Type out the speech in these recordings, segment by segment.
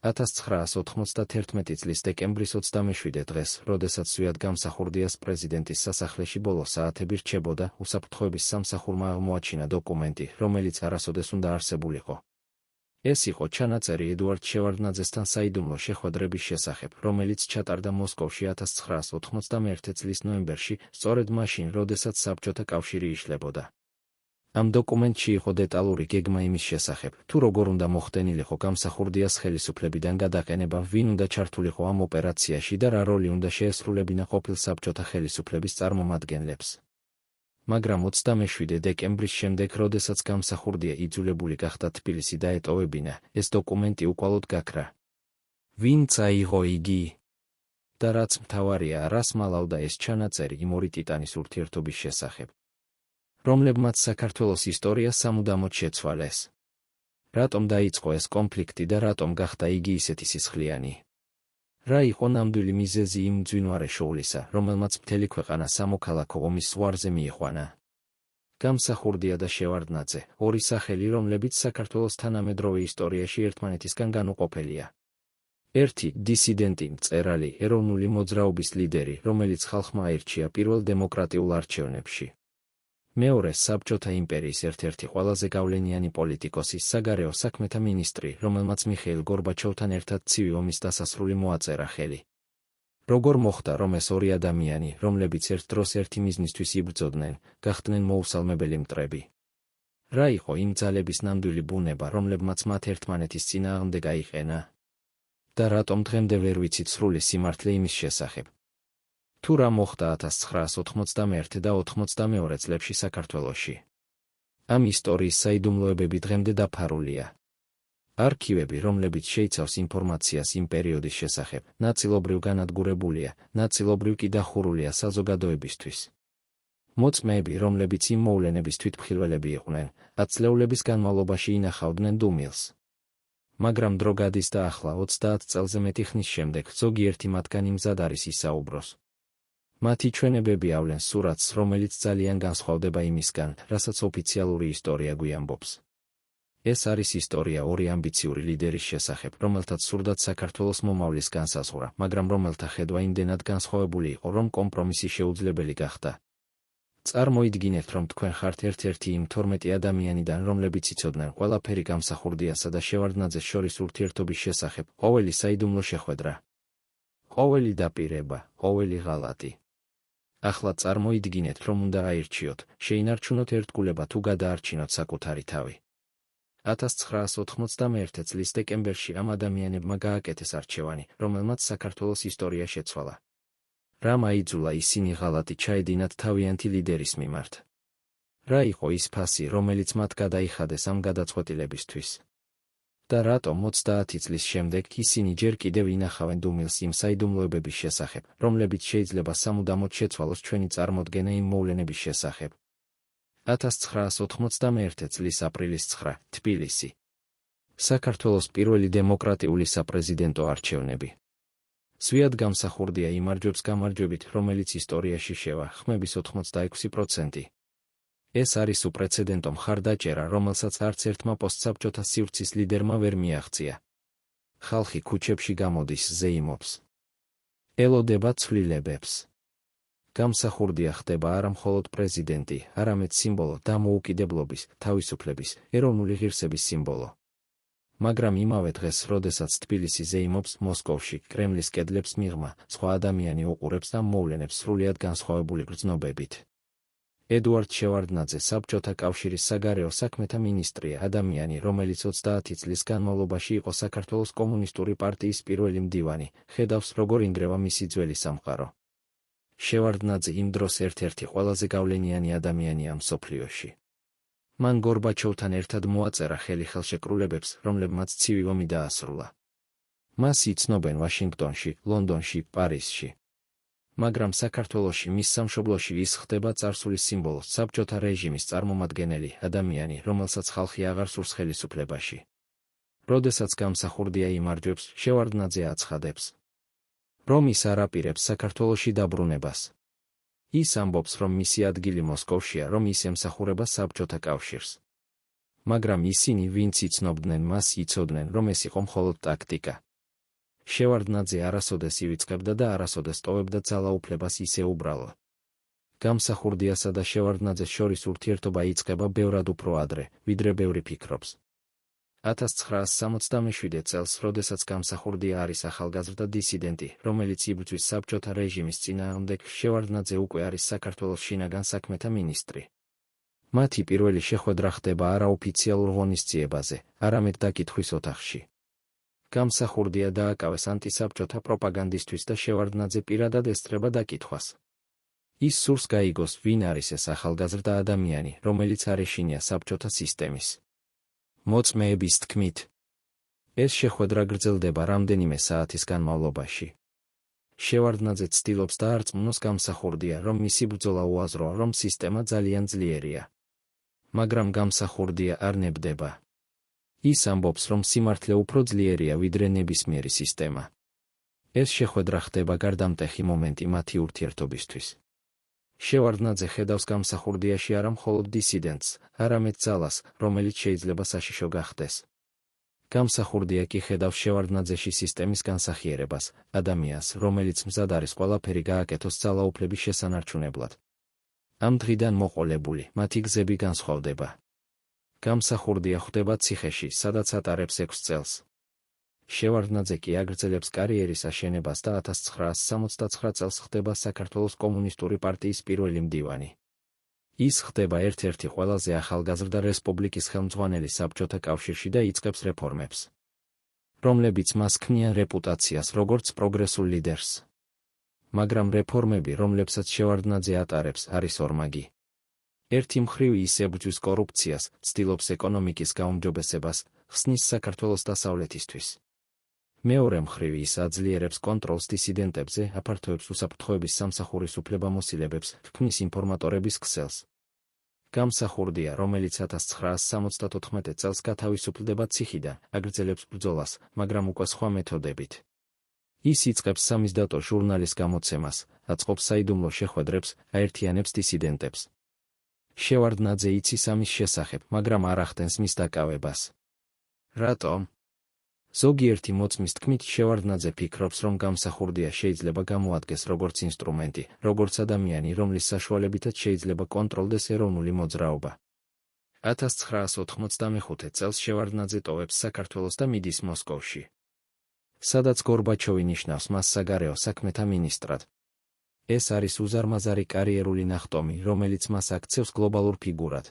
1991 წლის დეკემბრის 27 დღეს, როდესაც ზვიად გამსახურდიას პრეზიდენტის სასახლეში ბოლო საათები რჩებოდა, უსაფრთხოების სამსახურმა აღმოაჩინა დოკუმენტი, რომელიც არასოდეს უნდა არსებულიყო. ეს იყო ჩანაწერი ედუარდ შევარდნაძესთან საიდუმლო შეხვედრების შესახებ, რომელიც ჩატარდა მოსკოვში 1991 წლის ნოემბერში, სწორედ მაშინ, როდესაც საბჭოთა კავშირი იშლებოდა. ამ დოკუმენტში იყო დეტალური გეგმა იმის შესახებ, თუ როგორ უნდა მოხდენილიყო გამსახურდიას ხელისუფლებიდან გადაყენება, ვინ უნდა ჩართულიყო ამ ოპერაციაში და რა როლი უნდა შეესრულებინა ყოფილ საბჭოთა ხელისუფლების წარმომადგენლებს. მაგრამ 27 დეკემბრის შემდეგ, როდესაც გამსახურდია იძულებული გახდა თბილისი დაეტოვებინა, ეს დოკუმენტი უკვალოდ გაქრა. ვინც აიღო იგი? და რაც მთავარია, რას მალავდა ეს ჩანაწერი იმ ორი ტიტანის ურთიერთობის შესახებ, რომლებმაც საქართველოს ისტორია სამუდამოდ შეცვალეს. რატომ დაიწყო ეს კონფლიქტი და რატომ გახდა იგი ისეთი სისხლიანი? რა იყო ნამდვილი მიზეზი იმ მძვინვარე შოვლისა, რომელმაც მთელი ქვეყანა სამოქალაქო ომის ზღვარზე მიიყვანა? გამსახურდია და შევარდნაძე, ორი სახელი, რომლებიც საქართველოს თანამედროვე ისტორიაში ერთმანეთისგან განუყოფელია. ერთი დისიდენტი, მწერალი, ეროვნული მოძრაობის ლიდერი, რომელიც ხალხმა აირჩია პირველ დემოკრატიულ არჩევნებში. მეორე საბჭოთა იმპერიის ერთ-ერთი ყველაზე გავლენიანი პოლიტიკოსი, საგარეო საქმეთა მინისტრი, რომელმაც მიხეილ გორბაჩოვთან ერთად ცივი ომის დასასრული მოაწერა ხელი. როგორ მოხდა, რომ ეს ორი ადამიანი, რომლებიც ერთ დროს ერთი მიზნისთვის იბრძოდნენ, გახდნენ მოუსალმებელი მტრები? რა იყო იმ ძალების ნამდვილი ბუნება, რომლებმაც მათ ერთმანეთის წინააღმდეგ აიყენა? და რატომ დღემდე ვერ ვიცით სრული სიმართლე იმის შესახებ, თუ რა მოხდა 1991 და 92 წლებში საქართველოში? ამ ისტორიის საიდუმლოებები დღემდე დაფარულია. არქივები, რომლებიც შეიცავს ინფორმაციას იმ პერიოდის შესახებ, ნაწილობრივ განადგურებულია, ნაწილობრივ კი დახურულია საზოგადოებისთვის. მოწმეები, რომლებიც იმ მოვლენების თვითმხილველები იყვნენ, ათწლეულების განმავლობაში ინახავდნენ დუმილს. მაგრამ დრო გადის და ახლა 30 წელზე მეტი ხნის შემდეგ, ზოგიერთი მათგანი მზად არის ისაუბროს. მათი ჩვენებები ავლენს სურათს, რომელიც ძალიან განსხვავდება იმისგან, რასაც ოფიციალური ისტორია გვიამბობს. ეს არის ისტორია ორი ამბიციური ლიდერის შესახებ, რომელთაც სურდათ საქართველოს მომავლის განსაზღვრა, მაგრამ რომელთა ხედვა იმდენად განსხვავებული იყო, რომ კომპრომისი შეუძლებელი გახდა. წარმოიდგინეთ, რომ თქვენ ხართ ერთ-ერთი იმ 12 ადამიანიდან, რომლებიც იცოდნენ ყველაფერი გამსახურდიასა და შევარდნაძეს შორის ურთიერთობის შესახებ, ყოველი საიდუმლო შეხვედრა, ყოველი დაპირება, ყოველი ღალატი. ახლა წარმოიდგინეთ, რომ უნდა აირჩიოთ, შეინარჩუნოთ ერთგულება თუ გადაარჩინოთ საკუთარი თავი. 1991 წლის დეკემბერში ამ ადამიანებმა გააკეთეს არჩევანი, რომელმაც საქართველოს ისტორია შეცვალა. რა მაიძულა ისინი ღალატი ჩაედინათ თავიანთი ლიდერის მიმართ? რა იყო ის ფასი, რომელიც მათ გადაიხადეს ამ გადაწყვეტილებისთვის? და რატომ 30 წლის შემდეგ ისინი ჯერ კიდევ ინახავენ დუმილს იმ საიდუმლოებების შესახებ, რომლებიც შეიძლება სამუდამოდ შეცვალოს ჩვენი წარმოდგენა იმ მოვლენების შესახებ? 1991 წლის აპრილის 9, თბილისი. საქართველოს პირველი დემოკრატიული საპრეზიდენტო არჩევნები. ზვიად გამსახურდია იმარჯვებს გამარჯვებით, რომელიც ისტორიაში შევა, ხმების 86%. ეს არის უპრეცედენტო მხარდაჭერა, რომელსაც არც ერთმა პოსტსაბჭოთა სივრცის ლიდერმა ვერ მიაღწია. ხალხი ქუჩებში გამოდის, ზეიმობს, ელოდება ცვლილებებს. გამსახურდია ხდება არა მხოლოდ პრეზიდენტი, არამედ სიმბოლო დამოუკიდებლობის, თავისუფლების, ეროვნული ღირსების სიმბოლო. მაგრამ იმავე დღეს, როდესაც თბილისი ზეიმობს, მოსკოვში, კრემლის კედლებს მიღმა, სხვა ადამიანი უყურებს ამ მოვლენებს სრულიად განსხვავებული გრძნობებით. ედუარდ შევარდნაძე, საბჭოთა კავშირის საგარეო საქმეთა მინისტრია, ადამიანი, რომელიც 30 წლის განმავლობაში იყო საქართველოს კომუნისტური პარტიის პირველი მდივანი, ხედავს, როგორ ინგრევა მისი ძველი სამყარო. შევარდნაძე იმ დროს ერთ-ერთი ყველაზე გავლენიანი ადამიანია მსოფლიოში. მან გორბაჩოვთან ერთად მოაწერა ხელი ხელშეკრულებებს, რომლებმაც ცივი ომი დაასრულა. მას იცნობენ ვაშინგტონში, ლონდონში, პარიზში. მაგრამ საქართველოში, მის სამშობლოში ის ხდება წარსულის სიმბოლო, საბჭოთა რეჟიმის წარმომადგენელი, ადამიანი, რომელსაც ხალხი აღარ სურს ხელისუფლებაში. როდესაც გამსახურდია იმარჯვებს, შევარდნაძე აცხადებს, რომ ის არ აპირებს საქართველოში დაბრუნებას. ის ამბობს, რომ მისი ადგილი მოსკოვშია, რომ ის ემსახურება საბჭოთა კავშირს. მაგრამ ისინი, ვინც იცნობდნენ მას, იცოდნენ, რომ ეს იყო მხოლოდ ტაქტიკა. შევარდნაძე არასოდეს ივიწყებდა და არასოდეს ტოვებდა ძალაუფლებას ისე უბრალოდ. გამსახურდიასა და შევარდნაძეს შორის ურთიერთობა იწყება ბევრად უფრო ადრე, ვიდრე ბევრი ფიქრობს. 1967 წელს, როდესაც გამსახურდია არის ახალგაზრდა დისიდენტი, რომელიც იბრძვის საბჭოთა რეჟიმის წინააღმდეგ, შევარდნაძე უკვე არის საქართველოს შინაგან საქმეთა მინისტრი. მათი პირველი შეხვედრა ხდება არაოფიციალურ ღონისძიებაზე, არამედ დაკითხვის ოთახში. გამსახურდია დააკავეს ანტისაბჭოთა პროპაგანდისთვის და შევარდნაძე პირადად ესწრება დაკითხვას. ის სურს გაიგოს, ვინ არის ეს ახალგაზრდა ადამიანი, რომელიც არ ეშინია საბჭოთა სისტემის. მოწმეების თქმით, ეს შეხვედრა გრძელდება რამდენიმე საათის განმავლობაში. შევარდნაძე ცდილობს დაარწმუნოს გამსახურდია, რომ მისი ბრძოლა უაზროა, რომ სისტემა ძალიან ძლიერია. მაგრამ გამსახურდია არ ნებდება. ის ამბობს, რომ სიმართლე უფრო ძლიერია ვიდრე ნებისმიერი სისტემა. ეს შეხვედრა ხდება გარდამტეხი მომენტი მათი ურთიერთობისთვის. შევარდნაძე ხედავს გამსახურდიაში არა მხოლოდ დისიდენტს, არამედ ძალას, რომელიც შეიძლება საშიშო გახდეს. გამსახურდია კი ხედავს შევარდნაძეში სისტემის განსახიერებას, ადამიანს, რომელიც მზად არის ყველაფერი გააკეთოს ძალაუფლების შესანარჩუნებლად. ამ დღიდან მოყოლებული, მათი გზები განსხვავდება. გამსახურდია ხვდება ციხეში, სადაც ატარებს 6 წელს. შევარდნაძე კი აგრძელებს კარიერის აშენებას და 1969 წელს ხდება საქართველოს კომუნისტური პარტიის პირველი მდივანი. ის ხდება ერთ-ერთი ყველაზე ახალგაზრდა რესპუბლიკის ხელმძღვანელი საბჭოთა კავშირში და იწყებს რეფორმებს, რომლებიც მას ქმნიან რეპუტაციას როგორც პროგრესულ ლიდერს. მაგრამ რეფორმები, რომლებსაც შევარდნაძე ატარებს, არის ორმაგი. ერთი მხრივ ის ებრძვის კორუფციას, ცდილობს ეკონომიკის გაუმჯობესებას, ხსნის საქართველოს დასავლეთისთვის. მეორე მხრივ ის აძლიერებს კონტროლს დისიდენტებზე, აფართოებს უსაფრთხოების სამსახურის უფლებამოსილებებს, თქმის ინფორმატორების ქსელს. გამსახურდია, რომელიც 1974 წელს გათავისუფლდება ციხიდან, აგრძელებს ბრძოლას, მაგრამ უკვე სხვა მეთოდებით. ის იწყებს სამიზდატო ჟურნალის გამოცემას, აწყობს საიდუმლო შეხვედრებს, აერთიანებს დისიდენტებს. შევარდნაძე იცის ამის შესახებ, მაგრამ არ ახდენს მის დაკავებას. რატომ? ზოგიერთი მოწმის თქმით, შევარდნაძე ფიქრობს, რომ გამსახურდია შეიძლება გამოადგეს როგორც ინსტრუმენტი, როგორც ადამიანი, რომლის საშუალებითაც შეიძლება კონტროლდეს ეროვნული მოძრაობა. 1985 წელს შევარდნაძე ტოვებს საქართველოს და მიდის მოსკოვში, სადაც გორბაჩოვი ნიშნავს მას საგარეო საქმეთა მინისტრად. ეს არის უზარმაზარი კარიერული ნახტომი, რომელიც მას აქცევს გლობალურ ფიგურად.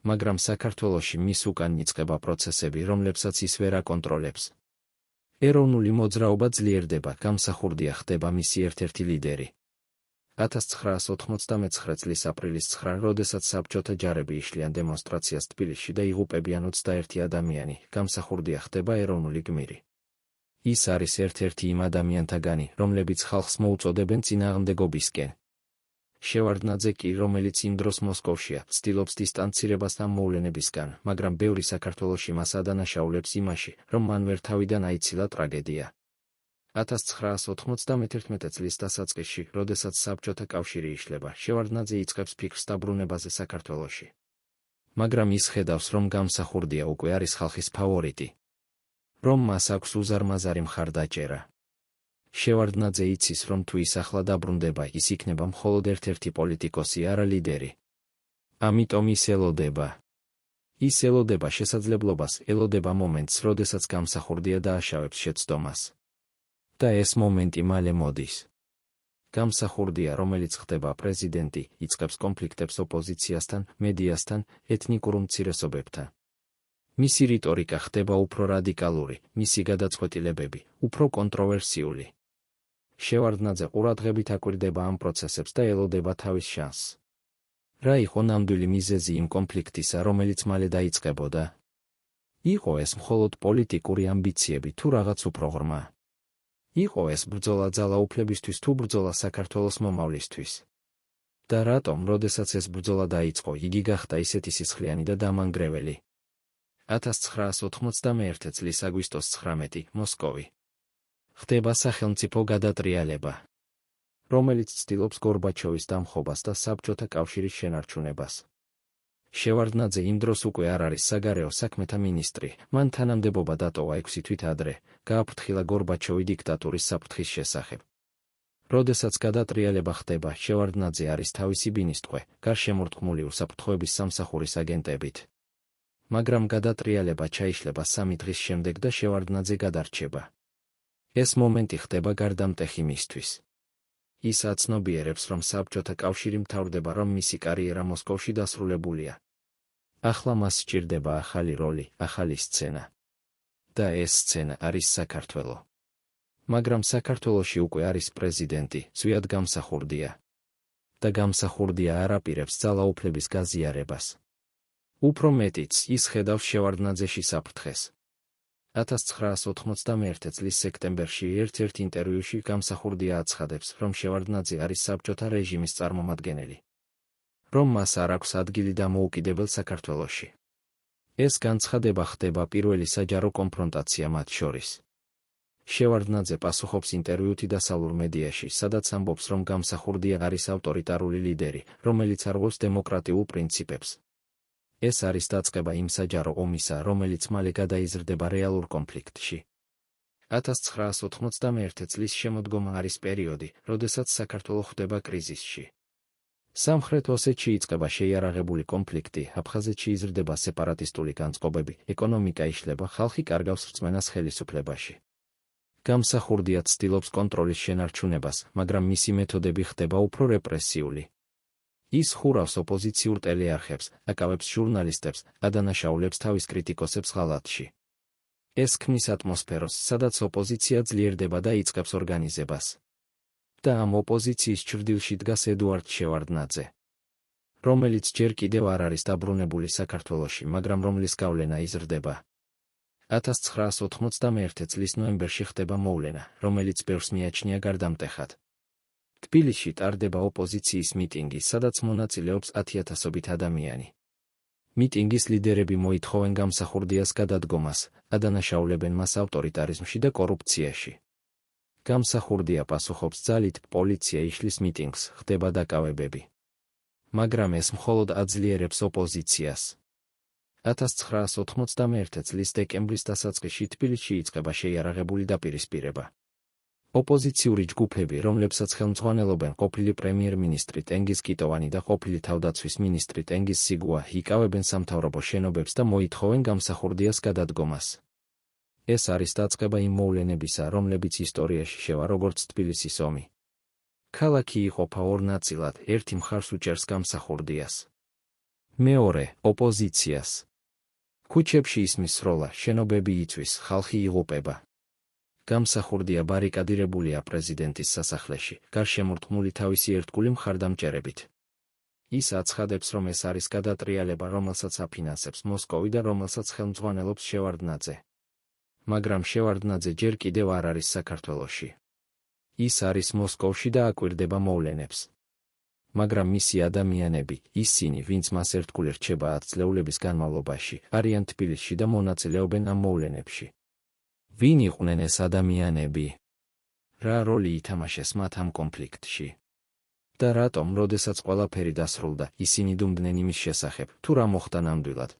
მაგრამ საქართველოში მის უკან იწყება პროცესები, რომლებსაც ის ვერ აკონტროლებს. ეროვნული მოძრაობა ძლიერდება, გამსახურდია ხდება მისი ერთ-ერთი ლიდერი. 1989 წლის აპრილის 9, როდესაც საბჭოთა ჯარები იშლიან დემონსტრაციას თბილისში და იღუპებიან 21 ადამიანი, გამსახურდია ხდება ეროვნული გმირი. ის არის ერთ-ერთი იმ ადამიანთაგანი, რომლებიც ხალხს მოუწოდებენ წინააღმდეგობისკენ. შევარდნაძე კი, რომელიც იმ დროს მოსკოვშია, ცდილობს დისტანცირებას ამ მოვლენებისგან, მაგრამ ბევრი საქართველოში მას ადანაშაულებს იმაში, რომ მან ვერ თავიდან აიცილა ტრაგედია. 1991 წლის დასაწყისში, როდესაც საბჭოთა კავშირი იშლება, შევარდნაძე იწყებს ფიქრს დაბრუნებაზე საქართველოში. მაგრამ ის ხედავს, რომ გამსახურდია უკვე არის ხალხის ფავორიტი, რომ მას აქვს უზარმაზარი მხარდაჭერა. შევარდნაძე იცის, რომ თუ ის ახლა დაბრუნდება, ის იქნება მხოლოდ ერთ-ერთი პოლიტიკოსი, არა ლიდერი. ამიტომ ის ელოდება. ის ელოდება შესაძლებლობას, ელოდება მომენტს, როდესაც გამსახურდია დააშავებს შეცდომას. და ეს მომენტი მალე მოდის. გამსახურდია, რომელიც ხდება პრეზიდენტი, იწყებს კონფლიქტებს ოპოზიციასთან, მედიასთან, ეთნიკურ უმცირესობებთან. მისი რიტორიკა ხდება უფრო რადიკალური, მისი გადაწყვეტილებები უფრო კონტროვერსიული. შევარდნაძე ყურადღებით აკვირდება ამ პროცესებს და ელოდება თავის შანსს. რა იყო ნამდვილი მიზეზი იმ კონფლიქტისა, რომელიც მალე დაიწყებოდა? იყო ეს მხოლოდ პოლიტიკური ამბიციები თუ რაღაც უფრო ღრმა? იყო ეს ბრძოლა ძალაუფლებისთვის თუ ბრძოლა საქართველოს მომავლისთვის? და რატომ, როდესაც ეს ბრძოლა დაიწყო, იგი გახდა ისეთი სისხლიანი და დამანგრეველი? 1991 წლის აგვისტოს 19, მოსკოვი. ხდება სახელმწიფო გადატრიალება, რომელიც ცდილობს გორბაჩოვის დამხობას და საბჭოთა კავშირის შენარჩუნებას. შევარდნაძე იმ დროს უკვე არ არის საგარეო საქმეთა მინისტრი, მან თანამდებობა დატოვა 6 თვით ადრე, გააფრთხილა გორბაჩოვი დიქტატურის საფრთხის შესახებ. როდესაც გადატრიალება ხდება, შევარდნაძე არის თავისი ბინისტყვე, გარშემორტყმული უსაფრთხოების სამსახურის აგენტებით. მაგრამ გადატრიალება ჩაიშლება 3 დღის შემდეგ და შევარდნაძე გადარჩება. ეს მომენტი ხდება გარდამტეხი მისთვის. ის აცნობიერებს, რომ საბჭოთა კავშირი მთავრდება, რომ მისი კარიერა მოსკოვში დასრულებულია. ახლა მას სჭირდება ახალი როლი, ახალი სცენა. და ეს სცენა არის საქართველო. მაგრამ საქართველოში უკვე არის პრეზიდენტი, ზვიად გამსახურდია. და გამსახურდია არ აპირებს ძალაუფლების გაზიარებას. უფრო მეტიც, ის ხედავს შევარდნაძეში საფრთხეს. 1991 წლის სექტემბერში ერთ-ერთ ინტერვიუში გამსახურდია აცხადებს, რომ შევარდნაძე არის საბჭოთა რეჟიმის წარმომადგენელი. რომ მას არ აქვს ადგილი დამოუკიდებელ საქართველოში. ეს განცხადება ხდება პირველი საჯარო კონფრონტაცია მათ შორის. შევარდნაძე პასუხობს ინტერვიუთი დასავლურ მედიაში, სადაც ამბობს, რომ გამსახურდია არის ავტორიტარული ლიდერი, რომელიც არღვევს დემოკრატიულ პრინციპებს. ეს არის დაწყება იმ საჯარო ომისა, რომელიც მალე გადაიზრდება რეალურ კონფლიქტში. 1991 წლის შემოდგომა არის პერიოდი, როდესაც საქართველო ხდება კრიზისში. სამხრეთ ოსეთში იწყება შეიარაღებული კონფლიქტი, აფხაზეთში იზრდება სეპარატისტული განწყობები, ეკონომიკა იშლება, ხალხი კარგავს რწმენას ხელისუფლებაში. გამსახურდია ცდილობს კონტროლის შენარჩუნებას, მაგრამ მისი მეთოდები ხდება უფრო რეპრესიული. ის ხურავს ოპოზიციურ ტელეარხებს, აკავებს ჟურნალისტებს, ადანაშაულებს თავის კრიტიკოსებს ღალატში. ეს ქმნის ატმოსფეროს, სადაც ოპოზიცია ძლიერდება და იწყებს ორგანიზებას. და ამ ოპოზიციის ჩრდილში დგას ედუარდ შევარდნაძე, რომელიც ჯერ კიდევ არ არის დაბრუნებული საქართველოში, მაგრამ რომლის გავლენა იზრდება. 1991 წლის ნოემბერში ხდება მოვლენა, რომელიც ბევრს მიაჩნია გარდამტეხად. თბილისში ტარდება ოპოზიციის მიტინგი, სადაც მონაწილეობს 10,000-ობით ადამიანი. მიტინგის ლიდერები მოითხოვენ გამსახურდიას გადადგომას, ადანაშაულებენ მას ავტორიტარიზმში და კორუფციაში. გამსახურდია პასუხობს ძალით, პოლიცია იშლის მიტინგს, ხდება დაკავებები. მაგრამ ეს მხოლოდ აძლიერებს ოპოზიციას. 1991 წლის დეკემბრის დასაწყისში თბილისში იწყება შეიარაღებული დაპირისპირება. ოპოზიციური ჯგუფები, რომლებსაც ხელმძღვანელობენ ყოფილი პრემიერ-მინისტრი ტენგიზ კიტოვანი და ყოფილი თავდაცვის მინისტრი ტენგიზ სიგუა, იკავებენ სამთავრობო შენობებს და მოითხოვენ გამსახურდიას გადადგომას. ეს არის დაწყება იმ მოვლენებისა, რომლებიც ისტორიაში შევა როგორც თბილისის ომი. ქალაქი იყოფა ორ ნაწილად, ერთი მხარს უჭერს გამსახურდიას. მეორე, ოპოზიციას. ქუჩებში ისმის სროლა, შენობები იწვის, ხალხი იღუპება. გამსახურდია ბარიკადირებულია პრეზიდენტის სასახლეში, გარშემორტყმული თავისი ერთგული მხარდამჭერებით. ის აცხადებს, რომ ეს არის გადატრიალება, რომელსაც აფინანსებს მოსკოვი და რომელსაც ხელმძღვანელობს შევარდნაძე. მაგრამ შევარდნაძე ჯერ კიდევ არ არის საქართველოში. ის არის მოსკოვში და აკვირდება მოვლენებს. მაგრამ მისი ადამიანები, ისინი, ვინც მას ერთგული რჩება 10 წლეულების განმავლობაში, არიან თბილისში და მონაწილეობენ ამ მოვლენებში. ვინ იყვნენ ეს ადამიანები? რა როლი ითამაშეს მათ ამ კონფლიქტში? და რატომ, როდესაც ყველაფერი დასრულდა, ისინი დუმდნენ იმის შესახებ, თუ რა მოხდა ნამდვილად?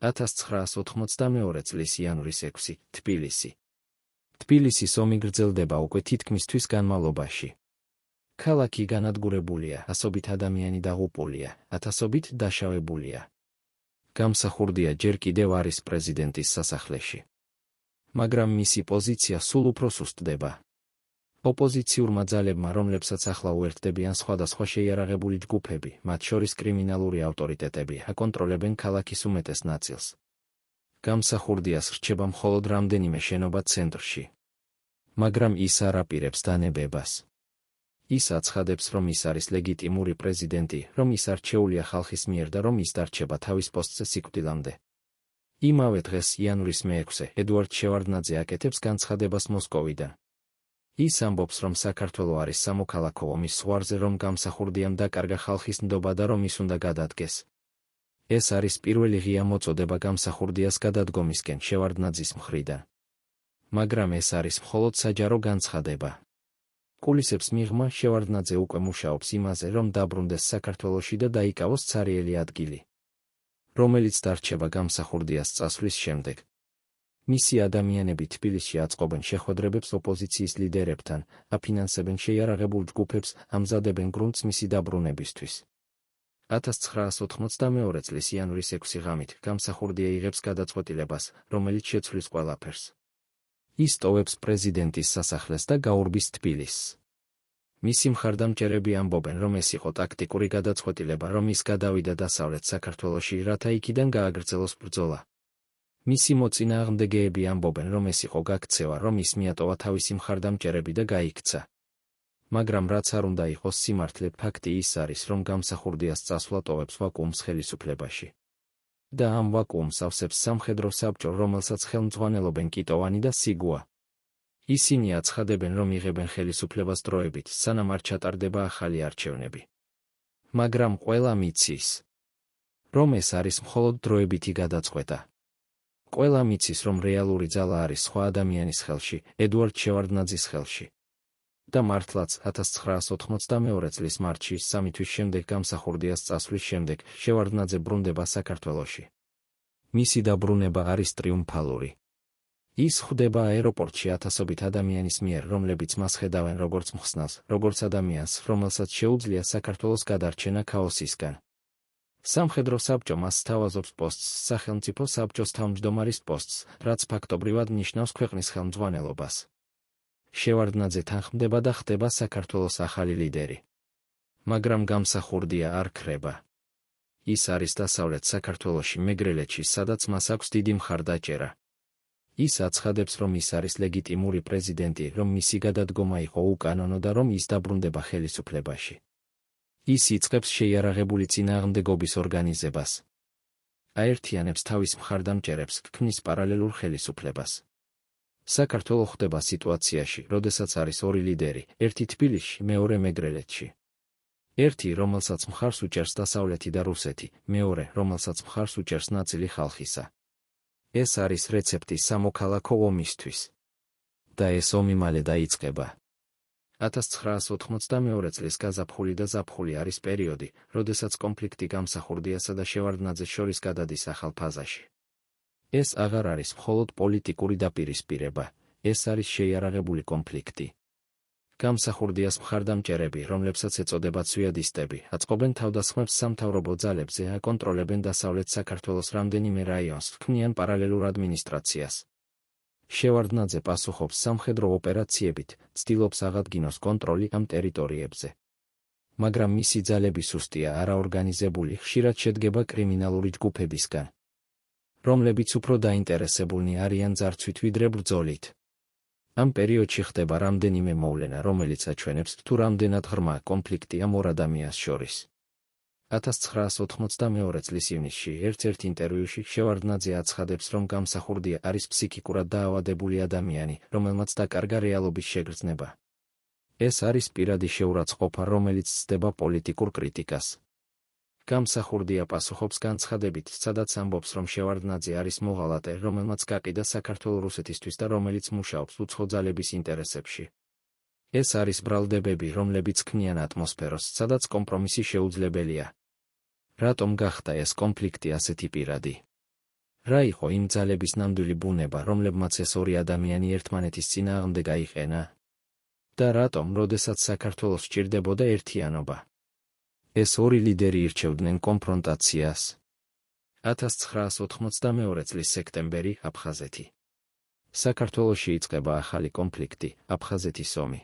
1992 წლის იანვრის 6, თბილისი. თბილისის ომი გრძელდება უკვე თითქმის თვის განმავლობაში. ქალაქი განადგურებულია, ასობით ადამიანი დაღუპულია, ათასობით დაშავებულია. გამსახურდია ჯერ კიდევ არის პრეზიდენტის სასახლეში. მაგრამ მისი პოზიცია სულ უფრო სუსტდება. ოპოზიციურმა ძალებმა, რომლებსაც ახლა უერთდებიან სხვადასხვა შეიარაღებული ჯგუფები, მათ შორის კრიმინალური ავტორიტეტები, აკონტროლებენ ქალაქის უმეტეს ნაწილს. გამსახურდიას რჩება მხოლოდ რამდენიმე შენობა ცენტრში. მაგრამ ის არ აპირებს დანებებას. ის აცხადებს, რომ ის არის ლეგიტიმური პრეზიდენტი, რომ ის არჩეულია ხალხის მიერ და რომ ის დარჩება თავის პოსტზე სიკვდილამდე. იმავე დღეს, იანვრის მე-6, ედუარდ შევარდნაძე აკეთებს განცხადებას მოსკოვიდან. ის ამბობს, რომ საქართველო არის სამოქალაქო ომის ზღვარზე, რომ გამსახურდიამ დაკარგა ხალხის ნდობა და რომ ის უნდა გადადგეს. ეს არის პირველი ღია მოწოდება გამსახურდიას გადადგომისკენ შევარდნაძის მხრიდან. მაგრამ ეს არის მხოლოდ საჯარო განცხადება. კულისებს მიღმა, შევარდნაძე უკვე მუშაობს იმაზე, რომ დაბრუნდეს საქართველოში და დაიკავოს ცარიელი ადგილი. რომელიც დარჩება გამსახურდიას წასვლის შემდეგ. მისი ადამიანები თბილისში აწყობენ შეხვედრებებს ოპოზიციის ლიდერებთან, აფინანსებენ შეიარაღებულ ჯგუფებს, ამზადებენ გრუნტს მისი დაბრუნებისთვის. 1992 წლის იანვრის 6 ღამით გამსახურდია იღებს გადაწყვეტილებას, რომელიც შეცვლის ყველაფერს. ის ტოვებს პრეზიდენტის სასახლეს და გაურბის თბილისს. მისი მხარდამჭერები ამბობენ, რომ ეს იყო ტაქტიკური გადაწყვეტილება, რომ ის გადავიდა დასავლეთ საქართველოში, რათა იქიდან გააგრძელოს ბრძოლა. მისი მოწინააღმდეგეები ამბობენ, რომ ეს იყო გაქცევა, რომ ის მიატოვა თავისი მხარდამჭერები და გაიქცა. მაგრამ რაც არ უნდა იყოს სიმართლე, ფაქტი ის არის, რომ გამსახურდიას წასვლა ტოვებს ვაკუუმს ხელისუფლებაში. და ამ ვაკუუმს ავსებს სამხედრო საბჭო, რომელსაც ხელმძღვანელობენ კიტოვანი და სიგუა. ისინი აცხადებენ, რომ იღებენ ხელისუფლებას დროებით, სანამ არ ჩატარდება ახალი არჩევნები. მაგრამ ყველამ იცის, რომ ეს არის მხოლოდ დროებითი გადაწყვეტა. ყველამ იცის, რომ რეალური ძალა არის სხვა ადამიანის ხელში, ედუარდ შევარდნაძის ხელში. და მართლაც 1992 წლის მარტში, 3 თვის შემდეგ გამსახურდიას წასვლის შემდეგ, შევარდნაძე ბრუნდება საქართველოში. მისი დაბრუნება არის ტრიუმფალური. ის ხვდება აეროპორტში ათასობით ადამიანის მიერ, რომლებიც მას ხედავენ როგორც მხსნელს, როგორც ადამიანს, რომელსაც შეუძლია საქართველოს გადარჩენა ქაოსისგან. სამხედრო საბჭო მას სთავაზობს პოსტს, სახელმწიფო საბჭოს თავმჯდომარის პოსტს, რაც ფაქტობრივად ნიშნავს ქვეყნის ხელმძღვანელობას. შევარდნაძე თანხმდება და ხდება საქართველოს ახალი ლიდერი. მაგრამ გამსახურდია არ ქრება. ის არის დასავლეთ საქართველოში მეგრელეთში, სადაც მას აქვს დიდი მხარდაჭერა. ის აცხადებს, რომ ის არის ლეგიტიმური პრეზიდენტი, რომ მისი გადადგომა იყო უკანონო და რომ ის დაბრუნდება ხელისუფლებაში. ის იწყებს შეიარაღებული წინააღმდეგობის ორგანიზებას. აერთიანებს თავის მხარდამჭერებს, ქმნის პარალელურ ხელისუფლებას. საქართველო ხდება სიტუაციაში, როდესაც არის ორი ლიდერი, ერთი თბილისში, მეორე მეგრელეთში. ერთი, რომელსაც მხარს უჭერს დასავლეთი და რუსეთი, მეორე, რომელსაც მხარს უჭერს ნაწილი ხალხისა. ეს არის რეცეპტი სამოქალაქო ომისთვის. და ეს ომი მალე დაიწყება. 1992 წლის გაზაფხული და ზაფხული არის პერიოდი, როდესაც კონფლიქტი გამსახურდიასა და შევარდნაძეს შორის გადადის ახალ ფაზაში. ეს აღარ არის მხოლოდ პოლიტიკური დაპირისპირება, ეს არის შეიარაღებული კონფლიქტი. გამსახურდიას მხარდამჭერები, რომლებსაც ეწოდება ცვიადისტები, აწყობენ თავდასხმებს სამთავრობო ძალებზე, აკონტროლებენ დასავლეთ საქართველოს რამდენიმე რაიონს, ქმნიან პარალელურ ადმინისტრაციას. შევარდნაძე პასუხობს სამხედრო ოპერაციებით, ცდილობს აღადგინოს კონტროლი ამ ტერიტორიებზე. მაგრამ მისი ძალები სუსტია, არაორგანიზებული, ხშირად შედგება კრიმინალური ჯგუფებისგან, რომლებიც უფრო დაინტერესებულნი არიან ძარცვით ვიდრე ბრძოლით. ამ პერიოდში ხდება რამდენიმე მოვლენა, რომელიც აჩვენებს, თუ რამდენად ღრმა კონფლიქტია ორ ადამიანს შორის. 1992 წლის ივნისში ერთ-ერთ ინტერვიუში შევარდნაძე აცხადებს, რომ გამსახურდია არის ფსიქიკურად დაავადებული ადამიანი, რომელმაც დაკარგა რეალობის შეგრძნება. ეს არის პირადი შეურაცხყოფა, რომელიც ცდება პოლიტიკურ კრიტიკას. გამსახურდია პასუხობს განცხადებით, სადაც ამბობს, რომ შევარდნაძე არის მოღალატე, რომელმაც გაყიდა საქართველო რუსეთისთვის და რომელიც მუშაობს უცხო ძალების ინტერესებში. ეს არის ბრალდებები, რომლებიც ქმნიან ატმოსფეროს, სადაც კომპრომისი შეუძლებელია. რატომ გახდა ეს კონფლიქტი ასეთი პირადი? რა იყო იმ ძალების ნამდვილი ბუნება, რომლებმაც ეს ორი ადამიანი ერთმანეთის წინააღმდეგ აიყენა? და რატომ, როდესაც საქართველოს სჭირდებოდა ერთიანობა, ეს ორი ლიდერი ირჩევდნენ კონფრონტაციას? 1992 წლის სექტემბერი, აფხაზეთი. საქართველოში იწყება ახალი კონფლიქტი, აფხაზეთის ომი.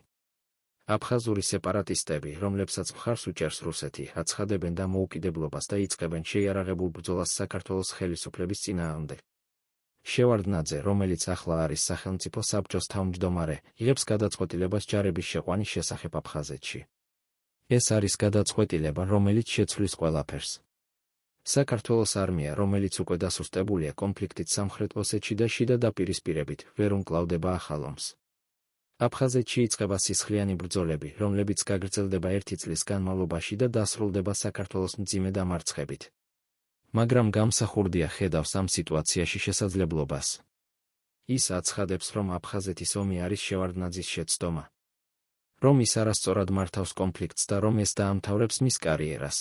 აფხაზური სეპარატისტები, რომლებსაც მხარს უჭერს რუსეთი, აცხადებენ დამოუკიდებლობას და იწყებენ შეიარაღებულ ბრძოლას საქართველოს ხელისუფლების წინააღმდეგ. შევარდნაძე, რომელიც ახლა არის სახელმწიფო საბჭოს თავმჯდომარე, იღებს გადაწყვეტილებას ჯარების შეყვანის შესახებ აფხაზეთში. ეს არის გადაწყვეტილება, რომელიც შეცვლის ყველაფერს. საქართველოს არმია, რომელიც უკვე დასუსტებულია კონფლიქტით სამხრეთ ოსეთში და შიდა დაპირისპირებით, ვერ უმკლავდება ახალ ომს. აფხაზეთში იწყება სისხლიანი ბრძოლები, რომლებიც გაგრძელდება 1 წლის განმავლობაში და დასრულდება საქართველოს მძიმე დამარცხებით. მაგრამ გამსახურდია ხედავს ამ სიტუაციაში შესაძლებლობას. ის აცხადებს, რომ აფხაზეთის ომი არის შევარდნაძის შეცდომა, რომ ის არასწორად მართავს კონფლიქტს და რომ ეს დაამთავრებს მის კარიერას.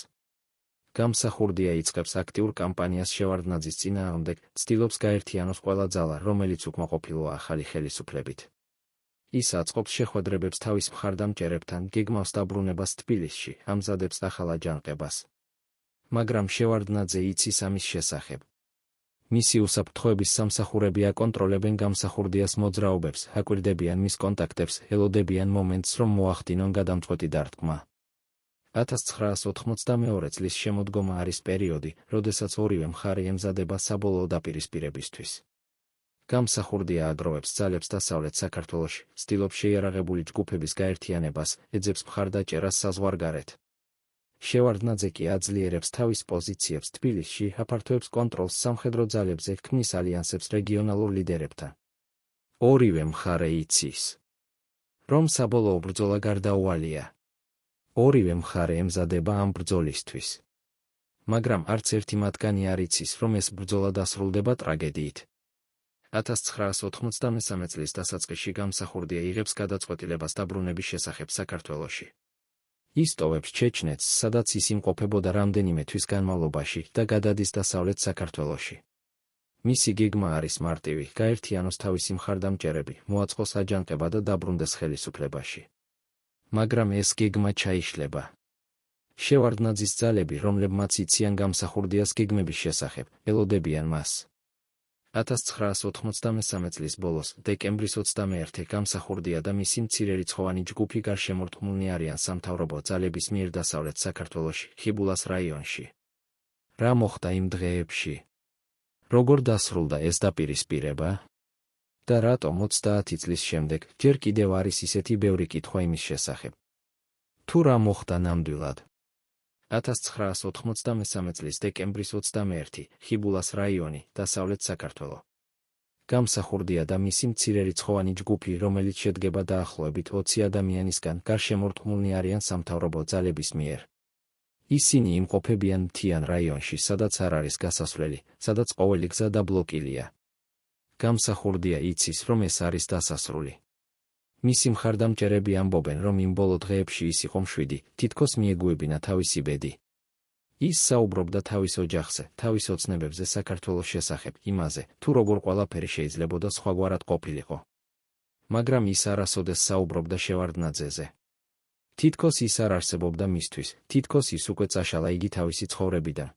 გამსახურდია იწყებს აქტიურ კამპანიას შევარდნაძის წინააღმდეგ, ცდილობს გაერთიანოს ყველა ძალა, რომელიც უკმაყოფილოა ახალი ხელისუფლებით. ის აწყობს შეხვედრებებს თავის მხარდამჭერებთან, გეგმავს დაბრუნებას თბილისში, ამზადებს ახალ აჯანყებას. მაგრამ შევარდნაძე იცის ამის შესახებ. მისი უსაფრთხოების სამსახურები აკონტროლებენ გამსახურდიას მოძრაობებს, აკვირდებიან მის კონტაქტებს, ელოდებიან მომენტს, რომ მოახდინონ გადამწყვეტი დარტყმა. 1992 წლის შემოდგომა არის პერიოდი, როდესაც ორივე მხარე ემზადება საბოლოო დაპირისპირებისთვის. გამსახურდია აგროვებს ძალებს დასავლეთ საქართველოში, ცდილობს შეიარაღებული ჯგუფების გაერთიანებას, ეძებს მხარდაჭერას საზღვარგარეთ. შევარდნაძე კი აძლიერებს თავის პოზიციებს თბილისში, აფართოებს კონტროლს სამხედრო ძალებზე, ქმნის ალიანსებს რეგიონალურ ლიდერებთან. ორივე მხარე იცის, რომ საბოლოო ბრძოლა გარდაუვალია. ორივე მხარე ემზადება ამ ბრძოლისთვის. მაგრამ არც ერთი მათგანი არ იცის, რომ ეს ბრძოლა დასრულდება ტრაგედიით. 1993 წლის დასაწყისში გამსახურდია იღებს გადაწყვეტილებას დაბრუნების შესახებ საქართველოში. ის ტოვებს ჩეჩნეთს, სადაც ის იმყოფებოდა რამდენიმე თვის განმავლობაში და გადადის დასავლეთ საქართველოში. მისი გეგმა არის მარტივი, გაერთიანოს თავისი მხარდამჭერები, მოაწყოს აჯანყება და დაბრუნდეს ხელისუფლებაში. მაგრამ ეს გეგმა ჩაიშლება. შევარდნაძის ძალები, რომლებმაც იციან გამსახურდიას გეგმების შესახებ, ელოდებიან მას. 1993 წლის ბოლოს, დეკემბრის 21 გამსახურდია და მისი მცირერიცხოვანი ჯგუფი გარშემორტყმულნი არიან სამთავრობო ძალების მიერ დასავლეთ საქართველოში, ხიბულას რაიონში. რა მოხდა იმ დღეებში? როგორ დასრულდა ეს დაპირისპირება? და რატომ 30 წლის შემდეგ ჯერ კიდევ არის ისეთი ბევრი კითხვა იმის შესახებ? თუ რა მოხდა ნამდვილად? 1993 წლის დეკემბრის 21, ხიბულას რაიონი, დასავლეთ საქართველო. გამსახურდია და მისი მცირერიცხოვანი ჯგუფი, რომელიც შედგება დაახლოებით 20 ადამიანისგან, გარშემორტყმულნი არიან სამთავრობო ძალების მიერ. ისინი იმყოფებიან მთიან რაიონში, სადაც არ არის გასასვლელი, სადაც ყოველი გზა დაბლოკილია. გამსახურდია იცის, რომ ეს არის დასასრული. მისი მხარდამჭერები ამბობენ, რომ იმ ბოლო დღეებში ის იყო მშვიდი, თითქოს მიეგუებინა თავისი ბედი. ის საუბრობდა თავის ოჯახზე, თავის ოცნებებზე საქართველოს შესახებ, იმაზე, თუ როგორ ყველაფერი შეიძლებოდა სხვაგვარად ყოფილიყო. მაგრამ ის არასოდეს საუბრობდა შევარდნაძეზე. თითქოს ის არ არსებობდა მისთვის, თითქოს ის უკვე წაშალა იგი თავისი ცხოვრებიდან.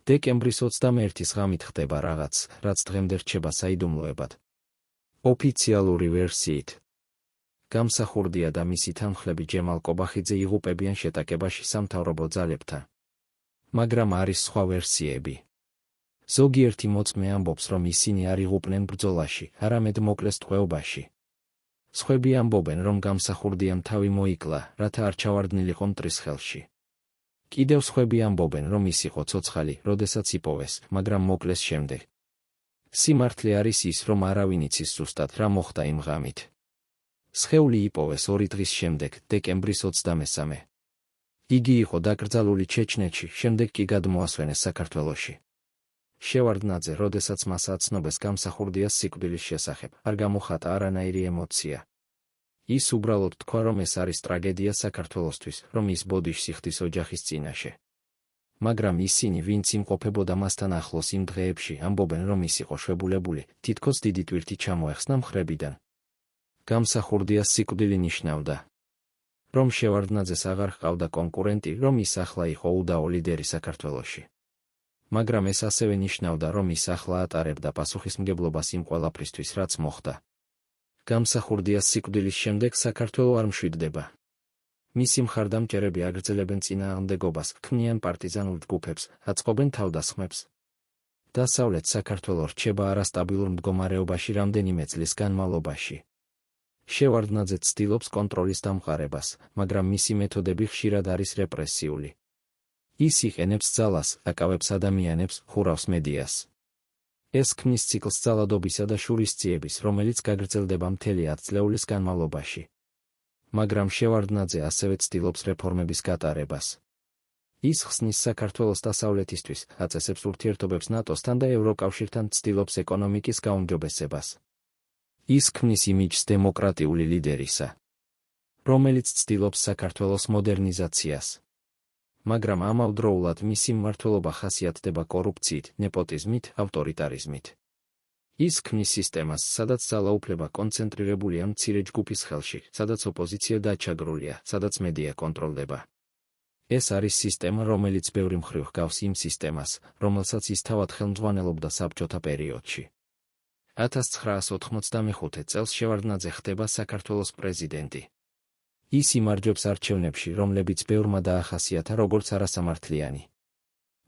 დეკემბრის 21-ის ღამით ხდება რაღაც, რაც დღემდე რჩება საიდუმლოებად. ოფიციალური ვერსიით, გამსახურდია და მისი თანმხლები ჯემალ კობახიძე იღუპებიან შეტაკებაში სამთავრობო ძალებთან. მაგრამ არის სხვა ვერსიები. ზოგიერთი მოწმე ამბობს, რომ ისინი არ იღუპნენ ბრძოლაში, არამედ მოკლეს ტყვეობაში. სხვები ამბობენ, რომ გამსახურდიამ თავი მოიკლა, რათა არ ჩავარდნილიყო მტრის ხელში. კიდევ სხვები ამბობენ, რომ ის იყო ცოცხალი, როდესაც იპოვეს, მაგრამ მოკლეს შემდეგ. სიმართლე არის ის, რომ არავინ იცის ზუსტად, რა მოხდა იმ ღამით. სხეული იპოვეს 2 დღის შემდეგ, დეკემბრის 23. იგი იყო დაკრძალული ჩეჩნეთში, შემდეგ კი გადმოასვენეს საქართველოში. შევარდნაძე, როდესაც მას აცნობეს გამსახურდიას სიკვდილის შესახებ, არ გამოხატა არანაირი ემოცია. ის უბრალოდ თქვა, რომ ეს არის ტრაგედია საქართველოსთვის, რომ ის ბოდიშს იხდის ოჯახის წინაშე. მაგრამ ისინი, ვინც იმყოფებოდა მასთან ახლოს იმ დღეებში, ამბობენ, რომ ის იყო შვებულებული, თითქოს დიდი ტვირთი ჩამოეხსნა მხრებიდან. გამსახურდიას სიკვდილი ნიშნავდა, რომ შევარდნაძეს აღარ ჰყავდა კონკურენტი, რომ ის ახლა იყო უდაო ლიდერი საქართველოში. მაგრამ ეს ასევე ნიშნავდა, რომ ის ახლა ატარებდა პასუხისმგებლობას იმ ყველაფრისთვის, რაც მოხდა. გამსახურდიას სიკვდილის შემდეგ საქართველო არ მშვიდდება. მისი მხარდამჭერები აგრძელებენ წინააღმდეგობას, ქმნიან პარტიზანულ ჯგუფებს, აწყობენ თავდასხმებს. დასავლეთ საქართველო რჩება არასტაბილურ მდგომარეობაში რამდენიმე წლის განმავლობაში. შევარდნაძე ცდილობს კონტროლის დამყარებას, მაგრამ მისი მეთოდები ხშირად არის რეპრესიული. ის იყენებს ძალას, აკავებს ადამიანებს, ხურავს მედიას. ეს ქმნის ციკლს ძალადობისა და შურისძიების, რომელიც გაგრძელდება მთელი 10 წლეულის განმავლობაში. მაგრამ შევარდნაძე ასევე ცდილობს რეფორმების გატარებას. ის ხსნის საქართველოს დასავლეთისთვის, აწესებს ურთიერთობებს ნატოსთან და ევროკავშირთან, ცდილობს ეკონომიკის გაუმჯობესებას. ის ქმნის იმიჯს დემოკრატიული ლიდერისა, რომელიც ცდილობს საქართველოს მოდერნიზაციას. მაგრამ ამავდროულად მისი მმართველობა ხასიათდება კორუფციით, ნეპოტიზმით, ავტორიტარიზმით. ის ქმნის სისტემას, სადაც ძალაუფლება კონცენტრირებულია მცირე ჯგუფის ხელში, სადაც ოპოზიცია დაჩაგრულია, სადაც მედია კონტროლდება. ეს არის სისტემა, რომელიც ბევრი მხრივ ჰგავს იმ სისტემას, რომელსაც ის თავად ხელმძღვანელობდა საბჭოთა პერიოდში. 1995 წელს შევარდნაძე ხდება საქართველოს პრეზიდენტი. ის იმარჯვებს არჩევნებში, რომლებიც ბევრმა დაახასიათა როგორც არასამართლიანი.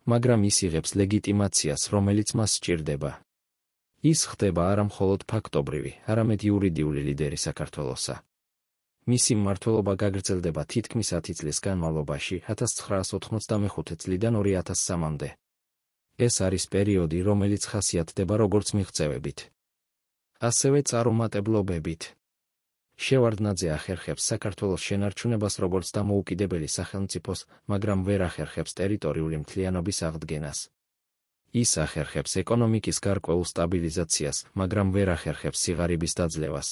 მაგრამ ის იღებს ლეგიტიმაციას, რომელიც მას სჭირდება. ის ხდება არა მხოლოდ ფაქტობრივი, არამედ იურიდიული ლიდერი საქართველოსა. მისი მმართველობა გაგრძელდება თითქმის 10 წლის განმავლობაში 1995 წლიდან 2003-მდე. ეს არის პერიოდი, რომელიც ხასიათდება როგორც მიღწევებით, ასევე წარუმატებლობებით. შევარდნაძე ახერხებს საქართველოს შენარჩუნებას როგორც დამოუკიდებელი სახელმწიფოს, მაგრამ ვერ ახერხებს ტერიტორიული მთლიანობის აღდგენას. ის ახერხებს ეკონომიკის გარკვეულ სტაბილიზაციას, მაგრამ ვერ ახერხებს სიღარიბის დაძლევას.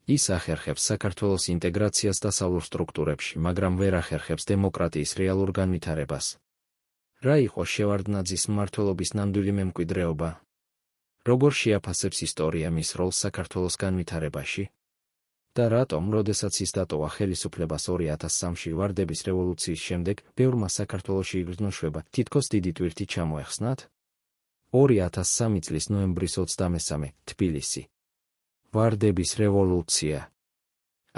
ის ახერხებს საქართველოს ინტეგრაციას დასავლურ სტრუქტურებში, მაგრამ ვერ ახერხებს დემოკრატიის რეალურ განვითარებას. რა იყო შევარდნაძის მმართველობის ნამდვილი მემკვიდრეობა? როგორ შეაფასებს ისტორია მის როლს საქართველოს განვითარებაში? და რატომ, როდესაც ის დატოვა ხელისუფლებას 2003-ში ვარდების რევოლუციის შემდეგ, ბევრმა საქართველოში იგრძნო შვება, თითქოს დიდი ტვირთი ჩამოეხსნათ? 2003 წლის ნოემბრის 23, თბილისი. ვარდების რევოლუცია.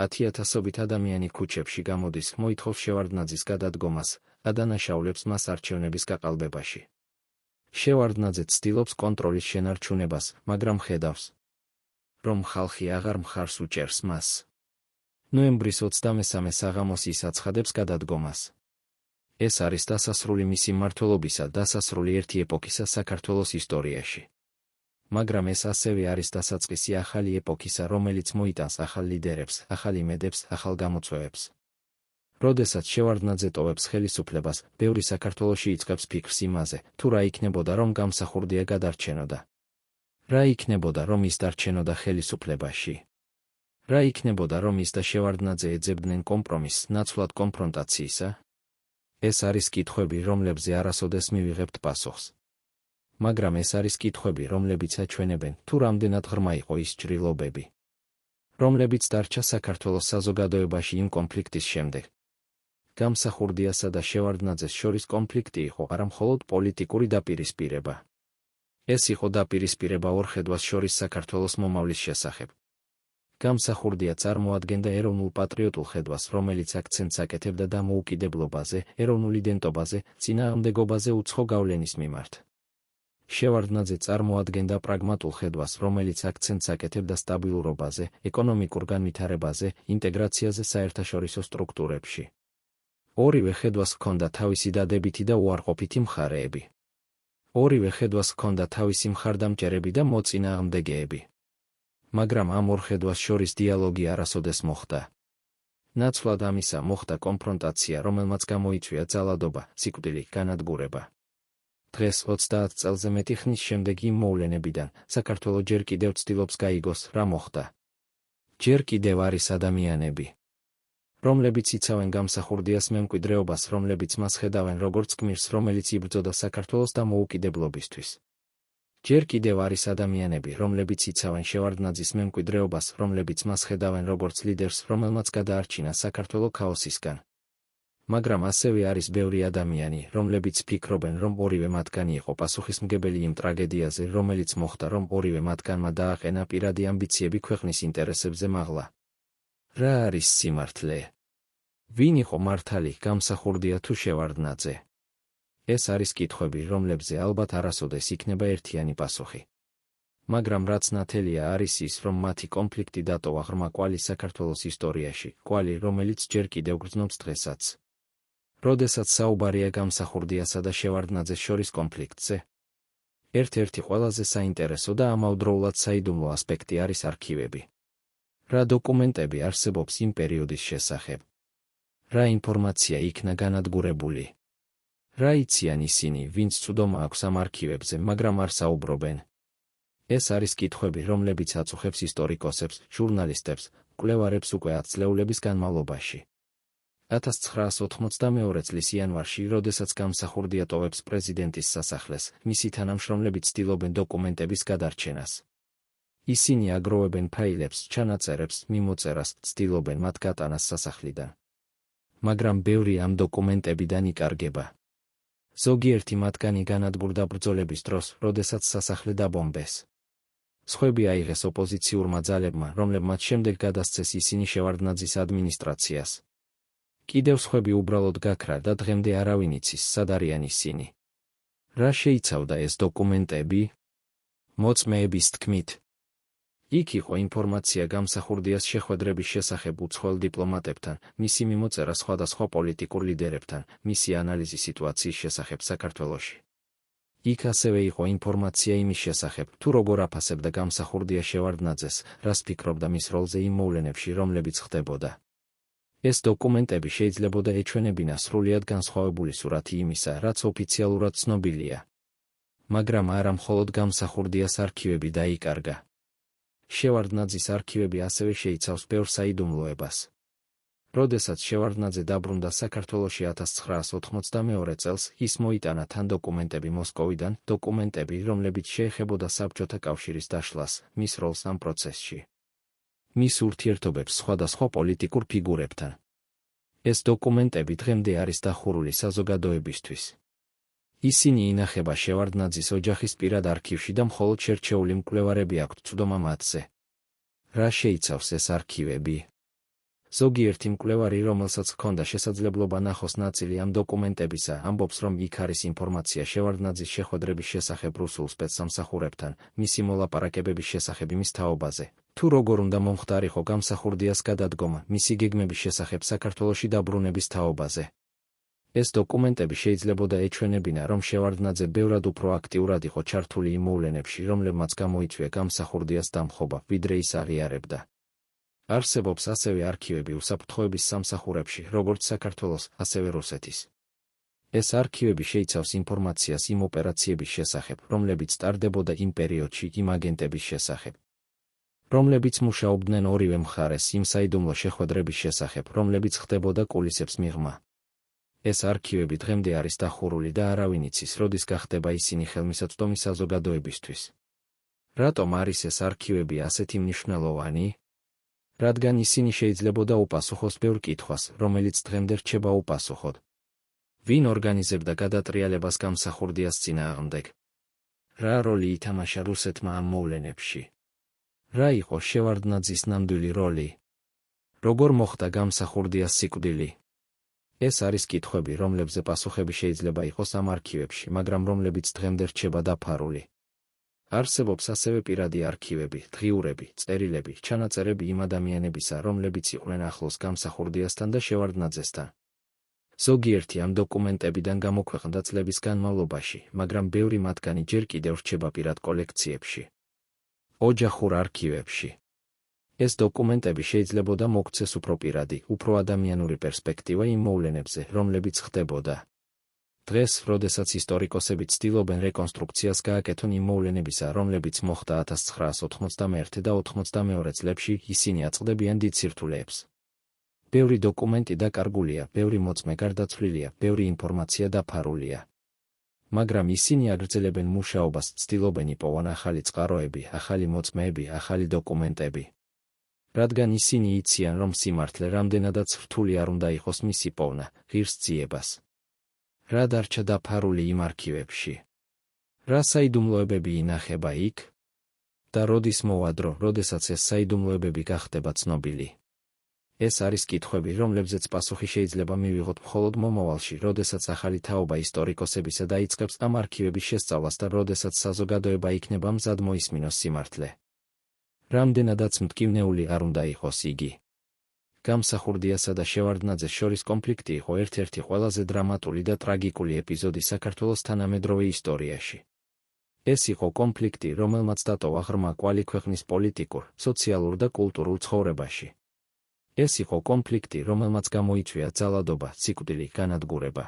10,000-ობით ადამიანი ქუჩებში გამოდის, მოითხოვს შევარდნაძის გადადგომას, ადანაშაულებს მას არჩევნების გაყალბებაში. შევარდნაძე ცდილობს კონტროლის შენარჩუნებას, მაგრამ ხედავს, რომ ხალხი აღარ მხარს უჭერს მას. ნოემბრის 23 საღამოს ის აცხადებს გადადგომას. ეს არის დასასრული მისი მმართველობისა, დასასრული ერთი ეპოქისა საქართველოს ისტორიაში. მაგრამ ეს ასევე არის დასაწყისი ახალი ეპოქისა, რომელიც მოიტანს ახალ ლიდერებს, ახალ იმედებს, ახალ გამოწვევებს. როდესაც შევარდნაძე ტოვებს ხელისუფლებას, ბევრი საქართველოში იწყებს ფიქრს იმაზე, თუ რა იქნებოდა, რომ გამსახურდია გადარჩენოდა. რა იქნებოდა, რომ ის დარჩენოდა ხელისუფლებაში? რა იქნებოდა, რომ ის და შევარდნაძე ეძებდნენ კომპრომისს, ნაცვლად კონფრონტაციისა? ეს არის კითხვები, რომლებზე არასოდეს მივიღებთ პასუხს. მაგრამ ეს არის კითხვები, რომლებიც აჩვენებენ, თუ რამდენად ღრმა იყო ის ჭრილობები, რომლებიც დარჩა საქართველოს საზოგადოებაში იმ კონფლიქტის შემდეგ. გამსახურდიასა და შევარდნაძეს შორის კონფლიქტი იყო არა მხოლოდ პოლიტიკური დაპირისპირება. ეს იყო დაპირისპირება ორ ხედვას შორის საქართველოს მომავლის შესახებ. გამსახურდია წარმოადგენდა ეროვნულ პატრიოტულ ხედვას, რომელიც აქცენტს აკეთებდა დამოუკიდებლობაზე, ეროვნულ იდენტობაზე, წინააღმდეგობაზე უცხო გავლენის მიმართ. შევარდნაძე წარმოადგენდა პრაგმატულ ხედვას, რომელიც აქცენტს აკეთებდა სტაბილურობაზე, ეკონომიკურ განვითარებაზე, ინტეგრაციაზე საერთაშორისო სტრუქტურებში. ორივე ხედვას ჰქონდა თავისი დადებითი და უარყოფითი მხარეები. ორივე ხედვას ჰქონდა თავისი მხარდამჭერები და მოწინააღმდეგეები. მაგრამ ამ ორ ხედვას შორის დიალოგი არასოდეს მოხდა. ნაცვლად ამისა მოხდა კონფრონტაცია, რომელმაც გამოიწვია ძალადობა, სიკვდილი, განადგურება. დღეს 30 წელზე მეტი ხნის შემდეგ იმ მოვლენებიდან საქართველოს ჯერ კიდევ ცდილობს გაიგოს, რა მოხდა. ჯერ კიდევ არის ადამიანები, რომლებიც იცავენ გამსახურდიას მემკვიდრეობას, რომლებიც მას ხედავენ როგორც გმირს, რომელიც იბრძოდა საქართველოს დამოუკიდებლობისთვის. ჯერ კიდევ არის ადამიანები, რომლებიც იცავენ შევარდნაძის მემკვიდრეობას, რომლებიც მას ხედავენ როგორც ლიდერს, რომელმაც გადაარჩინა საქართველო ქაოსისგან. მაგრამ ასევე არის ბევრი ადამიანი, რომლებიც ფიქრობენ, რომ ორივე მათგანი იყო პასუხისმგებელი იმ ტრაგედიაზე, რომელიც მოხდა, რომ ორივე მათგანმა დააყენა პირადი ამბიციები ქვეყნის ინტერესებზე მაღლა. რა არის სიმართლე? ვინ იყო მართალი, გამსახურდია თუ შევარდნაძე? ეს არის კითხვები, რომლებზე ალბათ არასოდეს იქნება ერთიანი პასუხი. მაგრამ რაც ნათელია არის ის, რომ მათი კონფლიქტი დატოვა ღრმა კვალი საქართველოს ისტორიაში, კვალი, რომელიც ჯერ კიდევ გრძნობს დღესაც. როდესაც საუბარია გამსახურდიასა და შევარდნაძეს შორის კონფლიქტზე, ერთ-ერთი ყველაზე საინტერესო და ამავდროულად საიდუმლო ასპექტი არის არქივები. რა დოკუმენტები არსებობს იმ პერიოდის შესახებ? რა ინფორმაცია იქნა განადგურებული? რა იციან ისინი, ვინც ცუდომა აქვს ამ არქივებზე, მაგრამ არ საუბრობენ? ეს არის კითხვები, რომლებიც აწუხებს ისტორიკოსებს, ჟურნალისტებს, მკვლევარებს უკვე 10 წლეულების განმავლობაში. 1982 წლის იანვარში, როდესაც გამსახურდია ტოვებს პრეზიდენტის სასახლეს, მისი თანამშრომლები ცდილობენ დოკუმენტების გადარჩენას. ისინი აგროვებენ ფაილებს, ჩანაწერებს, მიმოწერას, ცდილობენ მათ გატანას სასახლიდან. მაგრამ ბევრი ამ დოკუმენტებიდან იკარგება. ზოგიერთი მათგანი განადგურდა ბრძოლების დროს, როდესაც სასახლე დაბომბეს. სხვები აიღეს ოპოზიციურმა ძალებმა, რომლებმაც შემდეგ გადასცეს ისინი შევარდნაძის ადმინისტრაციას. კიდევ სხვები უბრალოდ გაქრა და დღემდე არავინ იცის, სად არიან ისინი. რა შეიცავდა ეს დოკუმენტები? მოწმეების თქმით, იქ იყო ინფორმაცია გამსახურდიას შეხვედრების შესახებ უცხოელ დიპლომატებთან, მისი მიმოწერა სხვადასხვა პოლიტიკურ ლიდერებთან, მისი ანალიზი სიტუაციის შესახებ საქართველოში. იქ ასევე იყო ინფორმაცია იმის შესახებ, თუ როგორ აფასებდა გამსახურდია შევარდნაძეს, რას ფიქრობდა მის როლზე იმ მოვლენებში, რომლებიც ხდებოდა. ეს დოკუმენტები შეიძლებოდა ეჩვენებინა სრულიად განსხვავებული სურათი იმისა, რაც ოფიციალურად ცნობილია. მაგრამ არა მხოლოდ გამსახურდიას არქივები დაიკარგა. შევარდნაძის არქივები ასევე შეიცავს ბევრ საიდუმლოებას. როდესაც შევარდნაძე დაბრუნდა საქართველოში 1982 წელს, ის მოიტანა თან დოკუმენტები მოსკოვიდან, დოკუმენტები, რომლებიც შეეხებოდა საბჭოთა კავშირის დაშლას, მის როლს ამ პროცესში. მის ურთიერთობებს სხვადასხვა პოლიტიკურ ფიგურებთან. ეს დოკუმენტები დღემდე არის დახურული საზოგადოებისთვის. ისინი ინახება შევარდნაძის ოჯახის პირად არქივში და მხოლოდ შერჩეული მკვლევარები აქვთ ცდომა მათზე. რა შეიცავს ეს არქივები? ზოგიერთი მკვლევარი, რომელსაც ჰქონდა შესაძლებლობა ნახოს ნაწილი ამ დოკუმენტებისა, ამბობს, რომ იქ არის ინფორმაცია შევარდნაძის შეხვედრების შესახებ რუსულ სპეცსამსახურებთან, მისი მოლაპარაკებების შესახებ იმის თაობაზე, თუ როგორ უნდა მომხდარიყო გამსახურდიას გადადგომა, მისი გეგმების შესახებ საქართველოში დაბრუნების თაობაზე. ეს დოკუმენტები შეიძლებოდა ეჩვენებინა, რომ შევარდნაძე ბევრად უფრო აქტიურად იყო ჩართული იმ მოვლენებში, რომლებმაც გამოიწვია გამსახურდიას დამხობა, ვიდრე ის აღიარებდა. არსებობს ასევე არქივები უსაფრთხოების სამსახურებში, როგორც საქართველოს, ასევე რუსეთის. ეს არქივები შეიცავს ინფორმაციას იმ ოპერაციების შესახებ, რომლებიც ტარდებოდა იმ პერიოდში იმ აგენტების შესახებ, რომლებიც მუშაობდნენ ორივე მხარეს იმ საიდუმლო შეხვედრების შესახებ, რომლებიც ხდებოდა კულისებს მიღმა. ეს არქივები დღემდე არის დახურული და არავინ იცის, როდის გახდება ისინი ხელმისაწვდომი საზოგადოებისთვის. რატომ არის ეს არქივები ასეთი მნიშვნელოვანი? რადგან ისინი შეიძლებოდა უპასუხოს ბევრ კითხვას, რომელიც დღემდე რჩება უპასუხოდ. ვინ ორგანიზებდა გადატრიალებას გამსახურდიას წინააღმდეგ? რა როლი ითამაშა რუსეთმა ამ მოვლენებში? რა იყო შევარდნაძის ნამდვილი როლი? როგორ მოხდა გამსახურდიას სიკვდილი? ეს არის კითხვები, რომლებზე პასუხები შეიძლება იყოს ამ არქივებში, მაგრამ რომლებიც დღემდე რჩება დაფარული. არსებობს ასევე პირადი არქივები, დღიურები, წერილები, ჩანაწერები იმ ადამიანებისა, რომლებიც იყვნენ ახლოს გამსახურდიასთან და შევარდნაძესთან. ზოგიერთი ამ დოკუმენტებიდან გამოქვეყნდა წლების განმავლობაში, მაგრამ ბევრი მათგანი ჯერ კიდევ რჩება პირად კოლექციებში. ოჯახურ არქივებში. ეს დოკუმენტები შეიძლებოდა მოგვცეს უფრო პირადი, უფრო ადამიანური პერსპექტივა იმ მოვლენებზე, რომლებიც ხდებოდა. დღეს, როდესაც ისტორიკოსები ცდილობენ რეკონსტრუქციას გააკეთონ იმ მოვლენებისა, რომლებიც მოხდა 1991 და 92 წლებში, ისინი აწყდებიან დიდ სირთულეებს. ბევრი დოკუმენტი დაკარგულია, ბევრი მოწმე გარდაცვლილია, ბევრი ინფორმაცია დაფარულია. მაგრამ ისინი აგრძელებენ მუშაობას, ცდილობენ იპოვონ ახალი წყაროები, ახალი მოწმეები, ახალი დოკუმენტები. რადგან ისინი იციან, რომ სიმართლე რამდენადაც რთული არ უნდა იყოს მისი პოვნა, ღირს ძიებას. რა დარჩა დაფარული იმ არქივებში? რა საიდუმლოებები ინახება იქ? და როდის მოვა დრო, როდესაც ეს საიდუმლოებები გახდება ცნობილი? ეს არის კითხვები, რომლებზეც პასუხი შეიძლება მივიღოთ მხოლოდ მომავალში, როდესაც ახალი თაობა ისტორიკოსებისა დაიწყებს ამ არქივების შესწავლას და როდესაც საზოგადოება იქნება მზად მოისმინოს სიმართლე. რამდენადაც მტკივნეული არ უნდა იყოს იგი. გამსახურდიასა და შევარდნაძეს შორის კონფლიქტი იყო ერთ-ერთი ყველაზე დრამატული და ტრაგიკული ეპიზოდი საქართველოს თანამედროვე ისტორიაში. ეს იყო კონფლიქტი, რომელმაც დატოვა ღრმა კვალი ქვეყნის პოლიტიკურ, სოციალურ და კულტურულ ცხოვრებაში. ეს იყო კონფლიქტი, რომელმაც გამოიწვია ძალადობა, სიკვდილი, განადგურება.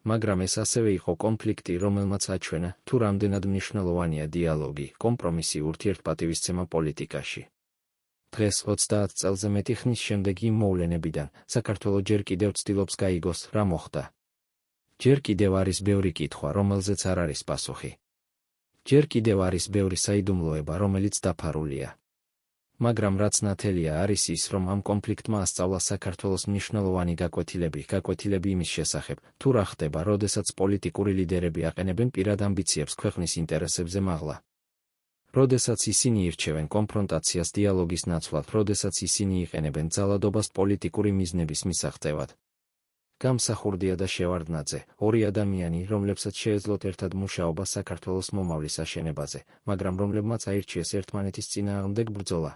მაგრამ ეს ასევე იყო კონფლიქტი, რომელმაც აჩვენა, თუ რამდენად მნიშვნელოვანია დიალოგი, კომპრომისი, ურთიერთპატივისცემა პოლიტიკაში. დღეს 30 წელზე მეტი ხნის შემდეგ იმ მოვლენებიდან საქართველო ჯერ კიდევ ცდილობს გაიგოს, რა მოხდა. ჯერ კიდევ არის ბევრი კითხვა, რომელზეც არ არის პასუხი. ჯერ კიდევ არის ბევრი საიდუმლოება, რომელიც დაფარულია. მაგრამ რაც ნათელია არის ის, რომ ამ კონფლიქტმა ასწავლა საქართველოს მნიშვნელოვანი გაკვეთილები იმის შესახებ, თუ რა ხდება, როდესაც პოლიტიკური ლიდერები აყენებენ პირად ამბიციებს ქვეყნის ინტერესებზე მაღლა. როდესაც ისინი ირჩევენ კონფრონტაციას დიალოგის ნაცვლად, როდესაც ისინი იყენებენ ძალადობას პოლიტიკური მიზნების მისაღწევად. გამსახურდია და შევარდნაძე, ორი ადამიანი, რომლებსაც შეეძლოთ ერთად მუშაობა საქართველოს მომავლის აშენებაზე, მაგრამ რომლებმაც აირჩიეს ერთმანეთის წინააღმდეგ ბრძოლა.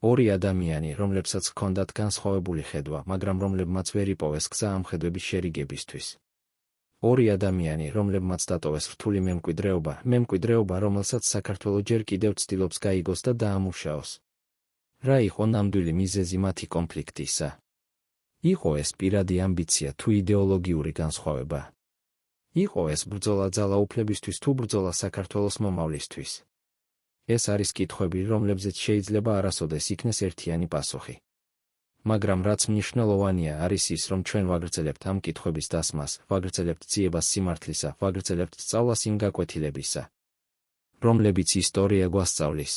ორი ადამიანი, რომლებსაც ჰქონდათ განსხვავებული ხედვა, მაგრამ რომლებმაც ვერ იპოვეს გზა ამ ხედვების შერიგებისთვის. ორი ადამიანი, რომლებმაც დატოვეს რთული მემკვიდრეობა, რომელსაც საქართველო ჯერ კიდევ ცდილობს გაიგოს და დაამუშაოს. რა იყო ნამდვილი მიზეზი მათი კონფლიქტისა? იყო ეს პირადი ამბიცია თუ იდეოლოგიური განსხვავება? იყო ეს ბრძოლა ძალაუფლებისთვის თუ ბრძოლა საქართველოს მომავლისთვის? ეს არის კითხვები, რომლებზეც შეიძლება არასოდეს იქნეს ერთიანი პასუხი. მაგრამ რაც მნიშვნელოვანია არის ის, რომ ჩვენ ვაგრძელებთ ამ კითხვების დასმას, ვაგრძელებთ ძიებას სიმართლისა, ვაგრძელებთ სწავლას იმ გაკვეთილებისა, რომლებიც ისტორია გვასწავლის.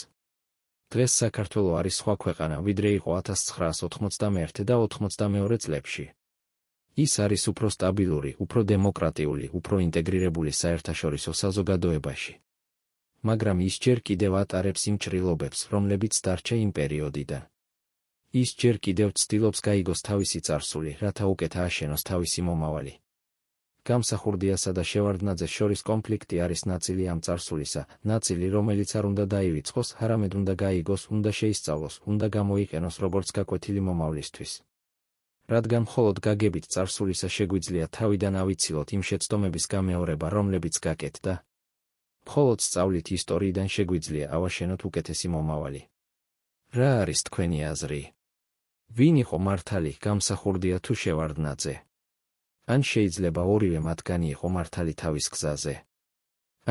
დღეს საქართველო არის სხვა ქვეყანა, ვიდრე იყო 1991 და 92 წლებში. ის არის უფრო სტაბილური, უფრო დემოკრატიული, უფრო ინტეგრირებული საერთაშორისო საზოგადოებაში. მაგრამ ის ჯერ კიდევ ატარებს იმ ჭრილობებს, რომლებიც დარჩა იმ პერიოდიდან. ის ჯერ კიდევ ცდილობს გაიგოს თავისი წარსული, რათა უკეთ ააშენოს თავისი მომავალი. გამსახურდიასა და შევარდნაძეს შორის კონფლიქტი არის ნაწილი ამ წარსულისა, ნაწილი, რომელიც არ უნდა დაივიწყოს, არამედ უნდა გაიგოს, უნდა შეისწავლოს, უნდა გამოიყენოს როგორც გაკვეთილი მომავლისთვის. რადგან მხოლოდ გაგებით წარსულისა შეგვიძლია თავიდან ავიცილოთ იმ შეცდომების გამეორება, რომლებიც გაკეთდა. მხოლოდ სწავლით ისტორიიდან შეგვიძლია ავაშენოთ უკეთესი მომავალი. რა არის თქვენი აზრი? ვინ იყო მართალი, გამსახურდია თუ შევარდნაძე? ან შეიძლება ორივე მათგანი იყო მართალი თავის გზაზე?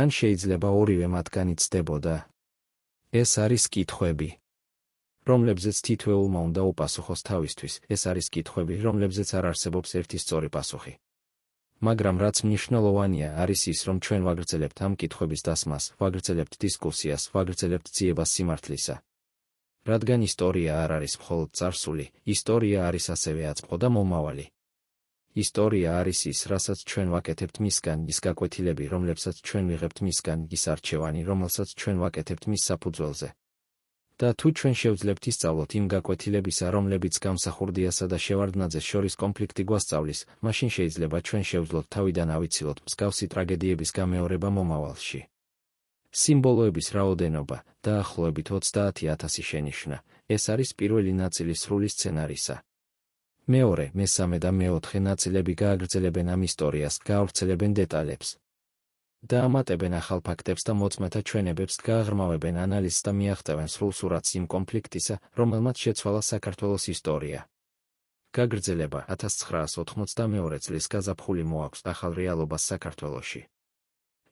ან შეიძლება ორივე მათგანი ცდებოდა? ეს არის კითხვები, რომლებზეც თითოეულმა უნდა უპასუხოს თავისთვის. ეს არის კითხვები, რომლებზეც არ არსებობს ერთი სწორი პასუხი. მაგრამ რაც მნიშვნელოვანია არის ის, რომ ჩვენ ვაგრძელებთ ამ კითხვების დასმას, ვაგრძელებთ დისკუსიას, ვაგრძელებთ ძიებას სიმართლისა. რადგან ისტორია არ არის მხოლოდ წარსული, ისტორია არის ასევე აწმყო და მომავალი. ისტორია არის ის, რასაც ჩვენ ვაკეთებთ მისგან, ის გაკვეთილები, რომლებსაც ჩვენ ვიღებთ მისგან, ის არჩევანი, რომელსაც ჩვენ ვაკეთებთ მის საფუძველზე. და თუ ჩვენ შევძლებთ ისწავლოთ იმ გაკვეთილებისა, რომლებიც გამსახურდიასა და შევარდნაძეს შორის კონფლიქტი გვასწავლის, მაშინ შეიძლება ჩვენ შევძლოთ თავიდან ავიცილოთ მსგავსი ტრაგედიების გამეორება მომავალში. სიმბოლოების რაოდენობა, დაახლოებით 30,000 შენიშვნა, ეს არის პირველი ნაწილი სრული სცენარისა. მეორე, მესამე და მეოთხე ნაწილები გააგრძელებენ ამ ისტორიას, გაავრცელებენ დეტალებს. დაამატებენ ახალ ფაქტებს და მოწმეთა ჩვენებებს, გააღრმავებენ ანალიზს და მიაღწევენ სრულ სურათს იმ კონფლიქტისა, რომელმაც შეცვალა საქართველოს ისტორია. გაგრძელება 1992 წლის გაზაფხული მოაქვს ახალ რეალობას საქართველოში.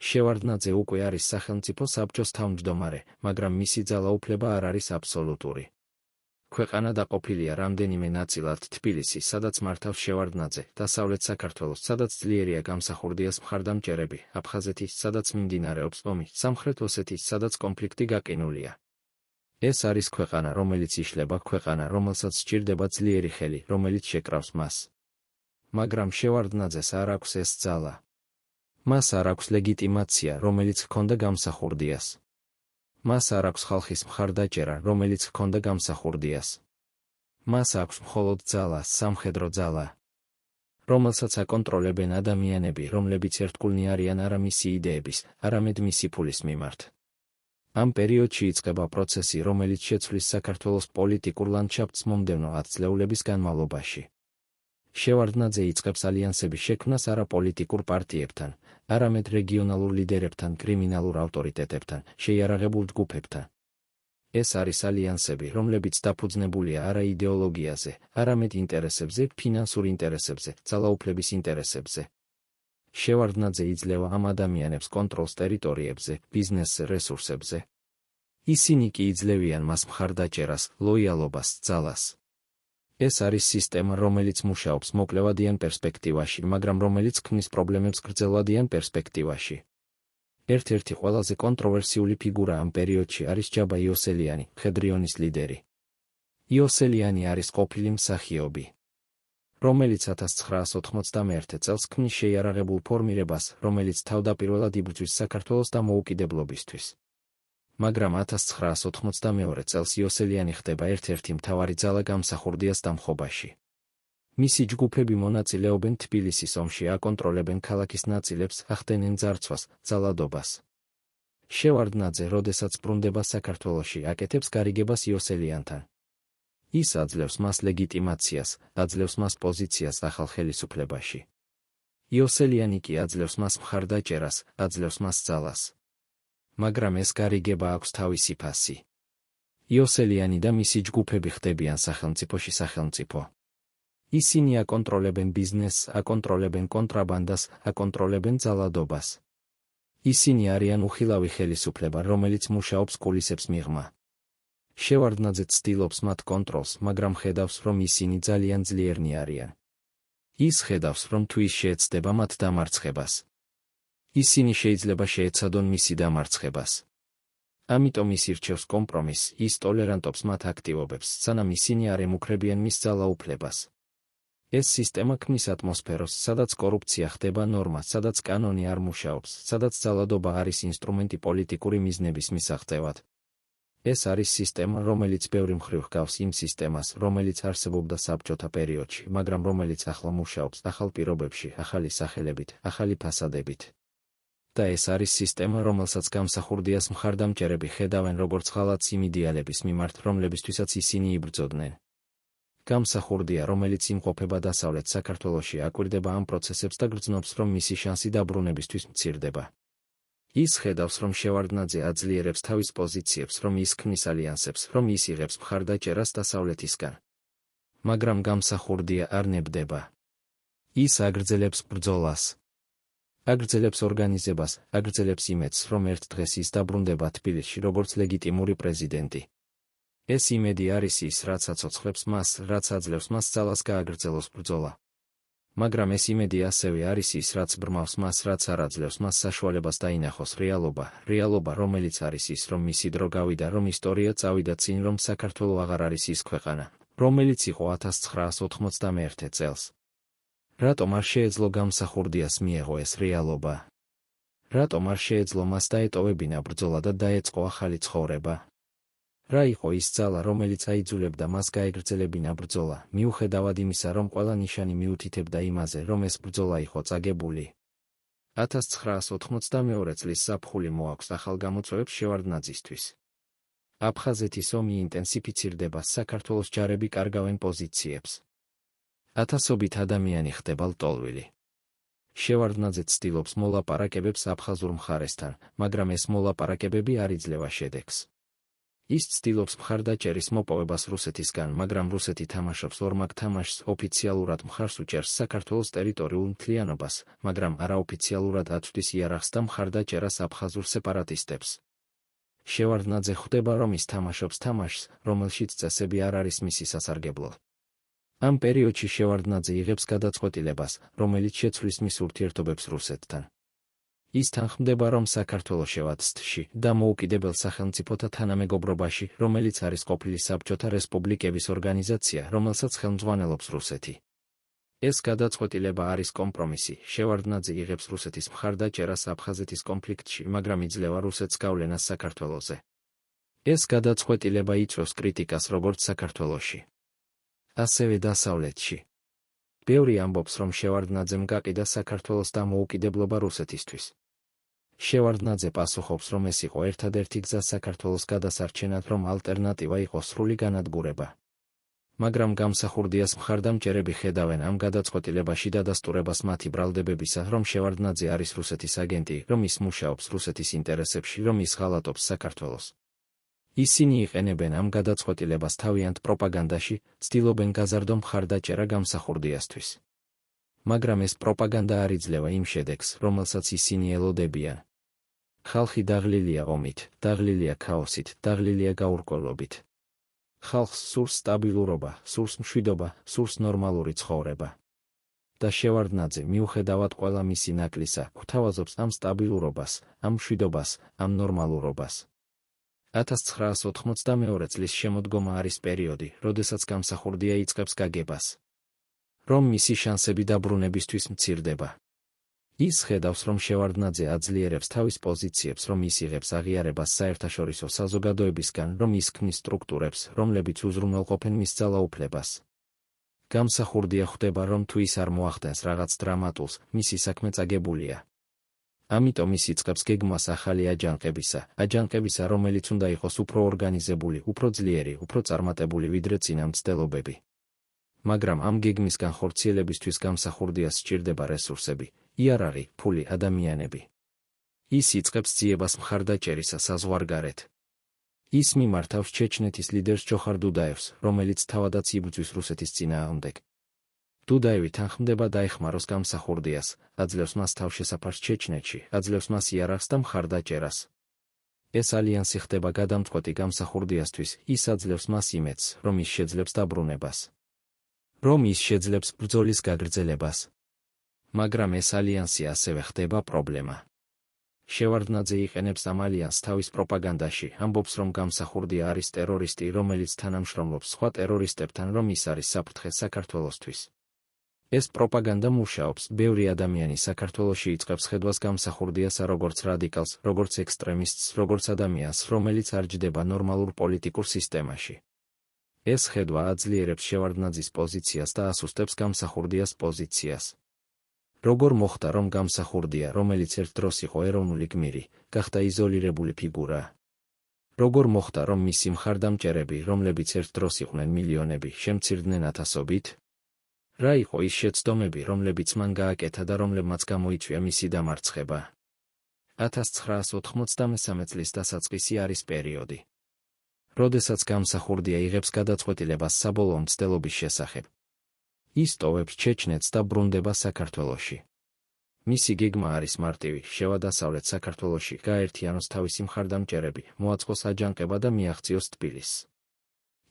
შევარდნაძე უკვე არის სახელმწიფო საბჭოს თავმჯდომარე, მაგრამ მისი ძალაუფლება არ არის აბსოლუტური. ქვეყანა დაყოფილია რამდენიმე ნაწილად: თბილისი, სადაც მართავს შევარდნაძე, დასავლეთ საქართველოს, სადაც ძლიერია გამსახურდიას მხარდამჭერები, აფხაზეთი, სადაც მიმდინარეობს ომი, სამხრეთ ოსეთი, სადაც კონფლიქტი გაყინულია. ეს არის ქვეყანა, რომელიც იშლება, ქვეყანა, რომელსაც სჭირდება ძლიერი ხელი, რომელიც შეკრავს მას. მაგრამ შევარდნაძეს არ აქვს ეს ძალა. მას არ აქვს ლეგიტიმაცია, რომელიც ჰქონდა გამსახურდიას. მას არ აქვს ხალხის მხარდაჭერა, რომელიც ჰქონდა გამსახურდიას. მას აქვს მხოლოდ ძალა, სამხედრო ძალა, რომელსაც აკონტროლებენ ადამიანები, რომლებიც ერთგულნი არიან არა მისი იდეების, არამედ მისი ფულის მიმართ. ამ პერიოდში იწყება პროცესი, რომელიც შეცვლის საქართველოს პოლიტიკურ ლანდშაფტს მომდევნო 10 წლეულების განმავლობაში. შევარდნაძე იწყებს ალიანსების შექმნას არა პოლიტიკურ პარტიებთან, არამედ რეგიონალურ ლიდერებთან, კრიმინალურ ავტორიტეტებთან, შეიარაღებულ ჯგუფებთან. ეს არის ალიანსები, რომლებიც დაფუძნებულია არა იდეოლოგიაზე, არამედ ინტერესებზე, ფინანსურ ინტერესებზე, ძალაუფლების ინტერესებზე. შევარდნაძე იძლევა ამ ადამიანებს კონტროლს ტერიტორიებზე, ბიზნესზე, რესურსებზე. ისინი კი იძლევიან მას მხარდაჭერას, ლოიალობას, ძალას. ეს არის სისტემა, რომელიც მუშაობს მოკლევადიან პერსპექტივაში, მაგრამ რომელიც ქმნის პრობლემებს გრძელვადიან პერსპექტივაში. ერთ-ერთი ყველაზე კონტროვერსიული ფიგურა ამ პერიოდში არის ჯაბა იოსელიანი, მხედრიონის ლიდერი. იოსელიანი არის ყოფილი მსახიობი, რომელიც 1991 წელს ქმნის შეიარაღებულ ფორმირებას, რომელიც თავდაპირველად იბრძვის საქართველოს დამოუკიდებლობისთვის. მაგრამ 1992 წელს იოსელიანი ხდება ერთ-ერთი მთავარი ძალა გამსახურდიას დამხობაში. მისი ჯგუფები მონაწილეობენ თბილისის ომში, აკონტროლებენ ქალაქის ნაწილებს, ახდენენ ძარცვას, ძალადობას. შევარდნაძე, როდესაც ბრუნდება საქართველოში, აკეთებს გარიგებას იოსელიანთან. ის აძლევს მას ლეგიტიმაციას, აძლევს მას პოზიციას ახალ ხელისუფლებაში. იოსელიანი კი აძლევს მას მხარდაჭერას, აძლევს მას ძალას. მაგრამ ეს გარიგება აქვს თავისი ფასი. იოსელიანი და მისი ჯგუფები ხდებიან სახელმწიფოში სახელმწიფო. ისინი აკონტროლებენ ბიზნესს, აკონტროლებენ კონტრაბანდას, აკონტროლებენ ძალადობას. ისინი არიან უხილავი ხელისუფლება, რომელიც მუშაობს კულისებს მიღმა. შევარდნაძე ცდილობს მათ კონტროლს, მაგრამ ხედავს, რომ ისინი ძალიან ძლიერნი არიან. ის ხედავს, რომ თუ ის შეეცდება მათ დამარცხებას, ისინი შეიძლება შეეცადონ მისი დამარცხებას. ამიტომ ის ირჩევს კომპრომისს, ის ტოლერანტობს მათ აქტივობებს, სანამ ისინი არ ემუქრებიან მის ძალაუფლებას. ეს სისტემა ქმნის ატმოსფეროს, სადაც კორუფცია ხდება ნორმა, სადაც კანონი არ მუშაობს, სადაც ძალადობა არის ინსტრუმენტი პოლიტიკური მიზნების მისაღწევად. ეს არის სისტემა, რომელიც ბევრი მხრივ ჰგავს იმ სისტემას, რომელიც არსებობდა საბჭოთა პერიოდში, მაგრამ რომელიც ახლა მუშაობს ახალ პირობებში, ახალი სახელებით, ახალი ფასადებით. და ეს არის სისტემა, რომელსაც გამსახურდიას მხარდამჭერები ხედავენ როგორც ღალატს იმ იდეალების მიმართ, რომლებისთვისაც ისინი იბრძოდნენ. გამსახურდია, რომელიც იმყოფება დასავლეთ საქართველოში, აკვირდება ამ პროცესებს და გრძნობს, რომ მისი შანსი დაბრუნებისთვის მცირდება. ის ხედავს, რომ შევარდნაძე აძლიერებს თავის პოზიციებს, რომ ის ქმნის ალიანსებს, რომ ის იღებს მხარდაჭერას დასავლეთისგან. მაგრამ გამსახურდია არ ნებდება. ის აგრძელებს ბრძოლას. აგრძელებს ორგანიზებას, აგრძელებს იმედს, რომ ერთ დღეს ის დაბრუნდება თბილისში როგორც ლეგიტიმური პრეზიდენტი. ეს იმედი არის ის, რაც აცოცხლებს მას, რაც აძლევს მას ძალას გააგრძელოს ბრძოლა. მაგრამ ეს იმედი ასევე არის ის, რაც ბრმავს მას, რაც არ აძლევს მას საშუალებას დაინახოს რეალობა, რეალობა, რომელიც არის ის, რომ მისი დრო გავიდა, რომ ისტორია წავიდა წინ, რომ საქართველო აღარ არის ის ქვეყანა, რომელიც იყო 1991 წელს. რატომ არ შეეძლო გამსახურდიას მიეღო ეს რეალობა? რატომ არ შეეძლო მას დაეტოვებინა ბრძოლა და დაეწყო ახალი ცხოვრება? რა იყო ის ძალა, რომელიც აიძულებდა მას გაეგრძელებინა ბრძოლა, მიუხედავად იმისა, რომ ყველა ნიშანი მიუთითებდა იმაზე, რომ ეს ბრძოლა იყო წაგებული? 1992 წლის ზაფხული მოაქვს ახალ გამოწვევებს შევარდნაძისთვის. აფხაზეთის ომი ინტენსიფიცირდება, საქართველოს ჯარები კარგავენ პოზიციებს. ათასობით ადამიანი ხდება ლტოლვილი. შევარდნაძე ცდილობს მოლაპარაკებებს აფხაზურ მხარესთან, მაგრამ ეს მოლაპარაკებები არ იძლევა შედეგს. ის ცდილობს მხარდაჭერის მოპოვებას რუსეთისგან, მაგრამ რუსეთი თამაშობს ორმაგ თამაშს, ოფიციალურად მხარს უჭერს საქართველოს ტერიტორიულ მთლიანობას, მაგრამ არაოფიციალურად აწვდის იარაღს და მხარდაჭერას აფხაზურ სეპარატისტებს. შევარდნაძე ხვდება, რომ ის თამაშობს თამაშს, რომელშიც წესები არ არის მისი სასარგებლო. ამ პერიოდში შევარდნაძე იღებს გადაწყვეტილებას, რომელიც შეცვლის მის ურთიერთობებს რუსეთთან. ის თანხმდება, რომ საქართველო შევაცდში, დამოუკიდებელ სახელმწიფოთა თანამეგობრობაში, რომელიც არის ყოფილი საბჭოთა რესპუბლიკების ორგანიზაცია, რომელსაც ხელმძღვანელობს რუსეთი. ეს გადაწყვეტილება არის კომპრომისი. შევარდნაძე იღებს რუსეთის მხარდაჭერას აფხაზეთის კონფლიქტში, მაგრამ იძლევა რუსეთს გავლენას საქართველოზე. ეს გადაწყვეტილება იწვევს კრიტიკას როგორც საქართველოში, ასევე დასავლეთში. ბევრი ამბობს, რომ შევარდნაძემ გაყიდა საქართველოს დამოუკიდებლობა რუსეთისთვის. შევარდნაძე პასუხობს, რომ ეს იყო ერთადერთი გზა საქართველოს გადასარჩენად, რომ ალტერნატივა იყო სრული განადგურება. მაგრამ გამსახურდიას მხარდამჭერები ხედავენ ამ გადაწყვეტილებაში დადასტურებას მათი ბრალდებებისა, რომ შევარდნაძე არის რუსეთის აგენტი, რომ ის მუშაობს რუსეთის ინტერესებში, რომ ის ღალატობს საქართველოს. ისინი იყენებენ ამ გადაწყვეტილებას თავიანთ პროპაგანდაში, ცდილობენ გაზარდო მხარდაჭერა გამსახურდიასთვის. მაგრამ ეს პროპაგანდა არ იძლევა იმ შედეგს, რომელსაც ისინი ელოდებიან. ხალხი დაღლილია ომით, დაღლილია ქაოსით, დაღლილია გაურკვევლობით. ხალხს სურს სტაბილურობა, სურს მშვიდობა, სურს ნორმალური ცხოვრება. და შევარდნაძე, მიუხედავად ყველა მისი ნაკლისა, გვთავაზობს ამ სტაბილურობას, ამ მშვიდობას, ამ ნორმალურობას. 1992 წლის შემოდგომა არის პერიოდი, როდესაც გამსახურდია იწყებს გაგებას, რომ მისი შანსები დაბრუნებისთვის მცირდება. ის ხედავს, რომ შევარდნაძე აძლიერებს თავის პოზიციებს, რომ ის იღებს აღიარებას საერთაშორისო საზოგადოებისგან, რომ ის ქმნის სტრუქტურებს, რომლებიც უზრუნველყოფენ მის ძალაუფლებას. გამსახურდია ხვდება, რომ თუ ის არ მოახდენს რაღაც დრამატულს, მისი საქმე წაგებულია. ამიტომ ის იწყებს გეგმას ახალი აჯანყებისა, რომელიც უნდა იყოს უფრო ორგანიზებული, უფრო ძლიერი, უფრო წარმატებული ვიდრე წინა მცდელობები. მაგრამ ამ გეგმის განხორციელებისთვის გამსახურდიას სჭირდება რესურსები, იარაღი, ფული, ადამიანები. ის იწყებს ძიებას მხარდაჭერისა საზღვარგარეთ. ის მიმართავს ჩეჩნეთის ლიდერს ჯოხარ დუდაევს, რომელიც თავადაც იბრძვის რუსეთის წინააღმდეგ. დუდაევი თანხმდება დაეხმაროს გამსახურდიას, აძლევს მას თავშესაფარს ჩეჩნეთში, აძლევს მას იარაღს და მხარდაჭერას. ეს ალიანსი ხდება გადამწყვეტი გამსახურდიასთვის, ის აძლევს მას იმედს, რომ ის შეძლებს დაბრუნებას. რომ ის შეძლებს ბრძოლის გაგრძელებას. მაგრამ ეს ალიანსი ასევე ხდება პრობლემა. შევარდნაძე იყენებს ამ ალიანსს თავის პროპაგანდაში, ამბობს, რომ გამსახურდია არის ტერორისტი, რომელიც თანამშრომლობს სხვა ტერორისტებთან, რომ ის არის საფრთხე საქართველოსთვის. ეს პროპაგანდა მუშაობს, ბევრი ადამიანი საქართველოში იწყებს ხედვას გამსახურდიას როგორც რადიკალს, როგორც ექსტრემისტს, როგორც ადამიანს, რომელიც არ ჯდება ნორმალურ პოლიტიკურ სისტემაში. ეს ხედვა აძლიერებს შევარდნაძის პოზიციას და ასუსტებს გამსახურდიას პოზიციას. როგორ მოხდა, რომ გამსახურდია, რომელიც ერთ დროს იყო ეროვნული გმირი, გახდა იზოლირებული ფიგურა? როგორ მოხდა, რომ მისი მხარდამჭერები, რომლებიც ერთ დროს იყვნენ მილიონები, შემცირდნენ ათასობით? რა იყო ის შეცდომები, რომლებიც მან გააკეთა და რომლებმაც გამოიწვია მისი დამარცხება? 1993 წლის დასაწყისი არის პერიოდი, როდესაც გამსახურდია იღებს გადაწყვეტილებას საბოლოო მცდელობის შესახებ. ის ტოვებს ჩეჩნეთს და ბრუნდება საქართველოში. მისი გეგმა არის მარტივი, შევადასავლეთ საქართველოში, გააერთიანოს თავისი მხარდამჭერები, მოაწყოს აჯანყება და მიაღწიოს თბილისს.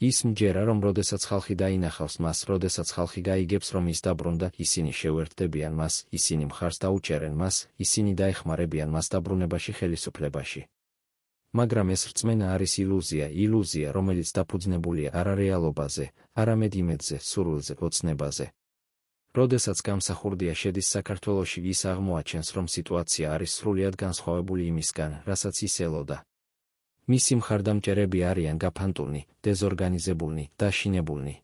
ის მჯერა, რომ როდესაც ხალხი დაინახავს მას, როდესაც ხალხი გაიგებს, რომ ის დაბრუნდა, ისინი შეუერთდებიან მას, ისინი მხარს დაუჭერენ მას, ისინი დაეხმარებიან მას დაბრუნებაში ხელისუფლებაში. მაგრამ ეს რწმენა არის ილუზია, რომელიც დაფუძნებულია არა რეალობაზე, არამედ იმედზე, სურვილზე, ოცნებაზე. როდესაც გამსახურდია შედის საქართველოში, ის აღმოაჩენს, რომ სიტუაცია არის სრულიად განსხვავებული იმისგან, რასაც ის ელოდა. მისი მხარდამჭერები არიან გაფანტულნი, დეზორგანიზებულნი, დაშინებულნი.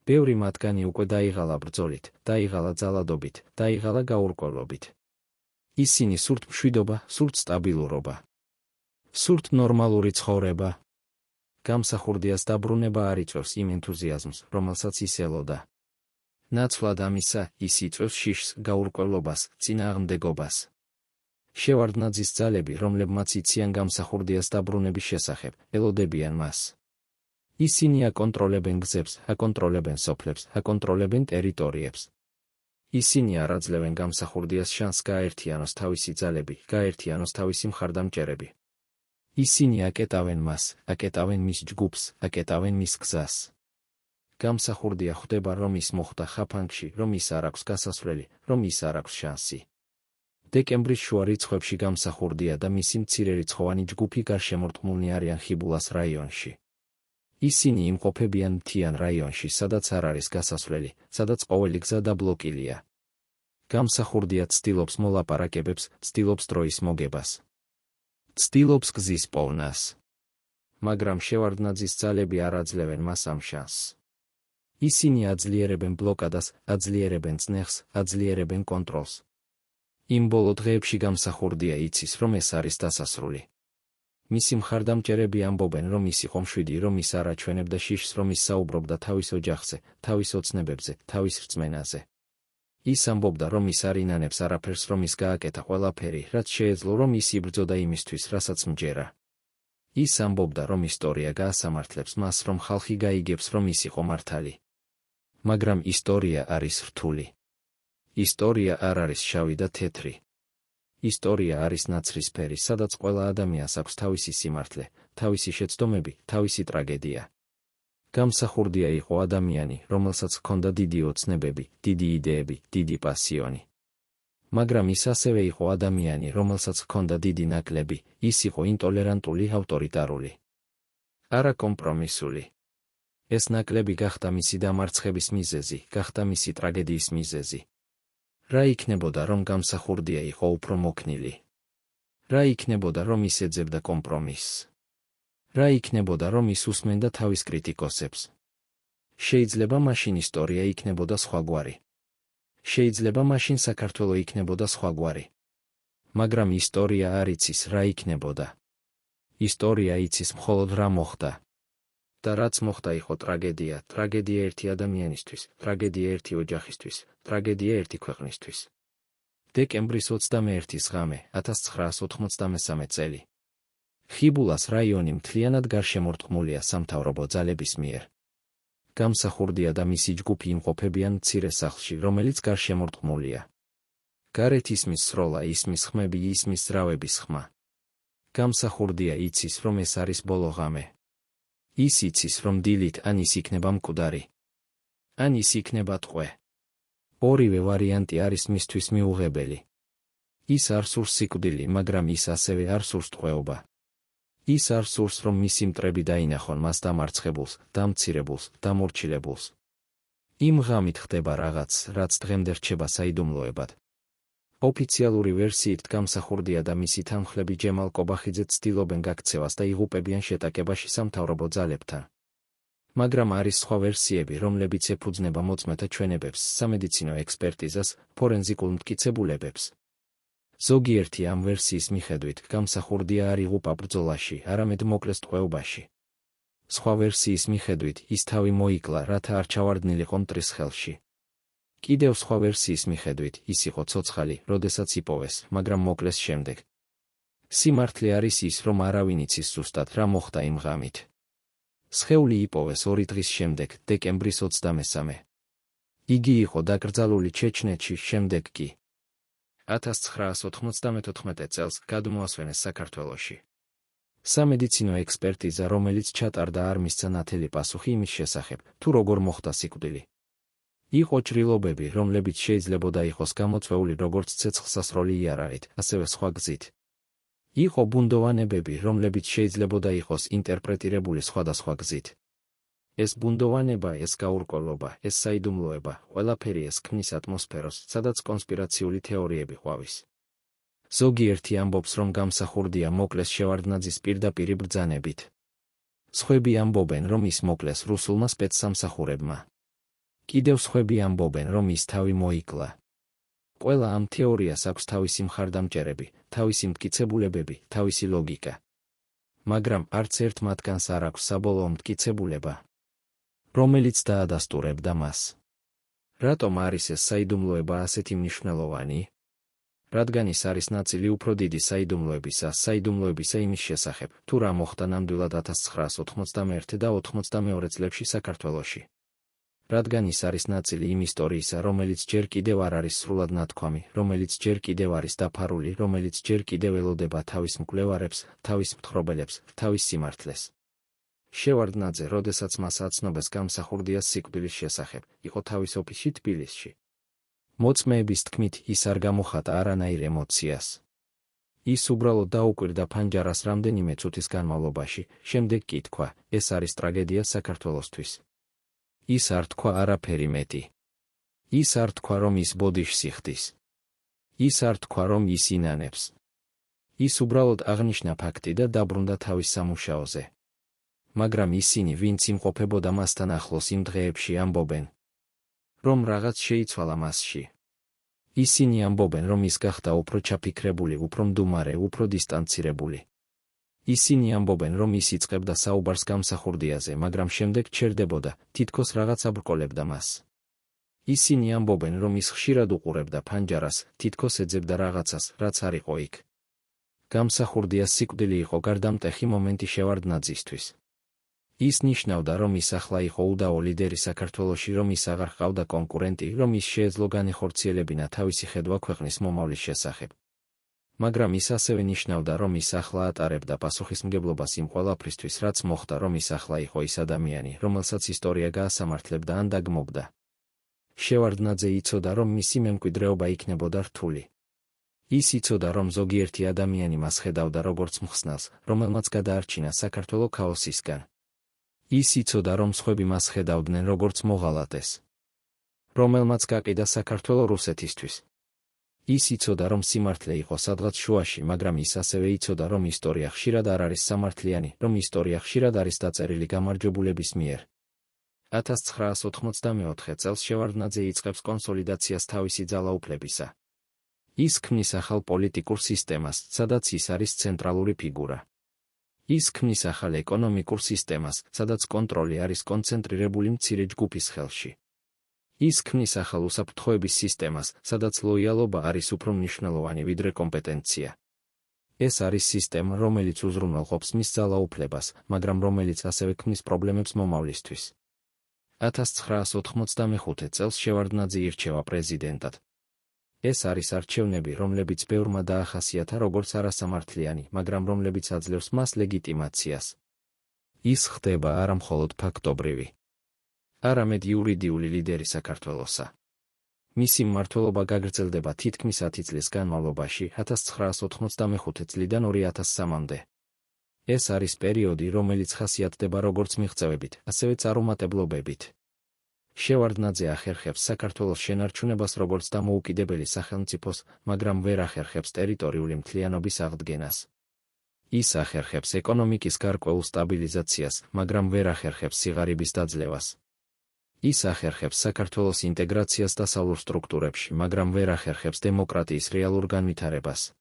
ბევრი მათგანი უკვე დაიღალა ბრძოლით, დაიღალა ძალადობით, დაიღალა გაურკვევლობით. ისინი სურთ მშვიდობა, სურთ სტაბილურობა. სურთ ნორმალური ცხოვრება. გამსახურდიას დაბრუნება არ იწვევს იმ ენთუზიაზმს, რომელსაც ის ელოდა. ნაცვლად ამისა, ის იწვევს შიშს, გაურკვევლობას, წინააღმდეგობას. შევარდნაძის ძალები, რომლებმაც იციან გამსახურდიას დაბრუნების შესახებ, ელოდებიან მას. ისინი აკონტროლებენ გზებს, აკონტროლებენ სოფლებს, აკონტროლებენ ტერიტორიებს. ისინი არ აძლევენ გამსახურდიას შანსს გააერთიანოს თავისი ძალები, გააერთიანოს თავისი მხარდამჭერები. ისინი აკეტავენ მას, აკეტავენ მის ჯგუფს, აკეტავენ მის გზას. გამსახურდია ხვდება, რომ ის მოხვდა ხაფანგში, რომ ის არ აქვს გასასვლელი, რომ ის არ აქვს შანსი. დეკემბრის შუა რიცხვებში გამსახურდია და მისი მცირერიცხოვანი ჯგუფი გარშემორტყმულნი არიან ხიბულას რაიონში. ისინი იმყოფებიან მთიან რაიონში, სადაც არ არის გასასვლელი, სადაც ყოველი გზა დაბლოკილია. გამსახურდია ცდილობს მოლაპარაკებებს, ცდილობს დროის მოგებას. ცდილობს გზის პოვნას. მაგრამ შევარდნაძის ძალები არ აძლევენ მას ამ შანსს. ისინი აძლიერებენ ბლოკადას, აძლიერებენ წნეხს, აძლიერებენ კონტროლს. იმ ბოლო დღეებში გამსახურდია იცის, რომ ეს არის დასასრული. მისი მხარდამჭერები ამბობენ, რომ ის იყო მშვიდი, რომ ის არ აჩვენებდა შიშს, რომ ის საუბრობდა თავის ოჯახზე, თავის ოცნებებზე, თავის რწმენაზე. ის ამბობდა, რომ ის არ ინანებს არაფერს, რომ ის გააკეთა ყველაფერი, რაც შეეძლო, რომ ის იბრძოდა იმისთვის, რასაც მჯერა. ის ამბობდა, რომ ისტორია გაასამართლებს მას, რომ ხალხი გაიგებს, რომ ის იყო მართალი. მაგრამ ისტორია არის რთული. ისტორია არ არის შავი და თეთრი. ისტორია არის ნაცრისფერი, სადაც ყველა ადამიანს აქვს თავისი სიმართლე, თავისი შეცდომები, თავისი ტრაგედია. გამსახურდია იყო ადამიანი, რომელსაც ჰქონდა დიდი ოცნებები, დიდი იდეები, დიდი პასიონი. მაგრამ ის ასევე იყო ადამიანი, რომელსაც ჰქონდა დიდი ნაკლები, ის იყო ინტოლერანტული, ავტორიტარული. არა კომპრომისული. ეს ნაკლები გახდა მისი დამარცხების მიზეზი, გახდა მისი ტრაგედიის მიზეზი. რა იქნებოდა, რომ გამსახურდია იყო უფრო მოქნილი? რა იქნებოდა, რომ ის ეძებდა კომპრომისს? რა იქნებოდა, რომ ის უსმენდა თავის კრიტიკოსებს? შეიძლება მაშინ ისტორია იქნებოდა სხვაგვარი. შეიძლება მაშინ საქართველო იქნებოდა სხვაგვარი. მაგრამ ისტორია არ იცის, რა იქნებოდა. ისტორია იცის მხოლოდ რა მოხდა. და რაც მოხდა იყო ტრაგედია, ტრაგედია ერთი ადამიანისთვის, ტრაგედია ერთი ოჯახისთვის, ტრაგედია ერთი ქვეყნისთვის. დეკემბრის 21-ის ღამე, 1993 წელი. ხიბულას რაიონი მთლიანად გარშემორტყმულია სამთავრობო ძალების მიერ. გამსახურდია და მისი ჯგუფი იმყოფებიან მცირე სახლში, რომელიც გარშემორტყმულია. გარეთ ისმის სროლა, ისმის ხმები, ისმის ძრავების ხმა. გამსახურდია იცის, რომ ეს არის ბოლო ღამე. ის იცის, რომ დილით ან ის იქნება მკვდარი, ან ის იქნება ტყვე. ორივე ვარიანტი არის მისთვის მიუღებელი. ის არ სურს სიკვდილი, მაგრამ ის ასევე არ სურს ტყვეობა. ის არ სურს, რომ მისი მტრები დაინახონ მას დამარცხებულს, დამცირებულს, დამორჩილებულს. იმ ღამით ხდება რაღაც, რაც დღემდე რჩება საიდუმლოებად. ოფიციალური ვერსიით გამსახურდია და მისი თანმხლები ჯემალ კობახიძე ცდილობენ გაქცევას და იღუპებიან შეტაკებაში სამთავრობო ძალებთან. მაგრამ არის სხვა ვერსიები, რომლებიც ეფუძნება მოწმეთა ჩვენებებს, სამედიცინო ექსპერტიზას, ფორენზიკულ მტკიცებულებებს. ზოგიერთი ამ ვერსიის მიხედვით გამსახურდია არ იღუპა ბრძოლაში, არამედ მოკლეს ტყვეობაში. სხვა ვერსიის მიხედვით ის თავი მოიკლა, რათა არ ჩავარდნილიყო მტრის ხელში. კიდევ სხვა ვერსიის მიხედვით ის იყო ცოცხალი, როდესაც იპოვეს, მაგრამ მოკლეს შემდეგ. სიმართლე არის ის, რომ არავინ იცის ზუსტად რა მოხდა იმ ღამით. სხეული იპოვეს 2 დღის შემდეგ, დეკემბრის 23. იგი იყო დაკრძალული ჩეჩნეთში, შემდეგ კი 1994 წელს გადმოასვენეს საქართველოში. სამედიცინო ექსპერტიზა, რომელიც ჩატარდა, არ მისცა ნათელი პასუხი იმის შესახებ, თუ როგორ მოხდა სიკვდილი. იყო ჭრილობები, რომლებიც შეიძლებოდა იყოს გამოწვეული როგორც ცეცხლსასროლი იარაღით, ასევე სხვა გზით. იყო ბუნდოვანებები, რომლებიც შეიძლებოდა იყოს ინტერპრეტირებული სხვადასხვა გზით. ეს ბუნდოვანება, ეს გაურკვევლობა, ეს საიდუმლოება, ყველაფერი ეს ქმნის ატმოსფეროს, სადაც კონსპირაციული თეორიები ყვავის. ზოგიერთი ამბობს, რომ გამსახურდია მოკლეს შევარდნაძის პირდაპირი ბრძანებით. სხვები ამბობენ, რომ ის მოკლეს რუსულმა სპეცსამსახურებმა. კიდევ სხვები ამბობენ, რომ ის თავი მოიკლა. ყველა ამ თეორიას აქვს თავისი მხარდამჭერები, თავისი მტკიცებულებები, თავისი ლოგიკა. მაგრამ არც ერთ მათგანს არ აქვს საბოლოო მტკიცებულება, რომელიც დაადასტურებდა მას. რატომ არის ეს საიდუმლოება ასეთი მნიშვნელოვანი? რადგან ის არის ნაწილი უფრო დიდი საიდუმლოებისა იმის შესახებ, თუ რა მოხდა ნამდვილად 1991 და 92 წლებში საქართველოში. რადგან ის არის ნაწილი იმ ისტორიისა, რომელიც ჯერ კიდევ არ არის სრულად ნათქვამი, რომელიც ჯერ კიდევ არის დაფარული, რომელიც ჯერ კიდევ ელოდება თავის მკვლევარებს, თავის მთხრობელებს, თავის სიმართლეს. შევარდნაძე, როდესაც მას აცნობეს გამსახურდიას სიკვდილის შესახებ, იყო თავის ოფისში თბილისში. მოწმეების თქმით, ის არ გამოხატა არანაირ ემოციას. ის უბრალოდ დაუკვირდა ფანჯარას რამდენიმე წუთის განმავლობაში, შემდეგ კი თქვა, ეს არის ტრაგედია საქართველოსთვის. ის არ თქვა არაფერი მეტი. ის არ თქვა, რომ ის ბოდიშს იხდის. ის არ თქვა, რომ ის ინანებს. ის უბრალოდ აღნიშნა ფაქტი და დაბრუნდა თავის სამუშაოზე. მაგრამ ისინი, ვინც იმყოფებოდა მასთან ახლოს იმ დღეებში, ამბობენ, რომ რაღაც შეიცვალა მასში. ისინი ამბობენ, რომ ის გახდა უფრო ჩაფიქრებული, უფრო მდუმარე, უფრო დისტანცირებული. ისინი ამბობენ, რომ ის იწყებდა საუბარს გამსახურდიაზე, მაგრამ შემდეგ ჩერდებოდა, თითქოს რაღაც აბრკოლებდა მას. ისინი ამბობენ, რომ ის ხშირად უყურებდა ფანჯარას, თითქოს ეძებდა რაღაცას, რაც არ იყო იქ. გამსახურდიას სიკვდილი იყო გარდამტეხი მომენტი შევარდნაძისთვის. ის ნიშნავდა, რომ ის ახლა იყო უდაო ლიდერი საქართველოში, რომ ის აღარ ჰყავდა კონკურენტი, რომ ის შეეძლო განეხორციელებინა თავისი ხედვა ქვეყნის მომავლის შესახებ. მაგრამ ის ასევე ნიშნავდა, რომ ის ახლა ატარებდა პასუხისმგებლობას იმ ყველაფრისთვის, რაც მოხდა, რომ ის ახლა იყო ის ადამიანი, რომელსაც ისტორია გაასამართლებდა ან დაგმობდა. შევარდნაძე იცოდა, რომ მისი მემკვიდრეობა იქნებოდა რთული. ის იცოდა, რომ ზოგიერთი ადამიანი მას ხედავდა როგორც მხსნელს, რომელმაც გადაარჩინა საქართველო ქაოსისგან. ის იცოდა, რომ სხვები მას ხედავდნენ როგორც მოღალატეს, რომელმაც გაყიდა საქართველო რუსეთისთვის. ის იცოდა, რომ სიმართლე იყო სადღაც შუაში, მაგრამ ის ასევე იცოდა, რომ ისტორია ხშირად არ არის სამართლიანი, რომ ისტორია ხშირად არის დაწერილი გამარჯვებულების მიერ. 1984 წელს შევარდნაძე იწყებს კონსოლიდაციას თავისი ძალაუფლებისა. ის ქმნის ახალ პოლიტიკურ სისტემას, სადაც ის არის ცენტრალური ფიგურა. ის ქმნის ახალ ეკონომიკურ სისტემას, სადაც კონტროლი არის კონცენტრირებული მცირე ჯგუფის ხელში. ის ქმნის ახალ უსაფრთხოების სისტემას, სადაც ლოიალობა არის უფრო მნიშვნელოვანი ვიდრე კომპეტენცია. ეს არის სისტემა, რომელიც უზრუნველყოფს მის ძალაუფლებას, მაგრამ რომელიც ასევე ქმნის პრობლემებს მომავლისთვის. 1985 წელს შევარდნაძე ირჩევა პრეზიდენტად. ეს არის არჩევნები, რომლებიც ბევრმა დაახასიათა როგორც არასამართლიანი, მაგრამ რომლებიც აძლევს მას ლეგიტიმაციას. ის ხდება არა მხოლოდ ფაქტობრივი, არამედ იურიდიული ლიდერი საქართველოსა. მისი მმართველობა გაგრძელდება თითქმის 10 წლის განმავლობაში, 1985 წლიდან 2003-მდე. ეს არის პერიოდი, რომელიც ხასიათდება როგორც მიღწევებით, ასევე წარუმატებლობებით. შევარდნაძე ახერხებს საქართველოს შენარჩუნებას როგორც დამოუკიდებელი სახელმწიფოს, მაგრამ ვერ ახერხებს ტერიტორიული მთლიანობის აღდგენას. ის ახერხებს ეკონომიკის გარკვეულ სტაბილიზაციას, მაგრამ ვერ ახერხებს სიღარიბის დაძლევას. ის ახერხებს საქართველოს ინტეგრაციას დასავლურ სტრუქტურებში, მაგრამ ვერ ახერხებს დემოკრატიის რეალურ განვითარებას.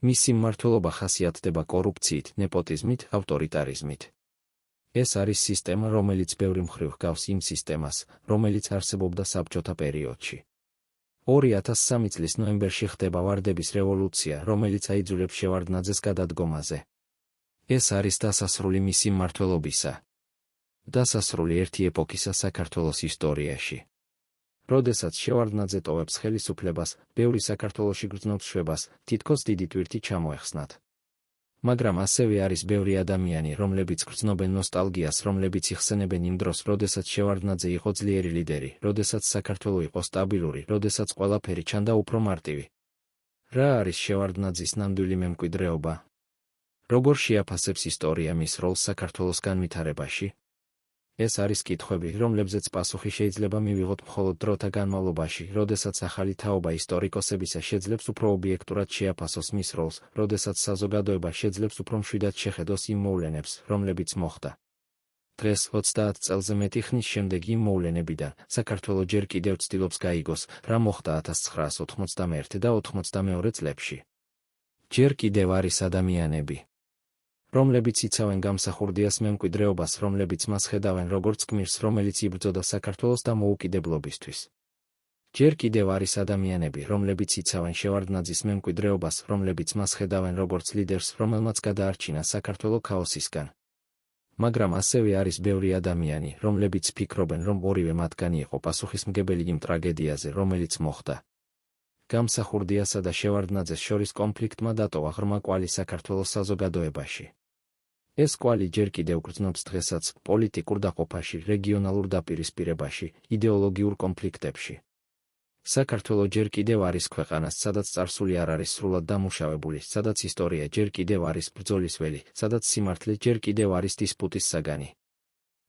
მისი მმართველობა ხასიათდება კორუფციით, ნეპოტიზმით, ავტორიტარიზმით. ეს არის სისტემა, რომელიც ბევრი მხრივ ჰგავს იმ სისტემას, რომელიც არსებობდა საბჭოთა პერიოდში. 2003 წლის ნოემბერში ხდება ვარდების რევოლუცია, რომელიც აიძულებს შევარდნაძეს გადადგომაზე. ეს არის დასასრული მისი მმართველობისა. დასასრული ერთი ეპოქისა საქართველოს ისტორიაში. როდესაც შევარდნაძე ტოვებს ხელისუფლებას, ბევრი საქართველოში გრძნობს შვებას, თითქოს დიდი ტვირთი ჩამოეხსნათ. მაგრამ ასევე არის ბევრი ადამიანი, რომლებიც გრძნობენ ნოსტალგიას, რომლებიც იხსენებენ იმ დროს, როდესაც შევარდნაძე იყო ძლიერი ლიდერი, როდესაც საქართველო იყო სტაბილური, როდესაც ყველაფერი ჩანდა უფრო მარტივი. რა არის შევარდნაძის ნამდვილი მემკვიდრეობა? როგორ შეაფასებს ისტორია მის როლს საქართველოს განვითარებაში? ეს არის კითხვები, რომლებზეც პასუხი შეიძლება მივიღოთ მხოლოდ დროთა განმავლობაში, როდესაც ახალი თაობა ისტორიკოსებისა შეძლებს უფრო ობიექტურად შეაფასოს მის როლს, როდესაც საზოგადოება შეძლებს უფრო მშვიდად შეხედოს იმ მოვლენებს, რომლებიც მოხდა. დღეს 30 წელზე მეტი ხნის შემდეგ იმ მოვლენებიდან, საქართველო ჯერ კიდევ ცდილობს გაიგოს, რა მოხდა 1991 და 92 წლებში. ჯერ კიდევ არის ადამიანები, რომლებიც იცავენ გამსახურდიას მემკვიდრეობას, რომლებიც მას ხედავენ როგორც გმირს, რომელიც იბრძოდა საქართველოს დამოუკიდებლობისთვის. ჯერ კიდევ არის ადამიანები, რომლებიც იცავენ შევარდნაძის მემკვიდრეობას, რომლებიც მას ხედავენ როგორც ლიდერს, რომელმაც გადაარჩინა საქართველო ქაოსისგან. მაგრამ ასევე არის ბევრი ადამიანი, რომლებიც ფიქრობენ, რომ ორივე მათგანი იყო პასუხისმგებელი იმ ტრაგედიაზე, რომელიც მოხდა. გამსახურდიასა და შევარდნაძეს შორის კონფლიქტმა დატოვა ღრმა კვალი საქართველოს საზოგადოებაში. ეს კვალი ჯერ კიდევ გრძნობს დღესაც პოლიტიკურ დაყოფაში, რეგიონალურ დაპირისპირებაში, იდეოლოგიურ კონფლიქტებში. საქართველო ჯერ კიდევ არის ქვეყანა, სადაც წარსული არ არის სრულად დამუშავებული, სადაც ისტორია ჯერ კიდევ არის ბრძოლის ველი, სადაც სიმართლე ჯერ კიდევ არის დისპუტის საგანი.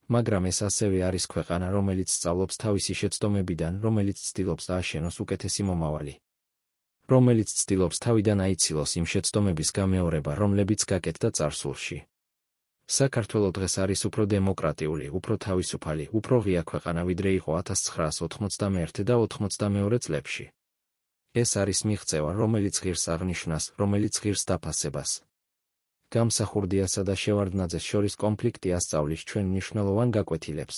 მაგრამ ეს ასევე არის ქვეყანა, რომელიც სწავლობს თავისი შეცდომებიდან, რომელიც ცდილობს დააშენოს უკეთესი მომავალი. რომელიც ცდილობს თავიდან აიცილოს იმ შეცდომების გამეორება, რომლებიც გაკეთდა წარსულში. საქართველო დღეს არის უფრო დემოკრატიული, უფრო თავისუფალი, უფრო ღია ქვეყანა, ვიდრე იყო 1991 და 92 წლებში. ეს არის მიღწევა, რომელიც ღირს აღნიშვნას, რომელიც ღირს დაფასებას. გამსახურდიასა და შევარდნაძეს შორის კონფლიქტი ასწავლის ჩვენ მნიშვნელოვან გაკვეთილებს.